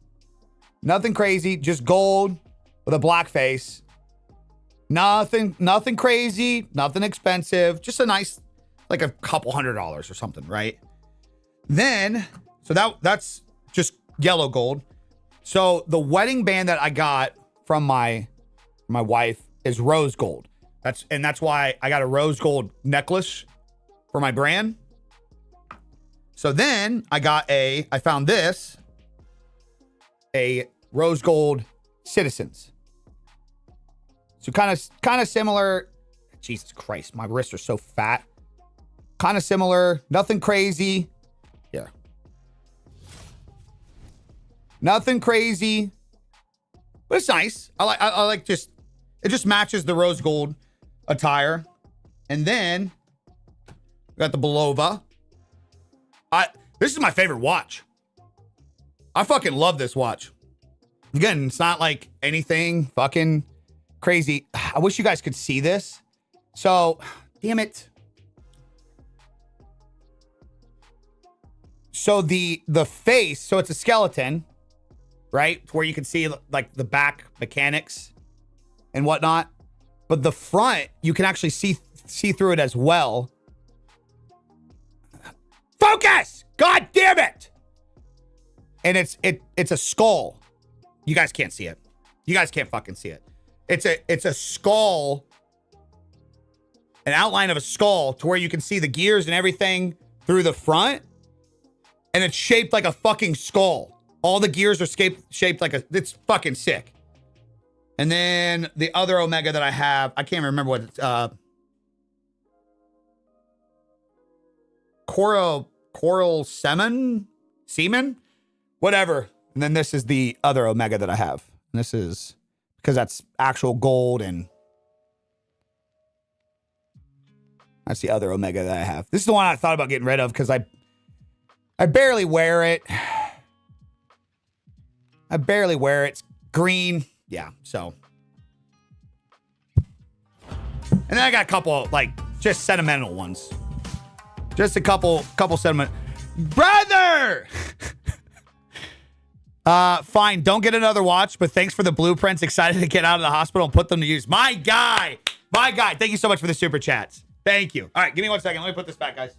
Nothing crazy. Just gold with a black face. Nothing crazy. Nothing expensive. Just a nice, like a couple $100 or something, right? Then, so that's just yellow gold. So the wedding band that I got from my wife is rose gold. That's why I got a rose gold necklace for my brand. So then I found this, a rose gold Citizens. So kind of similar. Jesus Christ, my wrists are so fat. Kind of similar, nothing crazy. Yeah. Nothing crazy. But it's nice. I like it just matches the rose gold attire. And then we got the Belova. This is my favorite watch. I fucking love this watch. Again, it's not like anything fucking crazy. I wish you guys could see this. So, damn it. So the face, so it's a skeleton, right? Where you can see like the back mechanics and whatnot. But the front, you can actually see through it as well. Focus! God damn it! And it's a skull. You guys can't see it. You guys can't fucking see it. It's a skull, an outline of a skull to where you can see the gears and everything through the front. And it's shaped like a fucking skull. All the gears are shaped like it's fucking sick. And then the other Omega that I have, I can't remember what it's, coral semen, whatever. And then this is the other Omega that I have. And this is because that's actual gold, and that's the other Omega that I have. This is the one I thought about getting rid of because I barely wear it. I barely wear it. It's green. Yeah, so. And then I got a couple, like, just sentimental ones. Just a couple sentiment. Brother! Fine, don't get another watch, but thanks for the blueprints. Excited to get out of the hospital and put them to use. My guy. Thank you so much for the super chats. Thank you. All right, give me 1 second. Let me put this back, guys.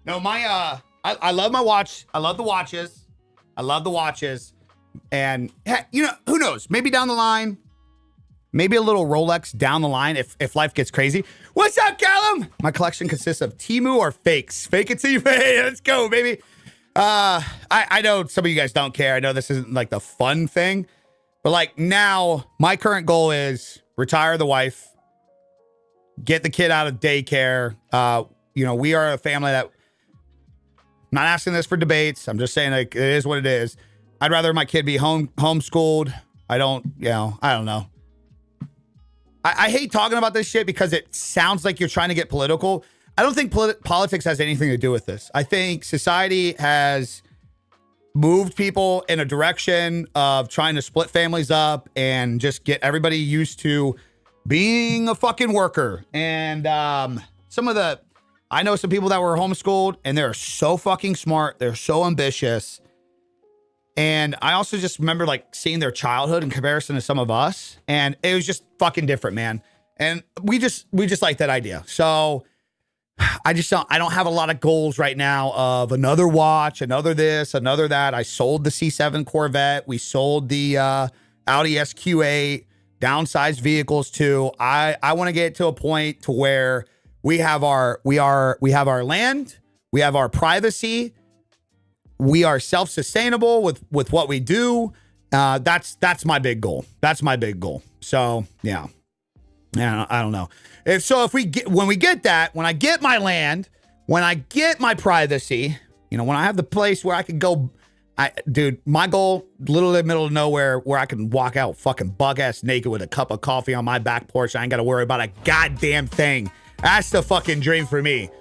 No, I love my watch. I love the watches. And, you know, who knows? Maybe down the line, maybe a little Rolex down the line if life gets crazy. What's up, Callum? My collection consists of Temu or fakes. Fake it till you pay. Let's go, baby. I know some of you guys don't care. I know this isn't like the fun thing, but like now my current goal is retire the wife, get the kid out of daycare. You know, we are a family that, I'm not asking this for debates. I'm just saying like it is what it is. I'd rather my kid be homeschooled. I don't know. I hate talking about this shit because it sounds like you're trying to get political. I don't think politics has anything to do with this. I think society has moved people in a direction of trying to split families up and just get everybody used to being a fucking worker. And I know some people that were homeschooled and they're so fucking smart. They're so ambitious. And I also just remember like seeing their childhood in comparison to some of us. And it was just fucking different, man. And we just like that idea. So I don't have a lot of goals right now of another watch, another this, another that. I sold the C7 Corvette. We sold the Audi SQ8, downsized vehicles too. I want to get to a point to where we have our land, we have our privacy, we are self-sustainable with what we do. That's my big goal. That's my big goal. So yeah. I don't know. When we get that, when I get my land, when I get my privacy, you know, when I have the place where I can go, dude, my goal, little in the middle of nowhere, where I can walk out fucking buck-ass naked with a cup of coffee on my back porch. I ain't got to worry about a goddamn thing. That's the fucking dream for me.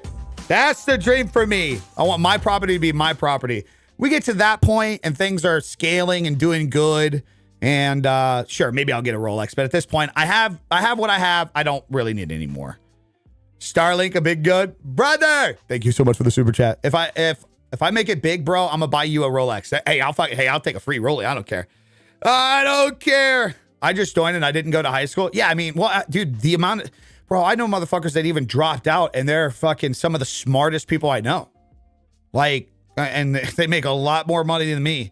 That's the dream for me. I want my property to be my property. We get to that point and things are scaling and doing good. And sure, maybe I'll get a Rolex, but at this point, I have what I have. I don't really need any more. Starlink, a big good brother. Thank you so much for the super chat. If I make it big, bro, I'm gonna buy you a Rolex. Hey, I'll take a free Rolex. I don't care. I don't care. I just joined and I didn't go to high school. Yeah, I mean, well, dude, the amount, bro, I know motherfuckers that even dropped out, and they're fucking some of the smartest people I know. Like, and they make a lot more money than me.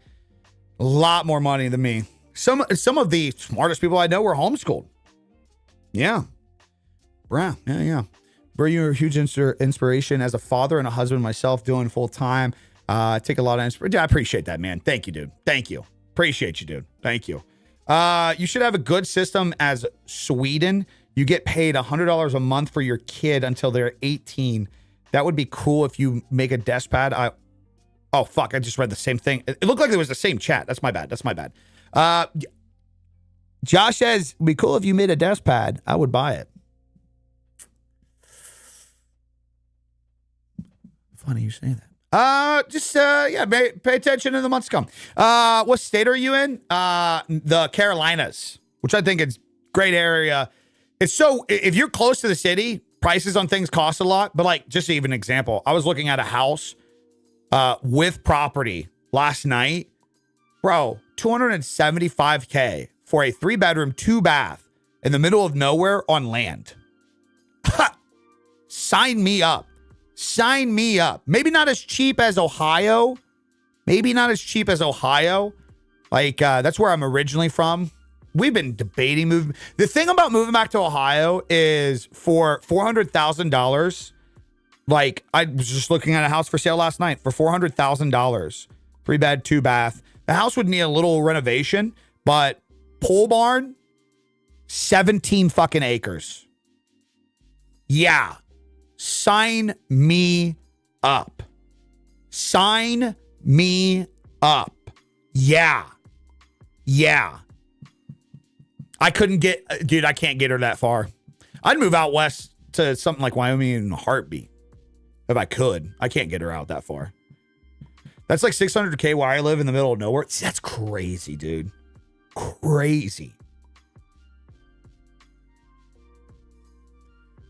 A lot more money than me. Some of the smartest people I know were homeschooled. Yeah. Bruh. Yeah. Bro, you're a huge inspiration as a father and a husband myself, doing full time. Take a lot of inspiration. I appreciate that, man. Thank you, dude. Thank you. Appreciate you, dude. Thank you. You should have a good system as Sweden. You get paid $100 a month for your kid until they're 18. That would be cool if you make a desk pad. Oh, fuck. I just read the same thing. It looked like it was the same chat. That's my bad. Josh says, it'd be cool if you made a desk pad. I would buy it. Funny you say that. Pay attention in the months to come. What state are you in? The Carolinas, which I think is great area. If you're close to the city, prices on things cost a lot. But like, just to even an example, I was looking at a house with property last night. Bro, $275K for a 3-bedroom, 2-bath in the middle of nowhere on land. Sign me up. Sign me up. Maybe not as cheap as Ohio. Like, that's where I'm originally from. We've been debating moving. The thing about moving back to Ohio is for $400,000. Like, I was just looking at a house for sale last night for $400,000. 3-bed, 2-bath. The house would need a little renovation, but pole barn, 17 fucking acres. Yeah. Sign me up. Sign me up. Yeah. I can't get her that far. I'd move out west to something like Wyoming in a heartbeat. If I could. I can't get her out that far. That's like $600K where I live in the middle of nowhere. That's crazy, dude. Crazy.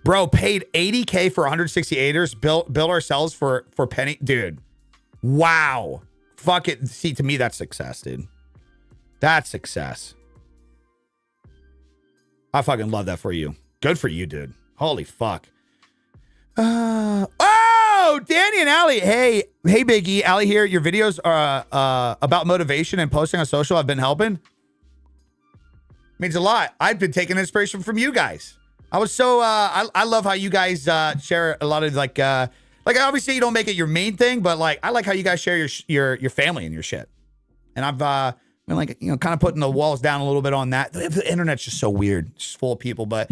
Bro, paid $80K for 160 acres, built ourselves for penny. Dude. Wow. Fuck it. See, to me, that's success, dude. That's success. I fucking love that for you. Good for you, dude. Holy fuck. Oh, Danny and Allie. Hey, Biggie. Allie here. Your videos are about motivation and posting on social have been helping. Means a lot. I've been taking inspiration from you guys. I was so I love how you guys share a lot of like Like, obviously, you don't make it your main thing, but like, I like how you guys share your family and your shit. And I've been like, you know, kind of putting the walls down a little bit on that. The internet's just so weird, it's just full of people. But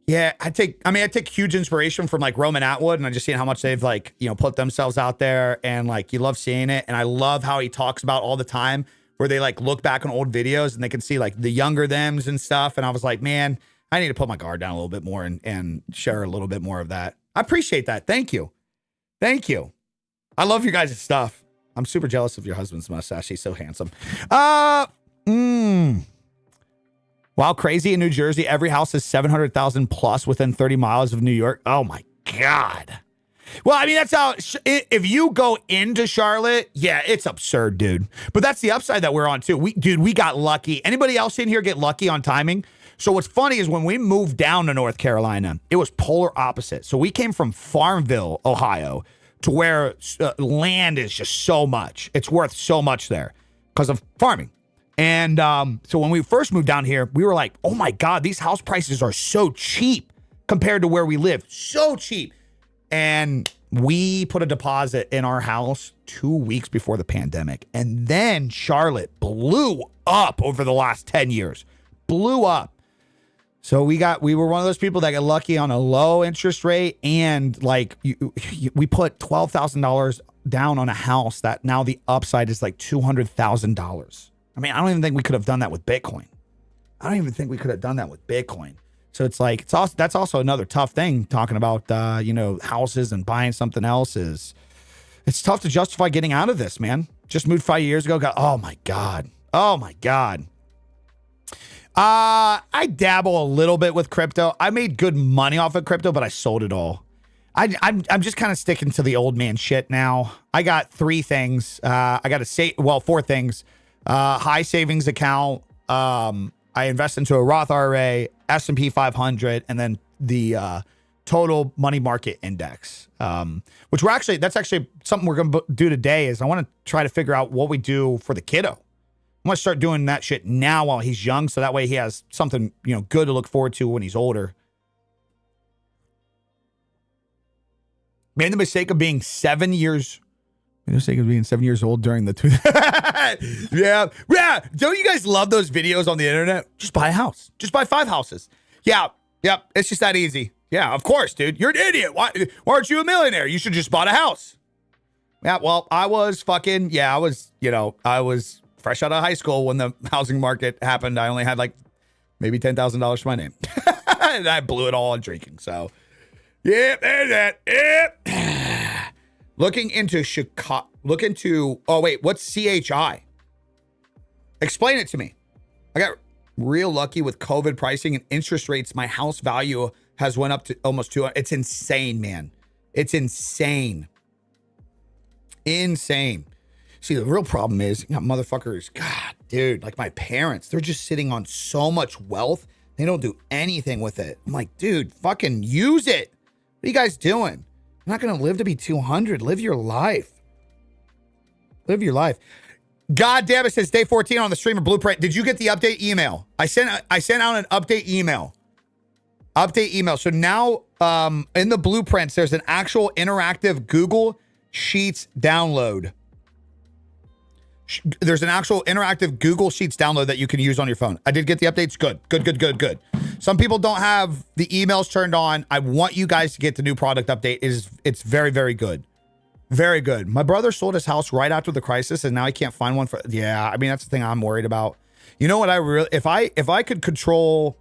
yeah, I take huge inspiration from like Roman Atwood, and I just seen how much they've like, you know, put themselves out there, and like you love seeing it. And I love how he talks about all the time where they like look back on old videos and they can see like the younger thems and stuff. And I was like, man, I need to put my guard down a little bit more and share a little bit more of that. I appreciate that. Thank you. Thank you. I love your guys' stuff. I'm super jealous of your husband's mustache. He's so handsome. Wow, crazy in New Jersey. Every house is 700,000 plus within 30 miles of New York. Oh my God. Well, I mean, that's how, if you go into Charlotte, yeah, it's absurd, dude. But that's the upside that we're on too. We got lucky. Anybody else in here get lucky on timing? So what's funny is when we moved down to North Carolina, it was polar opposite. So we came from Farmville, Ohio, to where land is just so much. It's worth so much there because of farming. And so when we first moved down here, we were like, oh my God, these house prices are so cheap compared to where we live. So cheap. And we put a deposit in our house 2 weeks before the pandemic. And then Charlotte blew up over the last 10 years. Blew up. So we were one of those people that got lucky on a low interest rate. And like we put $12,000 down on a house that now the upside is like $200,000. I mean, I don't even think we could have done that with Bitcoin. So it's like, that's also another tough thing talking about, houses and buying something else is, it's tough to justify getting out of this, man. Just moved 5 years ago. Oh my God. I dabble a little bit with crypto. I made good money off of crypto, but I sold it all. I'm just kind of sticking to the old man shit now. I got 3 things. I got to 4 things. High savings account. I invest into a Roth IRA, S&P 500, and then the total money market index. Which that's actually something we're going to do today. Is I want to try to figure out what we do for the kiddo. I'm going to start doing that shit now while he's young, so that way he has something, good to look forward to when he's older. Made the mistake of being 7 years. Made the mistake of being 7 years old during the two. Yeah. Don't you guys love those videos on the internet? Just buy a house. Just buy 5 houses. Yeah. Yep. It's just that easy. Yeah. Of course, dude. You're an idiot. Why aren't you a millionaire? You should just bought a house. Yeah. Well, I was fresh out of high school when the housing market happened. I only had like maybe $10,000 for my name. And I blew it all on drinking. So, yeah, there's that. Yeah. Looking into Chicago. What's CHI? Explain it to me. I got real lucky with COVID pricing and interest rates. My house value has went up to almost 200. It's insane, man. It's insane. Insane. See, the real problem is, motherfuckers, God, dude, like my parents, they're just sitting on so much wealth. They don't do anything with it. I'm like, dude, fucking use it. What are you guys doing? You're not going to live to be 200. Live your life. Live your life. God damn it, says day 14 on the streamer blueprint. Did you get the update email? I sent out an update email. So now in the blueprints, there's an actual interactive Google Sheets download. There's an actual interactive Google Sheets download that you can use on your phone. I did get the updates. Good. Some people don't have the emails turned on. I want you guys to get the new product update. It's very, very good. Very good. My brother sold his house right after the crisis, and now he can't find one for. Yeah, I mean that's the thing I'm worried about. You know what? If I could control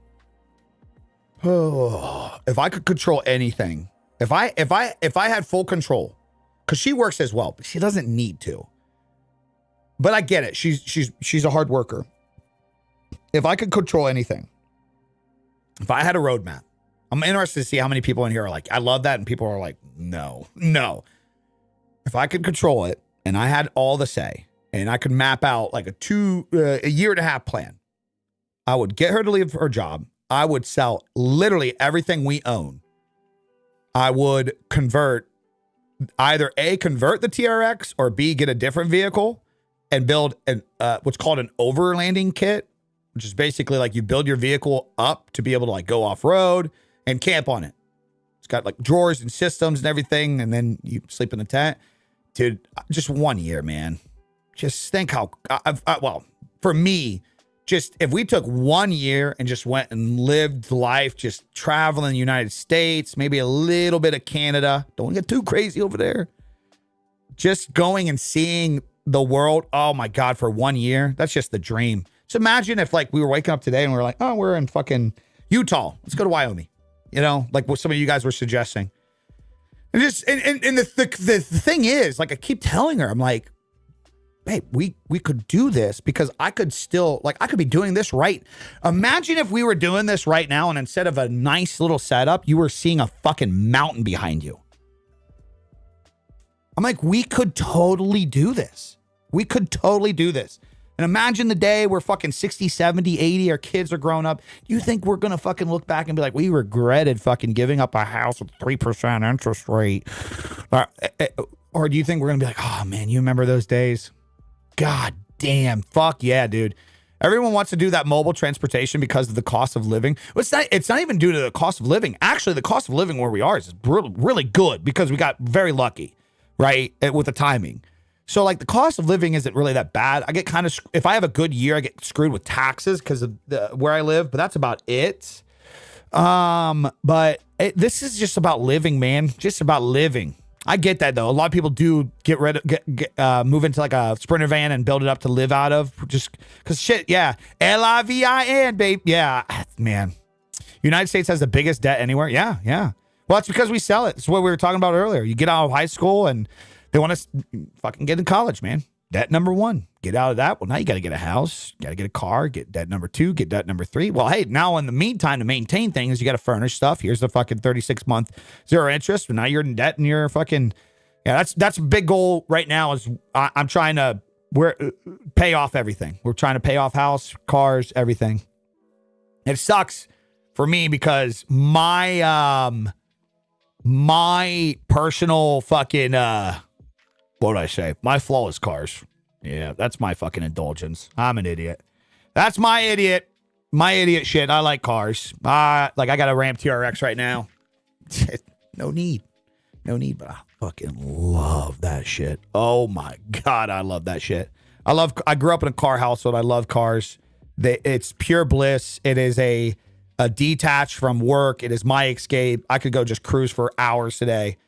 anything, if I had full control, because she works as well, but she doesn't need to. But I get it. She's a hard worker. If I could control anything, if I had a roadmap, I'm interested to see how many people in here are like, I love that, and people are like, no. If I could control it and I had all the say and I could map out like a year and a half plan, I would get her to leave her job. I would sell literally everything we own. I would either A, convert the TRX, or B, get a different vehicle and build what's called an overlanding kit, which is basically like you build your vehicle up to be able to like go off road and camp on it. It's got like drawers and systems and everything. And then you sleep in the tent. Dude, just 1 year, man. Just think how, well, for me, just if we took 1 year and just went and lived life, just traveling the United States, maybe a little bit of Canada. Don't get too crazy over there. Just going and seeing the world. Oh my God, for 1 year. That's just the dream. So imagine if like we were waking up today and we were like, oh, we're in fucking Utah. Let's go to Wyoming. You know, like what some of you guys were suggesting. And just and the thing is, like I keep telling her, I'm like, hey, we could do this because I could still, like, I could be doing this right. Imagine if we were doing this right now and instead of a nice little setup, you were seeing a fucking mountain behind you. I'm like, we could totally do this. We could totally do this. And imagine the day we're fucking 60, 70, 80, our kids are grown up. Do you think we're going to fucking look back and be like, we regretted fucking giving up a house with 3% interest rate? Or do you think we're going to be like, oh man, you remember those days? God damn. Fuck yeah, dude. Everyone wants to do that mobile transportation because of the cost of living. Well, it's not even due to the cost of living. Actually, the cost of living where we are is really, really good because we got very lucky, right? With the timing. So like the cost of living isn't really that bad. I get kind of, if I have a good year, I get screwed with taxes because of where I live, but that's about it. This is just about living, man. Just about living. I get that though. A lot of people do move into like a Sprinter van and build it up to live out of just because shit. Yeah. LIVIN, babe. Yeah, man. United States has the biggest debt anywhere. Yeah. Yeah. Well, it's because we sell it. It's what we were talking about earlier. You get out of high school and they want us fucking get in college, man. Debt number one. Get out of that. Well, now you got to get a house. Got to get a car. Get debt number two. Get debt number three. Well, hey, now in the meantime, to maintain things, you got to furnish stuff. Here's the fucking 36-month zero interest. But now you're in debt and you're fucking, yeah, that's a big goal right now is I'm trying to pay off everything. We're trying to pay off house, cars, everything. It sucks for me because my personal fucking, what would I say? My flaw is cars. Yeah, that's my fucking indulgence. I'm an idiot. That's my idiot shit. I like cars. Like I got a Ram TRX right now. No need, but I fucking love that shit. Oh my God, I love that shit. I grew up in a car household. I love cars. It's pure bliss. It is a detached from work. It is my escape. I could go just cruise for hours today.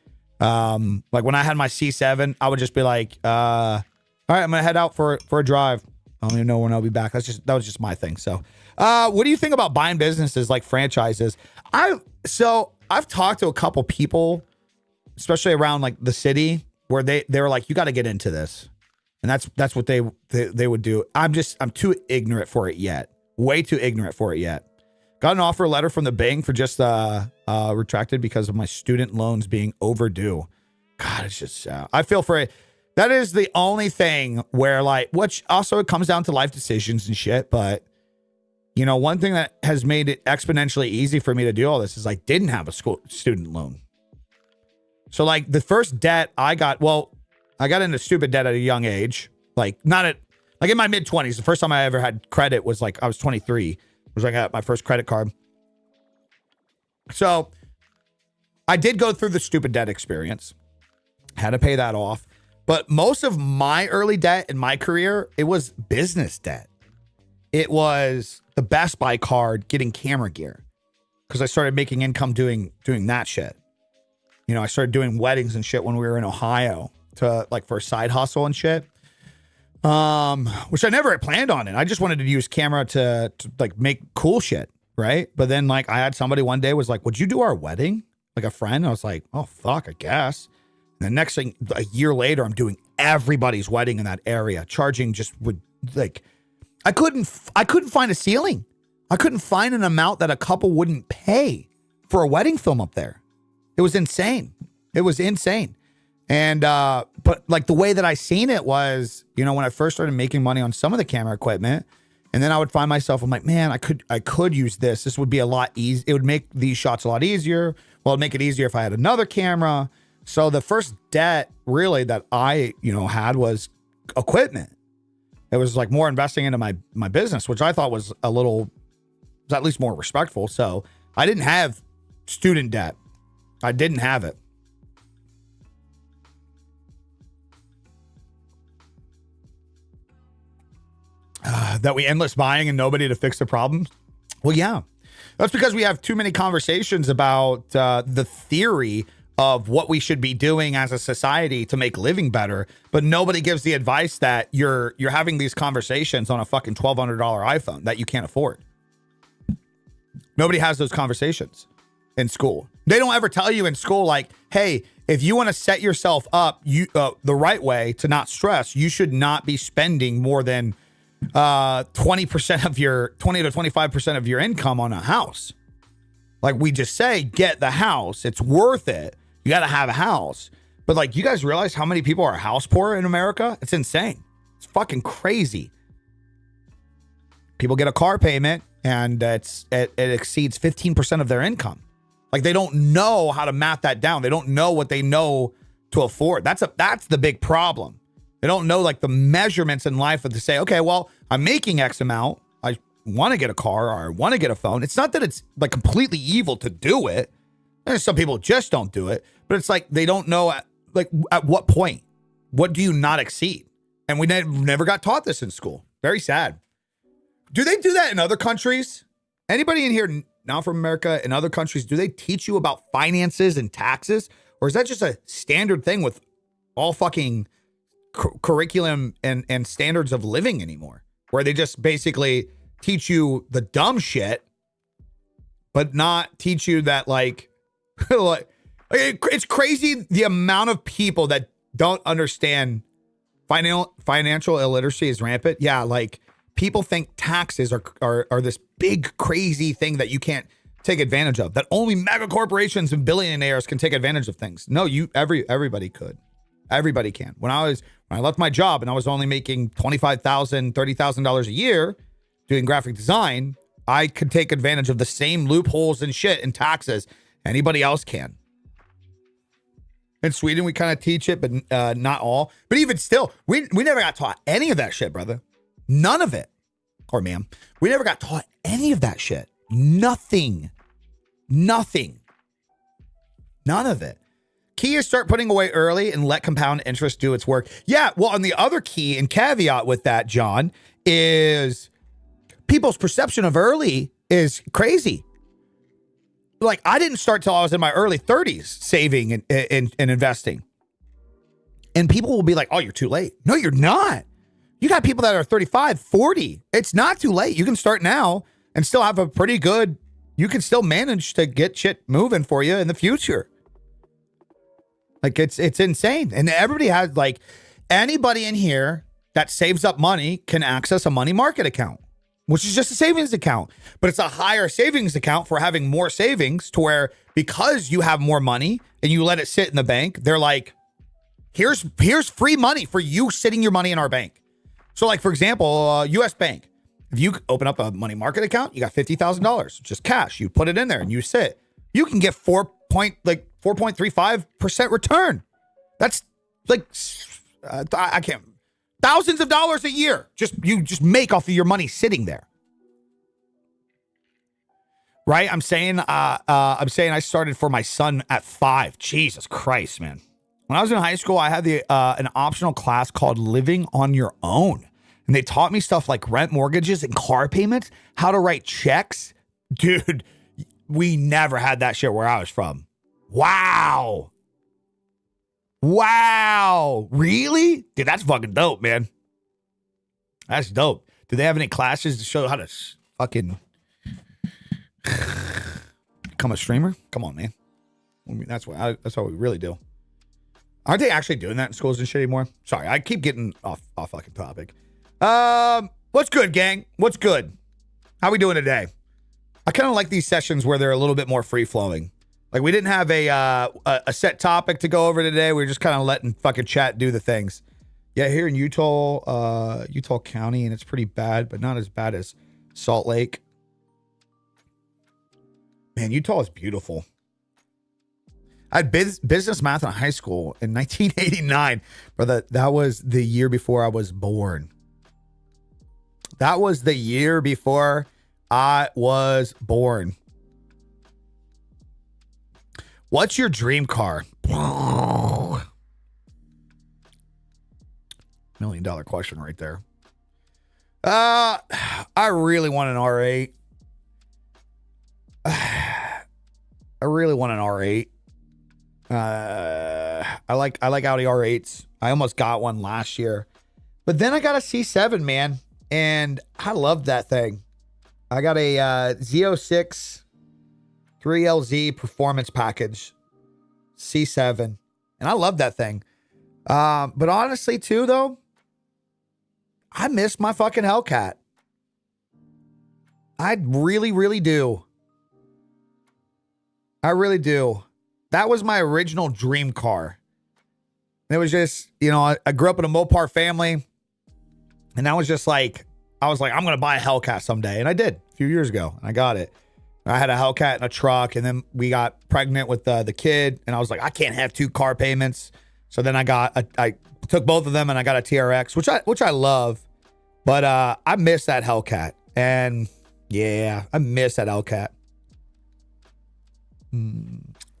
Like when I had my C7, I would just be like, all right, I'm gonna head out for a drive. I don't even know when I'll be back. That was just my thing. So, what do you think about buying businesses like franchises? I've talked to a couple people, especially around like the city, where they were like, you got to get into this, and that's what they would do. I'm too ignorant for it yet. Way too ignorant for it yet. Got an offer letter from the bank for just retracted because of my student loans being overdue. God, it's just I feel for it. That is the only thing where like, which also it comes down to life decisions and shit. But you know, one thing that has made it exponentially easy for me to do all this is I didn't have a student loan. So like the first debt I got into stupid debt at a young age. Like not at like in my mid 20s. The first time I ever had credit was like I was 23. Was I got my first credit card. So I did go through the stupid debt experience. Had to pay that off. But most of my early debt in my career, it was business debt. It was the Best Buy card, getting camera gear. Because I started making income doing that shit. You know, I started doing weddings and shit when we were in Ohio to like for a side hustle and shit. Which I never had planned on it. I just wanted to use camera to like make cool shit, right? But then like I had somebody one day was like, would you do our wedding? Like a friend. I was like, oh fuck, I guess. And the next thing, a year later, I'm doing everybody's wedding in that area, charging just with like, I couldn't find a ceiling. I couldn't find an amount that a couple wouldn't pay for a wedding film up there. It was insane. It was insane. And, but like the way that I seen it was, you know, when I first started making money on some of the camera equipment, and then I would find myself, I'm like, man, I could use this. This would be a lot easier. It would make these shots a lot easier. Well, it'd make it easier if I had another camera. So the first debt really that I, you know, had was equipment. It was like more investing into my business, which I thought was at least more respectful. So I didn't have student debt. I didn't have it. That we endless buying and nobody to fix the problems? Well, yeah. That's because we have too many conversations about the theory of what we should be doing as a society to make living better, but nobody gives the advice that you're having these conversations on a fucking $1,200 iPhone that you can't afford. Nobody has those conversations in school. They don't ever tell you in school, like, hey, if you want to set yourself up the right way to not stress, you should not be spending more than 20% of your 20 to 25% of your income on a house. Like we just say, get the house. It's worth it. You got to have a house. But like, you guys realize how many people are house poor in America? It's insane. It's fucking crazy. People get a car payment and it exceeds 15% of their income. Like they don't know how to map that down. They don't know what they know to afford. That's the big problem. They don't know like the measurements in life of to say, okay, well, I'm making X amount. I want to get a car or I want to get a phone. It's not that it's like completely evil to do it. And some people just don't do it, but it's like they don't know at what point, what do you not exceed? And we never got taught this in school. Very sad. Do they do that in other countries? Anybody in here now from America, in other countries, do they teach you about finances and taxes? Or is that just a standard thing with all fucking curriculum and standards of living anymore, where they just basically teach you the dumb shit, but not teach you that like it's crazy the amount of people that don't understand financial illiteracy is rampant. Yeah, like people think taxes are this big crazy thing that you can't take advantage of, that only mega corporations and billionaires can take advantage of things. No, everybody could. Everybody can. When I left my job and I was only making $25,000, $30,000 a year doing graphic design, I could take advantage of the same loopholes and shit in taxes anybody else can. In Sweden, we kind of teach it, but not all. But even still, we never got taught any of that shit, brother. None of it. Or ma'am. We never got taught any of that shit. Nothing. None of it. Key is start putting away early and let compound interest do its work. Yeah, well, and the other key and caveat with that, John, is people's perception of early is crazy. Like, I didn't start till I was in my early 30s saving and investing. And people will be like, oh, you're too late. No, you're not. You got people that are 35, 40. It's not too late. You can start now and still have a pretty good, you can still manage to get shit moving for you in the future. Like it's insane. And everybody has like anybody in here that saves up money can access a money market account, which is just a savings account, but it's a higher savings account for having more savings to where because you have more money and you let it sit in the bank, they're like, here's free money for you sitting your money in our bank. So like, for example, US Bank, if you open up a money market account, you got $50,000, just cash, you put it in there and you sit, you can get 4.35% return. That's like, I can't, thousands of dollars a year. You just make off of your money sitting there. Right? I'm saying I started for my son at 5. Jesus Christ, man. When I was in high school, I had an optional class called Living on Your Own. And they taught me stuff like rent mortgages and car payments, how to write checks. Dude, we never had that shit where I was from. Wow. Really? Dude, that's fucking dope, man. That's dope. Do they have any classes to show how to fucking become a streamer? Come on, man. I mean, that's what we really do. Aren't they actually doing that in schools and shit anymore? Sorry, I keep getting off fucking topic. What's good, gang? What's good? How we doing today? I kind of like these sessions where they're a little bit more free flowing. Like we didn't have a set topic to go over today. We were just kind of letting fucking chat do the things. Yeah, here in Utah County, and it's pretty bad, but not as bad as Salt Lake. Man, Utah is beautiful. I had business math in high school in 1989, brother. That was the year before I was born. That was the year before I was born. What's your dream car? $1 million question right there. I really want an R8. I really want an R8. I like Audi R8s. I almost got one last year, but then I got a C7, man, and I love that thing. I got a Z06 3LZ performance package, C7, and I love that thing. But honestly, too, though, I miss my fucking Hellcat. I really, really do. I really do. That was my original dream car. And it was just, you know, I grew up in a Mopar family, and that was just like, I was like, I'm going to buy a Hellcat someday. And I did a few years ago, and I got it. I had a Hellcat in a truck, and then we got pregnant with the kid, and I was like, I can't have 2 car payments. So then I took both of them, and I got a TRX, which I love, but I miss that Hellcat, and yeah, I miss that Hellcat.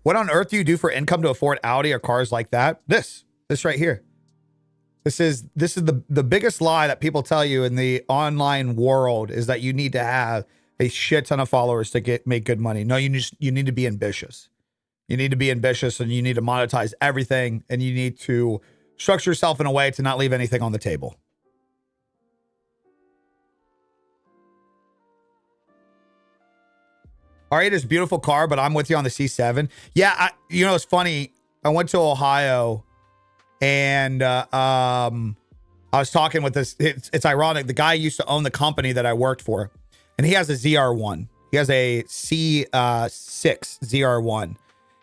What on earth do you do for income to afford Audi or cars like that? This right here. This is the biggest lie that people tell you in the online world, is that you need to have a shit ton of followers to make good money. No, you need to be ambitious. You need to be ambitious, and you need to monetize everything, and you need to structure yourself in a way to not leave anything on the table. R8 is a beautiful car, but I'm with you on the C7. Yeah, you know, it's funny. I went to Ohio, and I was talking with this. It's ironic. The guy used to own the company that I worked for, and he has a ZR1. He has a C6 ZR1.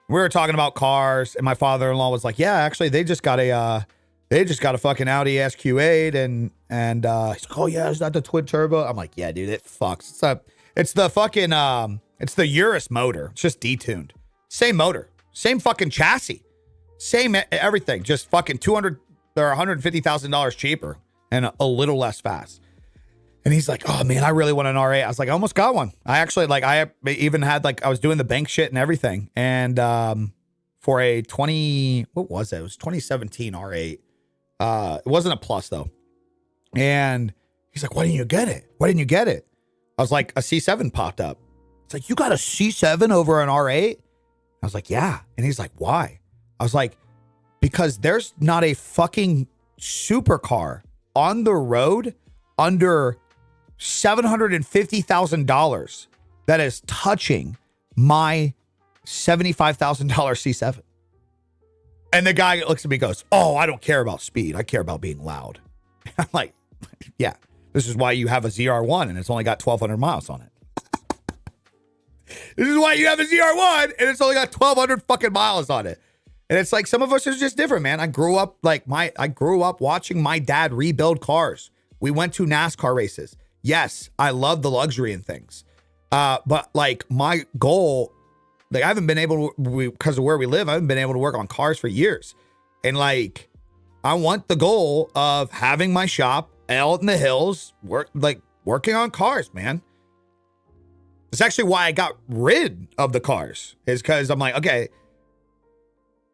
We were talking about cars, and my father-in-law was like, "Yeah, actually, they just got a fucking Audi SQ8," and he's like, "Oh yeah, is that the twin turbo?" I'm like, "Yeah, dude, it fucks. It's the fucking it's the Urus motor. It's just detuned. Same motor, same fucking chassis, same everything. Just fucking $200 or $150,000 cheaper and a little less fast." And he's like, "Oh man, I really want an R8." I was like, "I almost got one." I actually I even had I was doing the bank shit and everything. And for a 2017 R8. It wasn't a plus though. And he's like, "Why didn't you get it? Why didn't you get it?" I was like, "A C7 popped up." It's like, "You got a C7 over an R8?" I was like, "Yeah." And he's like, "Why?" I was like, "Because there's not a fucking supercar on the road under $750,000 that is touching my $75,000 C7. And the guy looks at me and goes, "Oh, I don't care about speed. I care about being loud." I'm like, "Yeah, this is why you have a ZR1 and it's only got 1,200 miles on it. This is why you have a ZR1 and it's only got 1,200 fucking miles on it." And it's like, some of us are just different, man. I grew up watching my dad rebuild cars. We went to NASCAR races. Yes, I love the luxury and things. But like my goal, like I haven't been able to, because of where we live, I haven't been able to work on cars for years. And like, I want the goal of having my shop out in the hills, working on cars, man. It's actually why I got rid of the cars, is because I'm like, okay,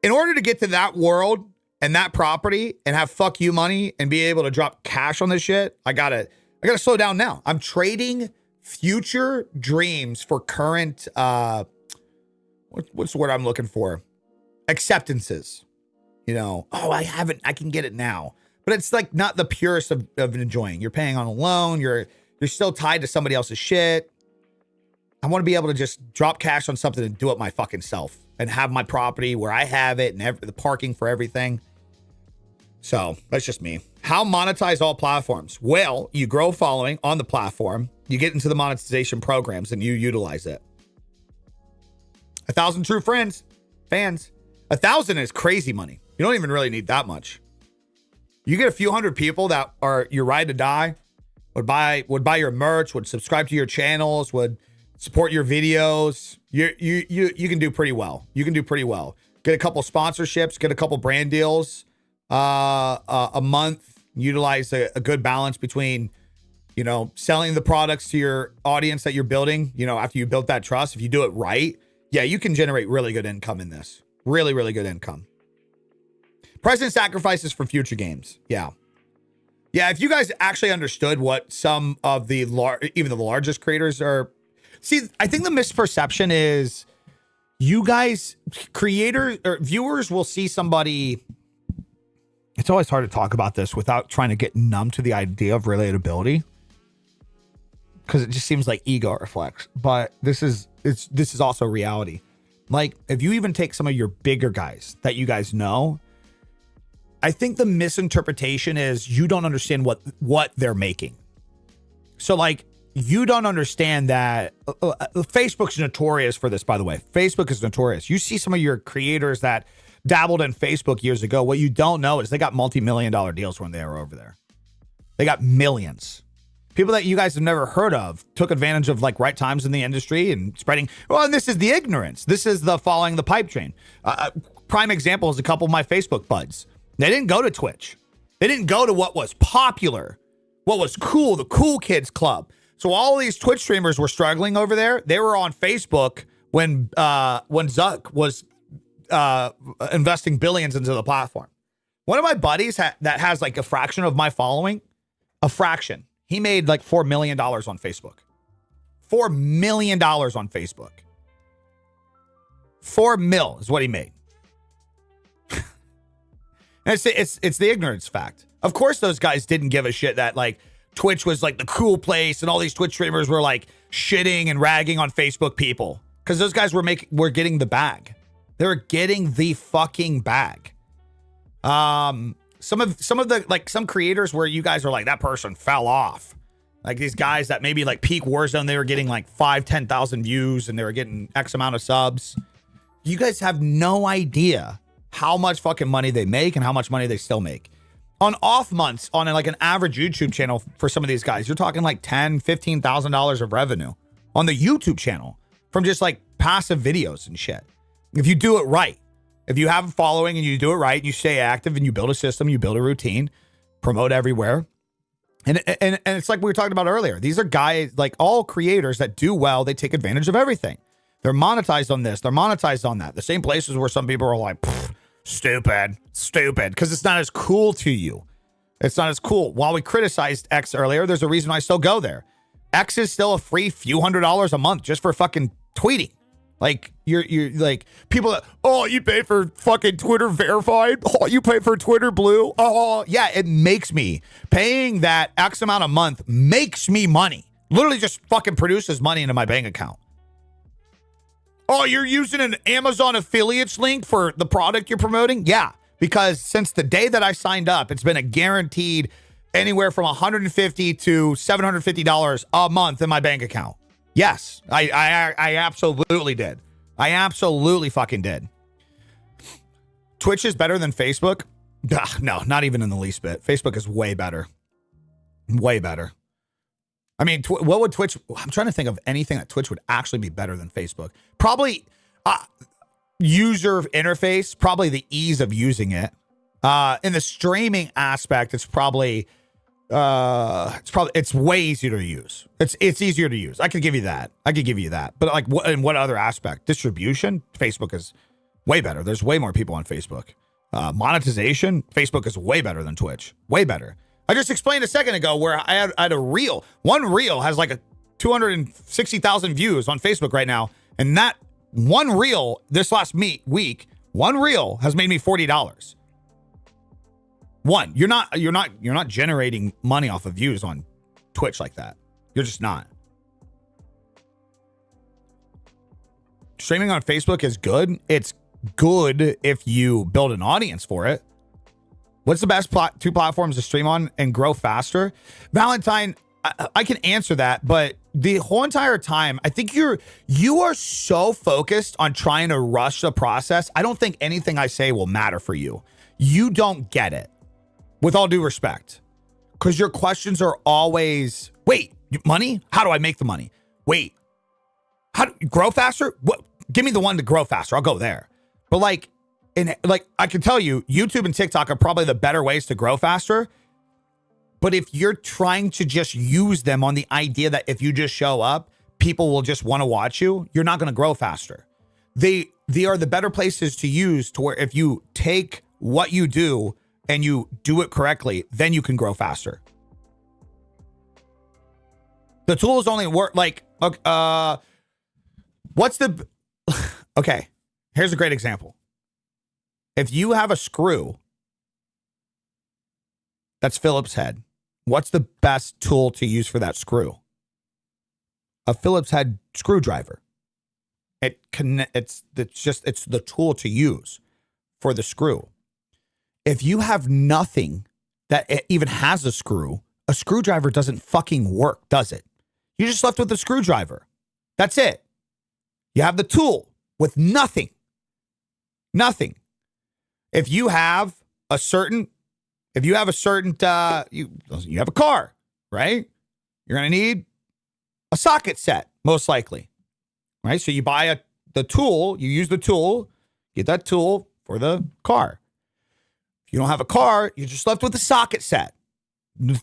in order to get to that world and that property and have fuck you money and be able to drop cash on this shit, I gotta slow down now. I'm trading future dreams for current, what's the word I'm looking for? Acceptances. You know, "Oh, I can get it now." But it's like not the purest of enjoying. You're paying on a loan. You're still tied to somebody else's shit. I want to be able to just drop cash on something and do it my fucking self and have my property where I have it and the parking for everything. So that's just me. How monetize all platforms? Well, you grow a following on the platform. You get into the monetization programs and you utilize it. 1,000 true fans. 1,000 is crazy money. You don't even really need that much. You get a few hundred people that are your ride to die, would buy your merch, would subscribe to your channels, would support your videos. You can do pretty well. You can do pretty well. Get a couple sponsorships, get a couple brand deals a month. Utilize a good balance between, you know, selling the products to your audience that you're building, you know, after you built that trust. If you do it right Yeah, you can generate really good income in this. Really, really good income. Present sacrifices for future games. Yeah. Yeah, if you guys actually understood what some of the even the largest creators are. See, I think the misperception is you guys, creators or viewers will see somebody. It's always hard to talk about this without trying to get numb to the idea of relatability, because it just seems like ego reflex. But this is also reality. Like, if you even take some of your bigger guys that you guys know, I think the misinterpretation is you don't understand what they're making. So, like, you don't understand that Facebook's notorious for this, by the way. Facebook is notorious. You see some of your creators that dabbled in Facebook years ago. What you don't know is they got multi-million-dollar deals when they were over there. They got millions. People that you guys have never heard of took advantage of like right times in the industry and spreading. Well, and this is the ignorance. This is the following the pipe train. Prime example is a couple of my Facebook buds. They didn't go to Twitch. They didn't go to what was popular, what was cool, the cool kids club. So all these Twitch streamers were struggling over there. They were on Facebook when Zuck was investing billions into the platform. One of my buddies that has like a fraction of my following, a fraction. He made like $4 million on Facebook. $4 million on Facebook. 4 mil is what he made. And it's the ignorance fact. Of course, those guys didn't give a shit that like Twitch was like the cool place and all these Twitch streamers were like shitting and ragging on Facebook people, because those guys were getting the bag. They were getting the fucking bag. Some of the like some creators where you guys are like, that person fell off. Like these guys that maybe like peak Warzone, they were getting like 10,000 views and they were getting X amount of subs. You guys have no idea how much fucking money they make and how much money they still make. On off months, on like an average YouTube channel for some of these guys, you're talking like $10,000, $15,000 of revenue on the YouTube channel from just like passive videos and shit. If you do it right. If you have a following and you do it right, you stay active and you build a system, you build a routine, promote everywhere. And it's like we were talking about earlier. These are guys, like all creators that do well, they take advantage of everything. They're monetized on this. They're monetized on that. The same places where some people are like, stupid, because it's not as cool to you. It's not as cool. While we criticized X earlier, there's a reason I still go there. X is still a free few $100s a month just for fucking tweeting. Like you're like people that, oh, you pay for fucking Twitter verified. Oh, you pay for Twitter blue. Oh, yeah, it makes me paying that X amount a month makes me money. Literally just fucking produces money into my bank account. Oh, you're using an Amazon affiliates link for the product you're promoting? Yeah, because since the day that I signed up, it's been a guaranteed anywhere from $150 to $750 a month in my bank account. Yes, I absolutely did. I absolutely fucking did. Twitch is better than Facebook? Ugh, no, not even in the least bit. Facebook is way better. Way better. I mean, what would Twitch... I'm trying to think of anything that Twitch would actually be better than Facebook. Probably user interface, probably the ease of using it. In the streaming aspect, it's probably it's way easier to use. It's easier to use. I could give you that. But like, in what other aspect? Distribution? Facebook is way better. There's way more people on Facebook. Monetization? Facebook is way better than Twitch. Way better. I just explained a second ago where I had a reel. One reel has like a 260,000 views on Facebook right now, and that one reel this last week, one reel has made me $40. One, you're not generating money off of views on Twitch like that. You're just not. Streaming on Facebook is good. It's good if you build an audience for it. What's the best two platforms to stream on and grow faster? Valentine, I can answer that, but the whole entire time, I think you are so focused on trying to rush the process. I don't think anything I say will matter for you. You don't get it. With all due respect, because your questions are always, wait, money? How do I make the money? Wait, how do you grow faster? What? Give me the one to grow faster. I'll go there. But like I can tell you, YouTube and TikTok are probably the better ways to grow faster. But if you're trying to just use them on the idea that if you just show up, people will just want to watch you, you're not going to grow faster. They are the better places to use to where if you take what you do and you do it correctly, then you can grow faster. The tools only work like, okay, here's a great example. If you have a screw that's Phillips head, what's the best tool to use for that screw? A Phillips head screwdriver. It's the tool to use for the screw. If you have nothing that even has a screwdriver doesn't fucking work, does it? You're just left with the screwdriver. That's it. You have the tool with nothing. Nothing. If you have a certain, you have a car, right? You're going to need a socket set, most likely, right? So you buy the tool, you use the tool, get that tool for the car. If you don't have a car, you're just left with the socket set.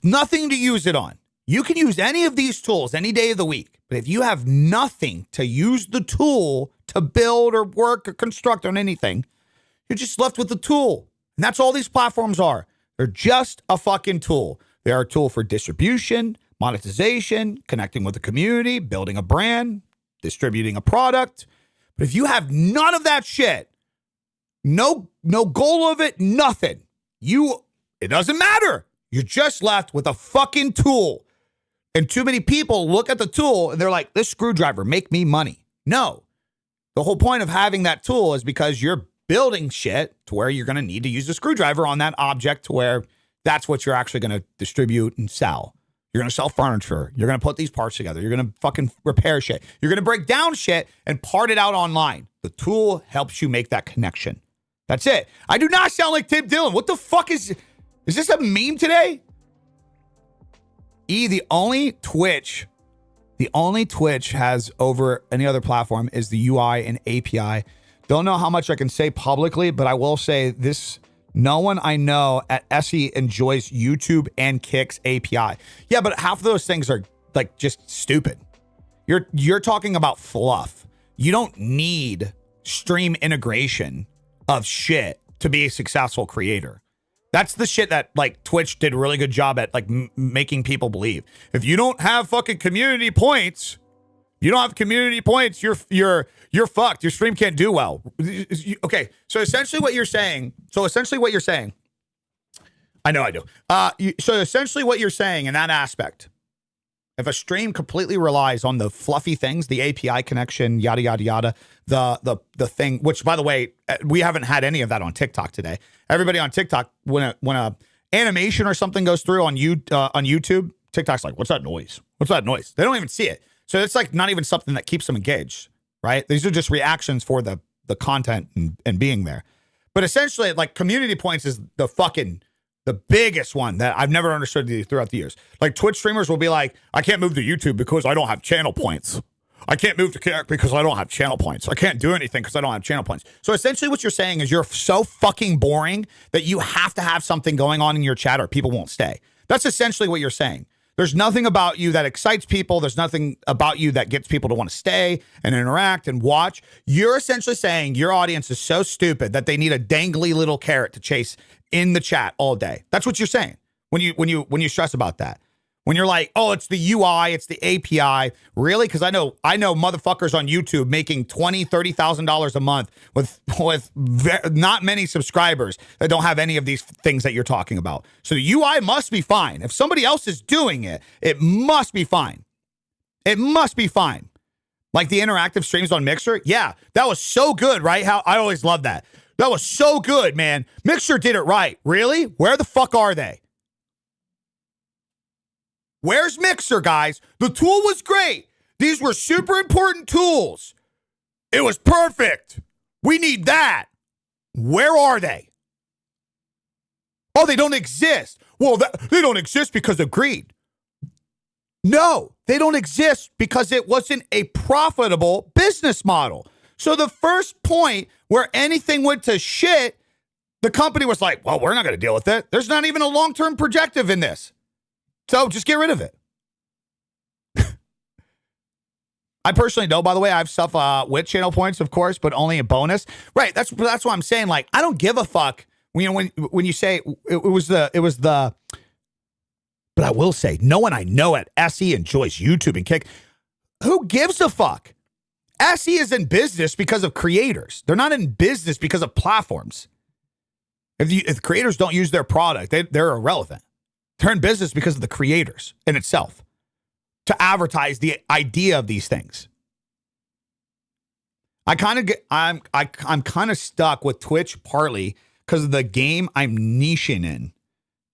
Nothing to use it on. You can use any of these tools any day of the week, but if you have nothing to use the tool to build or work or construct on anything, you're just left with the tool. And that's all these platforms are. They're just a fucking tool. They are a tool for distribution, monetization, connecting with the community, building a brand, distributing a product. But if you have none of that shit, no goal of it, nothing, it doesn't matter. You're just left with a fucking tool. And too many people look at the tool and they're like, this screwdriver, make me money. No. The whole point of having that tool is because you're building shit to where you're going to need to use a screwdriver on that object to where that's what you're actually going to distribute and sell. You're going to sell furniture. You're going to put these parts together. You're going to fucking repair shit. You're going to break down shit and part it out online. The tool helps you make that connection. That's it. I do not sound like Tim Dillon. What the fuck is this a meme today? The only Twitch has over any other platform is the UI and API. Don't know how much I can say publicly, but I will say this. No one I know at SE enjoys YouTube and Kick's API. Yeah, but half of those things are like just stupid. You're talking about fluff. You don't need stream integration of shit to be a successful creator. That's the shit that like Twitch did a really good job at like making people believe. If you don't have fucking community points, you're fucked. Your stream can't do well. Okay, so essentially what you're saying, I know I do. So essentially what you're saying in that aspect, if a stream completely relies on the fluffy things, the API connection, yada, yada, yada, the thing, which by the way, we haven't had any of that on TikTok today. Everybody on TikTok, when a animation or something goes through on YouTube, TikTok's like, what's that noise? What's that noise? They don't even see it. So it's like not even something that keeps them engaged, right? These are just reactions for the content and being there. But essentially, like community points is the biggest one that I've never understood throughout the years. Like Twitch streamers will be like, I can't move to YouTube because I don't have channel points. I can't move to Kick because I don't have channel points. I can't do anything because I don't have channel points. So essentially what you're saying is you're so fucking boring that you have to have something going on in your chat or people won't stay. That's essentially what you're saying. There's nothing about you that excites people. There's nothing about you that gets people to want to stay and interact and watch. You're essentially saying your audience is so stupid that they need a dangly little carrot to chase in the chat all day. That's what you're saying when you stress about that. When you're like, oh, it's the UI, it's the API. Really? Because I know motherfuckers on YouTube making $20,000, $30,000 a month with not many subscribers that don't have any of these things that you're talking about. So the UI must be fine. If somebody else is doing it, it must be fine. It must be fine. Like the interactive streams on Mixer. Yeah, that was so good, right? How I always love that. That was so good, man. Mixer did it right. Really? Where the fuck are they? Where's Mixer, guys? The tool was great. These were super important tools. It was perfect. We need that. Where are they? Oh, they don't exist. Well, they don't exist because of greed. No, they don't exist because it wasn't a profitable business model. So the first point where anything went to shit, the company was like, well, we're not going to deal with it. There's not even a long-term projective in this. So just get rid of it. I personally don't, by the way. I have stuff with channel points, of course, but only a bonus. Right. That's what I'm saying. Like, I don't give a fuck. When you say it was the. But I will say, no one I know at SE enjoys YouTube and Kick. Who gives a fuck? SE is in business because of creators. They're not in business because of platforms. If creators don't use their product, they're irrelevant. They're in business because of the creators in itself, to advertise the idea of these things. I'm kind of stuck with Twitch partly because of the game I'm niching in.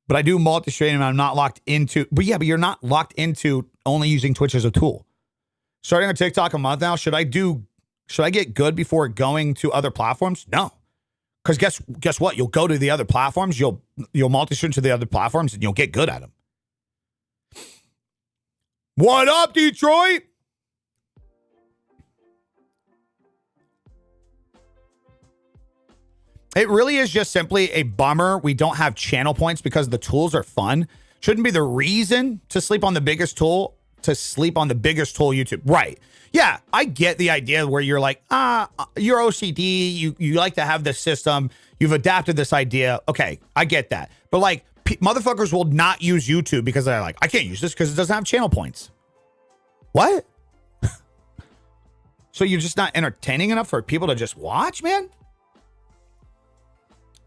But I do multi-stream and I'm not locked into. But you're not locked into only using Twitch as a tool. Starting on TikTok a month now, should I get good before going to other platforms? No. Because guess what? You'll go to the other platforms, you'll multi-stream to the other platforms, and you'll get good at them. What up, Detroit? It really is just simply a bummer we don't have channel points because the tools are fun. Shouldn't be the reason to sleep on the biggest tool, YouTube. Right. Yeah, I get the idea where you're like, you're OCD, you like to have this system, you've adapted this idea. Okay, I get that. But like, motherfuckers will not use YouTube because they're like, I can't use this because it doesn't have channel points. What? So you're just not entertaining enough for people to just watch, man?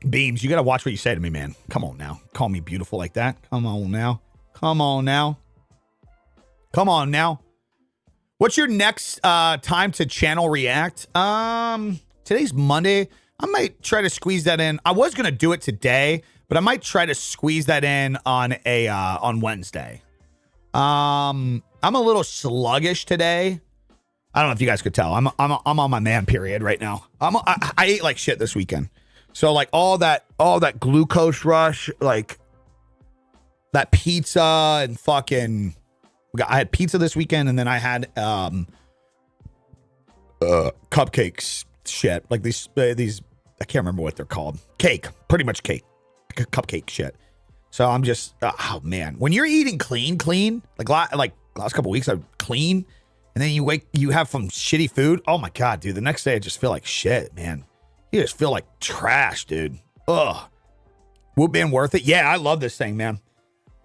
Beams, you got to watch what you say to me, man. Come on now. Call me beautiful like that. Come on now. Come on now. Come on now. What's your next time to channel react? Today's Monday. I might try to squeeze that in. I was going to do it today, but I might try to squeeze that in on Wednesday. I'm a little sluggish today. I don't know if you guys could tell. I'm on my man period right now. I ate like shit this weekend. So like all that glucose rush, like that pizza and fucking, I had pizza this weekend and then I had cupcakes shit, like these I can't remember what they're called. Cake, pretty much cake, cupcake shit. So I'm just, oh man, when you're eating clean, like last couple weeks I'm clean, and then you have some shitty food. Oh my God, dude, the next day I just feel like shit, man. You just feel like trash, dude. Ugh. Would been worth it? Yeah, I love this thing, man.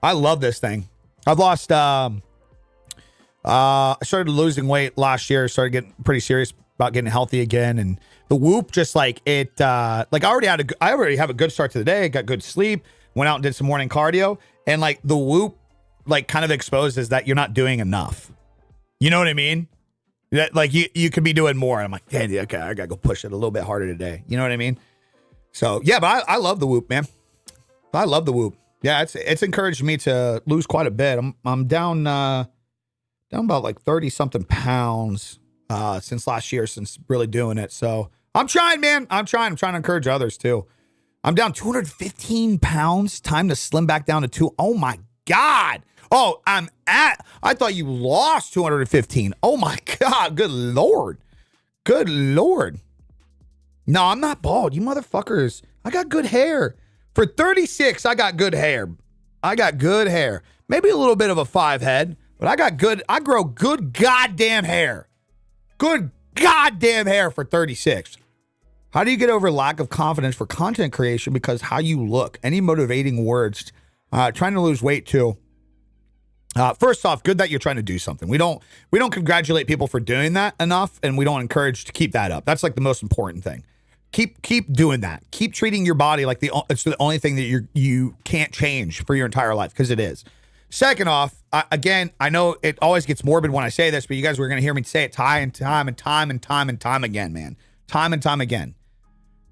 I love this thing. I've lost, I started losing weight last year, started getting pretty serious about getting healthy again. And the Whoop, just like it, like I already have a good start to the day. Got good sleep, went out and did some morning cardio. And like the Whoop, like kind of exposes that you're not doing enough. You know what I mean? That like you could be doing more. And I'm like, yeah, okay, I gotta go push it a little bit harder today. You know what I mean? So yeah, but I love the Whoop, man. I love the Whoop. Yeah, it's encouraged me to lose quite a bit. I'm down about like 30 something pounds since last year, since really doing it. So I'm trying, man. I'm trying to encourage others too. I'm down 215 pounds. Time to slim back down to 2. Oh my God. Oh, I thought you lost 215. Oh my God. Good Lord. Good Lord. No, I'm not bald. You motherfuckers. I got good hair. For 36, I got good hair. Maybe a little bit of a 5 head, but I grow good goddamn hair. Good goddamn hair for 36. How do you get over lack of confidence for content creation because how you look? Any motivating words? Trying to lose weight too. First off, good that you're trying to do something. We don't congratulate people for doing that enough, and we don't encourage to keep that up. That's like the most important thing. Keep doing that. Keep treating your body like it's the only thing that you can't change for your entire life, because it is. Second off, again, I know it always gets morbid when I say this, but you guys were going to hear me say it time and time again, man. Time and time again.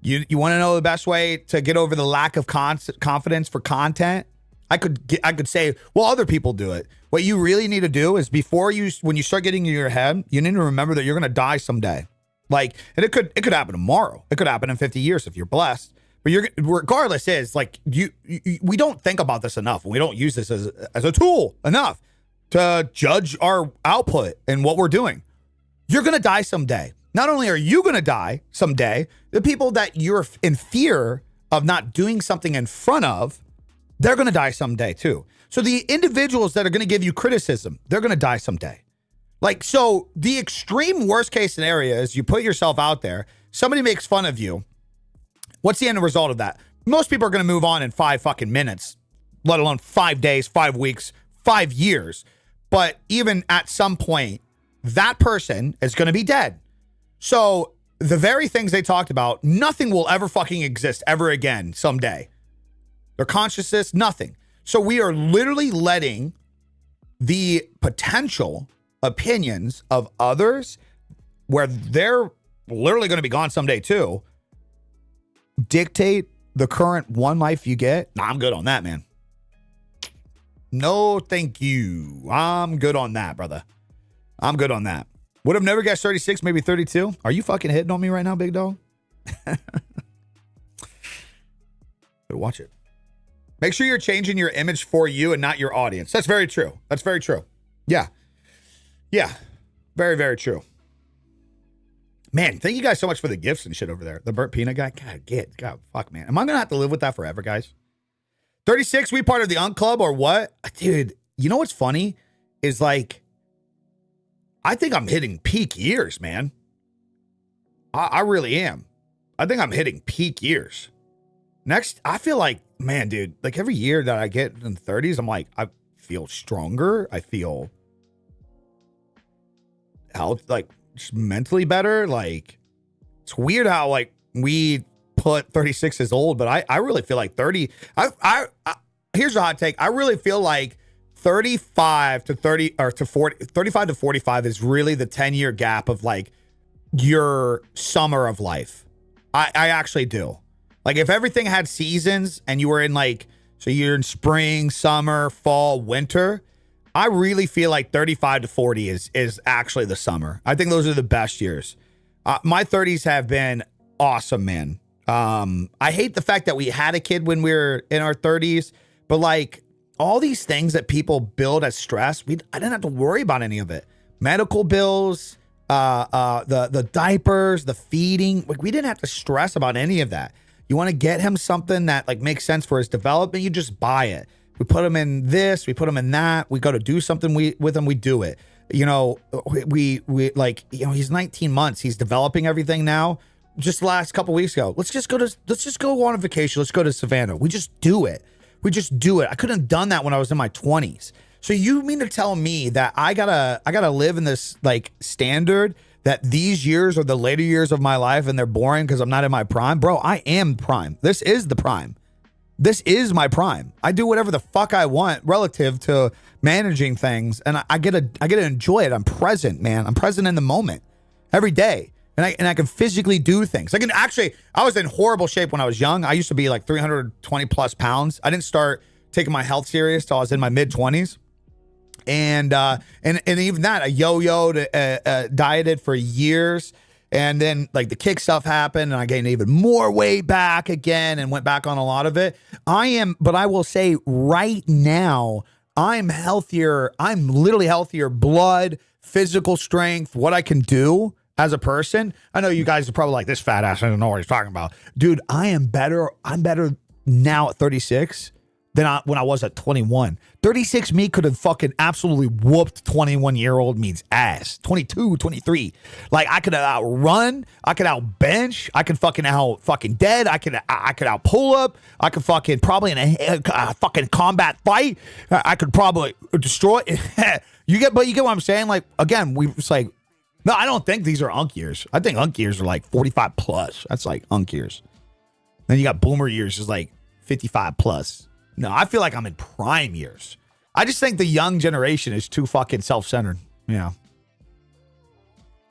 You want to know the best way to get over the lack of confidence for content? I could say, well, other people do it. What you really need to do is when you start getting in your head, you need to remember that you're going to die someday. Like, and it could happen tomorrow. It could happen in 50 years if you're blessed. But regardless is like we don't think about this enough. We don't use this as a tool enough to judge our output and what we're doing. You're going to die someday. Not only are you going to die someday, the people that you're in fear of not doing something in front of, they're going to die someday too. So the individuals that are going to give you criticism, they're going to die someday. Like, so the extreme worst case scenario is you put yourself out there, somebody makes fun of you. What's the end result of that? Most people are going to move on in 5 fucking minutes, let alone 5 days, 5 weeks, 5 years. But even at some point, that person is going to be dead. So the very things they talked about, nothing will ever fucking exist ever again someday. Their consciousness, nothing. So we are literally letting the potential opinions of others, where they're literally going to be gone someday too, dictate the current one life you get. Nah, I'm good on that, man. No, thank you. I'm good on that, brother. I'm good on that. Would have never guessed 36, maybe 32. Are you fucking hitting on me right now, big dog? Watch it. Make sure you're changing your image for you and not your audience. That's very true. That's very true. Yeah. Yeah. Very, very true. Man, thank you guys so much for the gifts and shit over there. The burnt peanut guy. God, fuck, man. Am I going to have to live with that forever, guys? 36, we part of the Unk Club or what? Dude, you know what's funny? Is like, I think I'm hitting peak years, man. I really am. I think I'm hitting peak years. Next, I feel like, man, dude, like every year that I get in the 30s, I'm like, I feel stronger. I feel health, like just mentally better. Like, it's weird how like we put 36 as old, but I really feel like 30. Here's a hot take. I really feel like 35 to 30 or to 40, 35 to 45 is really the 10-year gap of like your summer of life. I actually do. Like if everything had seasons and you were in like, so you're in spring, summer, fall, winter, I really feel like 35 to 40 is actually the summer. I think those are the best years. My 30s have been awesome, man. I hate the fact that we had a kid when we were in our 30s, but like all these things that people build as stress, I didn't have to worry about any of it. Medical bills, the diapers, the feeding, like we didn't have to stress about any of that. You want to get him something that like makes sense for his development, you just buy it. We put him in this, we put him in that. We go to do something with him, we do it. You know, we like, you know, he's 19 months. He's developing everything now. Just the last couple weeks ago, let's just go on a vacation. Let's go to Savannah. We just do it. We just do it. I couldn't have done that when I was in my 20s. So you mean to tell me that I gotta live in this like standard that these years are the later years of my life and they're boring because I'm not in my prime? Bro, I am prime. This is the prime. This is my prime. I do whatever the fuck I want relative to managing things, and I get to enjoy it. I'm present, man. I'm present in the moment every day. And I can physically do things. I was in horrible shape when I was young. I used to be like 320 plus pounds. I didn't start taking my health serious till I was in my mid 20s. And even that, I yo-yoed, dieted for years. And then like the kick stuff happened and I gained even more weight back again and went back on a lot of it. But I will say right now, I'm healthier. I'm literally healthier. Blood, physical strength, what I can do as a person. I know you guys are probably like, this fat ass, I don't know what he's talking about. Dude, I am better. I'm better now at 36 than when I was at 21. 36 me could have fucking absolutely whooped 21-year-old me's ass. 22, 23. Like I could outrun, I could out bench, I could fucking out fucking dead, I could out pull up, I could fucking probably in a fucking combat fight, I could probably destroy. You get what I'm saying? Like again, it's like, no, I don't think these are unk years. I think unk years are like 45 plus. That's like unk years. Then you got boomer years is like 55 plus. No, I feel like I'm in prime years. I just think the young generation is too fucking self-centered. Yeah.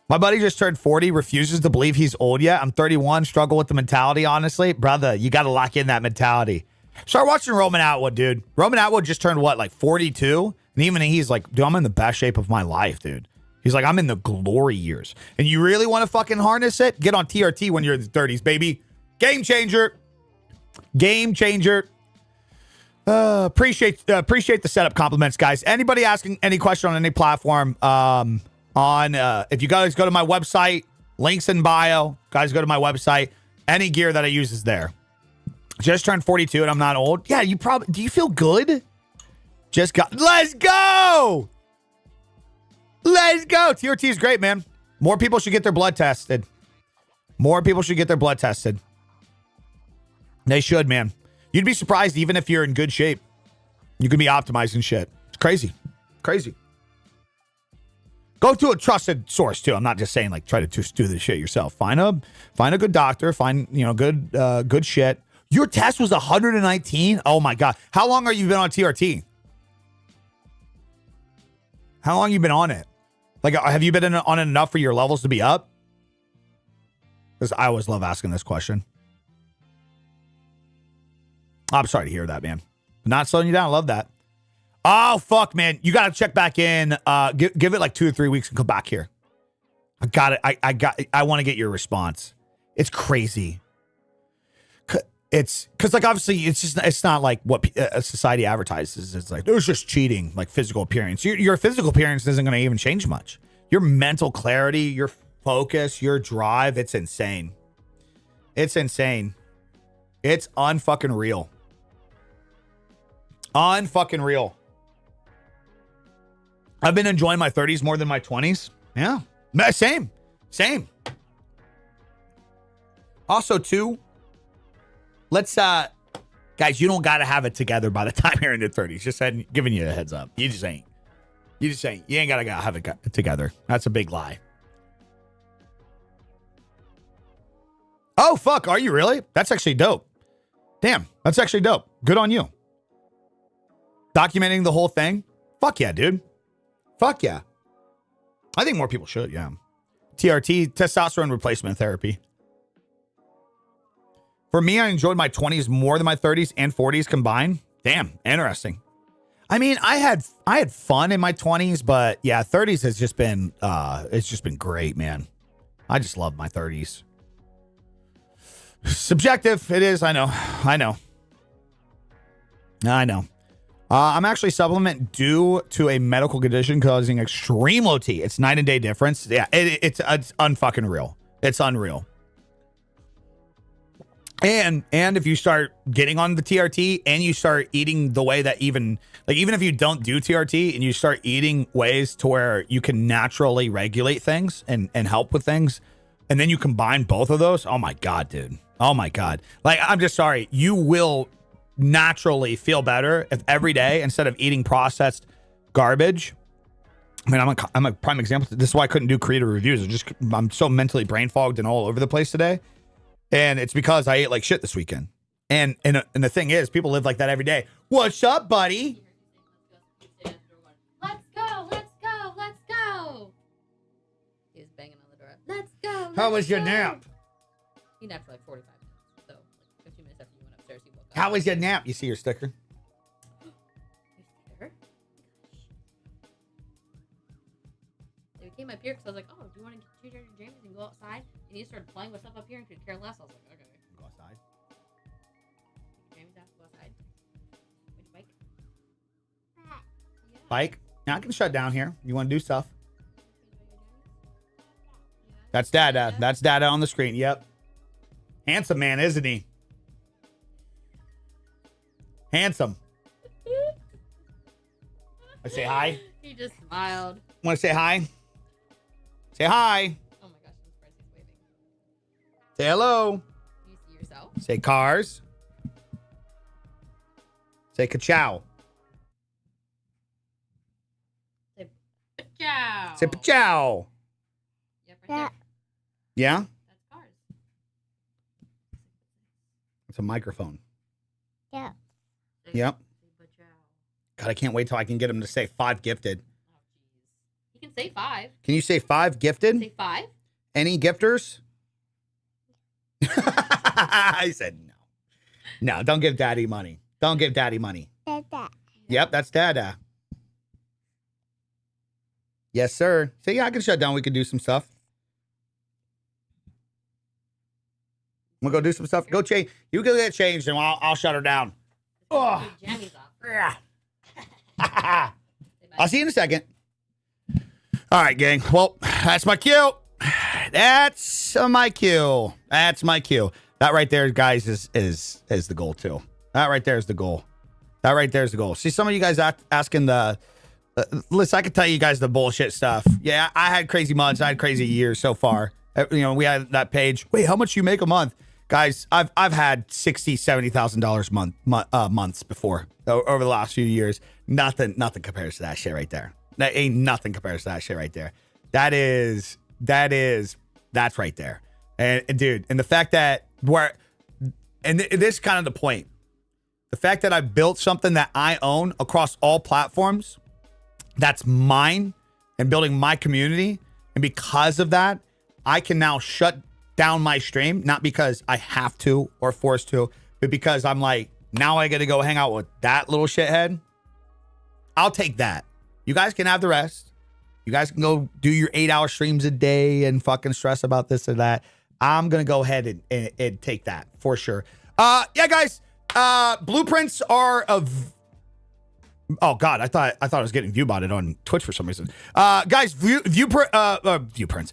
My buddy just turned 40, refuses to believe he's old yet. I'm 31, struggle with the mentality, honestly. Brother, you got to lock in that mentality. Start watching Roman Atwood, dude. Roman Atwood just turned what, like 42? And even he's like, dude, I'm in the best shape of my life, dude. He's like, I'm in the glory years. And you really want to fucking harness it? Get on TRT when you're in the 30s, baby. Game changer. Game changer. Appreciate the setup compliments, guys. Anybody asking any question on any platform, if you guys go to my website, links in bio, guys go to my website, any gear that I use is there. Just turned 42 and I'm not old. Yeah, do you feel good? Let's go! Let's Let's go. TRT is great, man. More people should get their blood tested. More people should get their blood tested. They should, man. You'd be surprised even if you're in good shape. You could be optimizing shit. It's crazy. Crazy. Go to a trusted source too. I'm not just saying like try to just do this shit yourself. Find a good doctor. Find good shit. Your test was 119. Oh my god. How long are you been on TRT? How long you been on it? Like, have you been on it enough for your levels to be up? Because I always love asking this question. I'm sorry to hear that, man. Not slowing you down. I love that. Oh, fuck, man. You got to check back in. Give it like 2 or 3 weeks and come back here. I got it. I want to get your response. It's crazy. It's because, like, obviously, it's not like what society advertises. It's like, there's just cheating, like physical appearance. Your physical appearance isn't going to even change much. Your mental clarity, your focus, your drive, it's insane. It's insane. It's unfucking real. Unfucking real. I've been enjoying my 30s more than my 20s. Yeah. Same. Also, too, let's, guys, you don't got to have it together by the time you're in your 30s. Just giving you a heads up. You just ain't. You ain't got to have it together. That's a big lie. Oh, fuck. Are you really? That's actually dope. Damn. That's actually dope. Good on you. Documenting the whole thing. Fuck yeah, dude. Fuck yeah. I think more people should, yeah. TRT, testosterone replacement therapy. For me, I enjoyed my 20s more than my 30s and 40s combined. Damn, interesting. I mean, I had fun in my 20s, but yeah, 30s has just been it's just been great, man. I just love my 30s. Subjective, it is, I know. I'm actually supplement due to a medical condition causing extreme low T. It's night and day difference. Yeah, it's unfucking real. It's unreal. And if you start getting on the TRT and you start eating the way that even if you don't do TRT and you start eating ways to where you can naturally regulate things and help with things, and then you combine both of those, oh my God, dude. Oh my God. Like, I'm just sorry. You will naturally feel better if every day, instead of eating processed garbage. I mean, I'm a prime example. This is why I couldn't do creative reviews. I'm so mentally brain fogged and all over the place today. And it's because I ate like shit this weekend. And the thing is, people live like that every day. What's up, buddy? Let's go. He was banging on the door. Let's go. How was your nap? He napped for like 45 minutes. So like 15 minutes after you went upstairs, he woke up. How was your nap? You see your sticker? He came up here because I was like, oh, do you want to change your jammies and go outside? And he started playing with stuff up here and could care less. I was like, okay. Go outside. Jammies out, go outside. Where's your bike? Yeah. Bike? Now I can shut down here. You want to do stuff? That's Dada. That's Dada on the screen. Yep. Handsome man, isn't he? Handsome. I say hi. He just smiled. Want to say hi? Say hi. Oh my gosh, I'm surprised he's waving. Say hello. Do you see yourself? Say cars. Say ka-chow. Say ciao. Say pa-chow. Yep, right there. Yeah? That's cars. It's a microphone. Yeah. Say, Yep. Say ciao. God, I can't wait till I can get him to say 5 gifted. Oh, jeez. He can say 5. Can you say 5 gifted? Say 5? Any gifters? I said no. No, don't give daddy money. Don't give daddy money. Dada. Yep, that's Dada. Yes, sir. So yeah, I can shut down. We can do some stuff. We'll go do some stuff. Go change. You go get changed and I'll shut her down. Oh. Jammies off. I'll see you in a second. All right, gang. Well, that's my cue. That's my cue. That's my cue. That right there, guys, is the goal too. That right there is the goal. That right there is the goal. See, some of you guys asking the Listen, I can tell you guys the bullshit stuff. Yeah, I had crazy months. I had crazy years so far. We had that page. Wait, how much you make a month? Guys, I've had $60,000, $70,000 months before over the last few years. Nothing compares to that shit right there. That ain't nothing compares to that shit right there. That's right there. And dude, and the fact that this is kind of the point. The fact that I built something that I own across all platforms, that's mine, and building my community. And because of that, I can now shut down my stream, not because I have to or forced to, but because I'm like, now I got to go hang out with that little shithead. I'll take that. You guys can have the rest. You guys can go do your 8-hour streams a day and fucking stress about this or that. I'm going to go ahead and take that for sure. Yeah, guys, blueprints are of... Oh God, I thought I was getting viewbotted on Twitch for some reason. Guys, viewprints,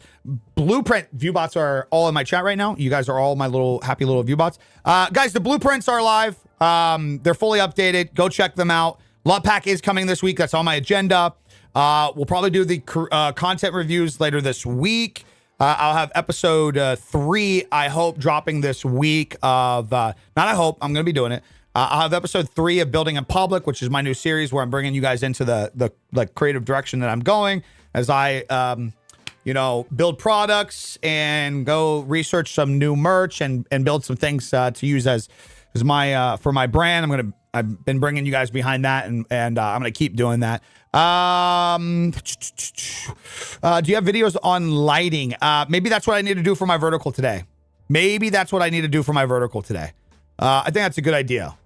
blueprint viewbots are all in my chat right now. You guys are all my little happy little viewbots. Guys, the blueprints are live. They're fully updated. Go check them out. Lot Pack is coming this week. That's on my agenda. We'll probably do the content reviews later this week. I'll have episode 3, I hope, dropping this week of, not I hope, I'm going to be doing it. I'll have episode 3 of Building in Public, which is my new series where I'm bringing you guys into the like creative direction that I'm going as I, build products and go research some new merch and build some things to use as my for my brand. I've been bringing you guys behind that, and I'm gonna keep doing that. Do you have videos on lighting? Maybe that's what I need to do for my vertical today. I think that's a good idea.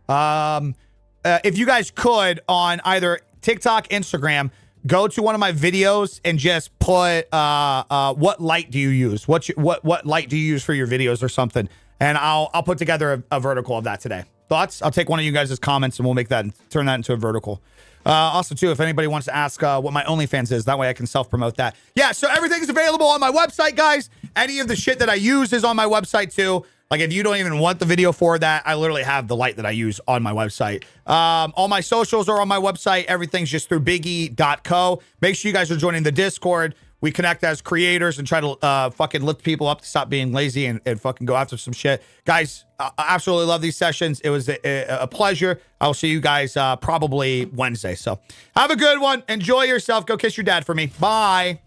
If you guys could, on either TikTok, Instagram, go to one of my videos and just put what light do you use? What light do you use for your videos or something? And I'll put together a vertical of that today. Thoughts? I'll take one of you guys' comments and we'll make that and turn that into a vertical. Also, too, if anybody wants to ask what my OnlyFans is, that way I can self-promote that. Yeah, so everything's available on my website, guys. Any of the shit that I use is on my website, too. Like, if you don't even want the video for that, I literally have the light that I use on my website. All my socials are on my website. Everything's just through biggie.co. Make sure you guys are joining the Discord. We connect as creators and try to fucking lift people up to stop being lazy and fucking go after some shit. Guys, I absolutely love these sessions. It was a pleasure. I'll see you guys probably Wednesday. So have a good one. Enjoy yourself. Go kiss your dad for me. Bye.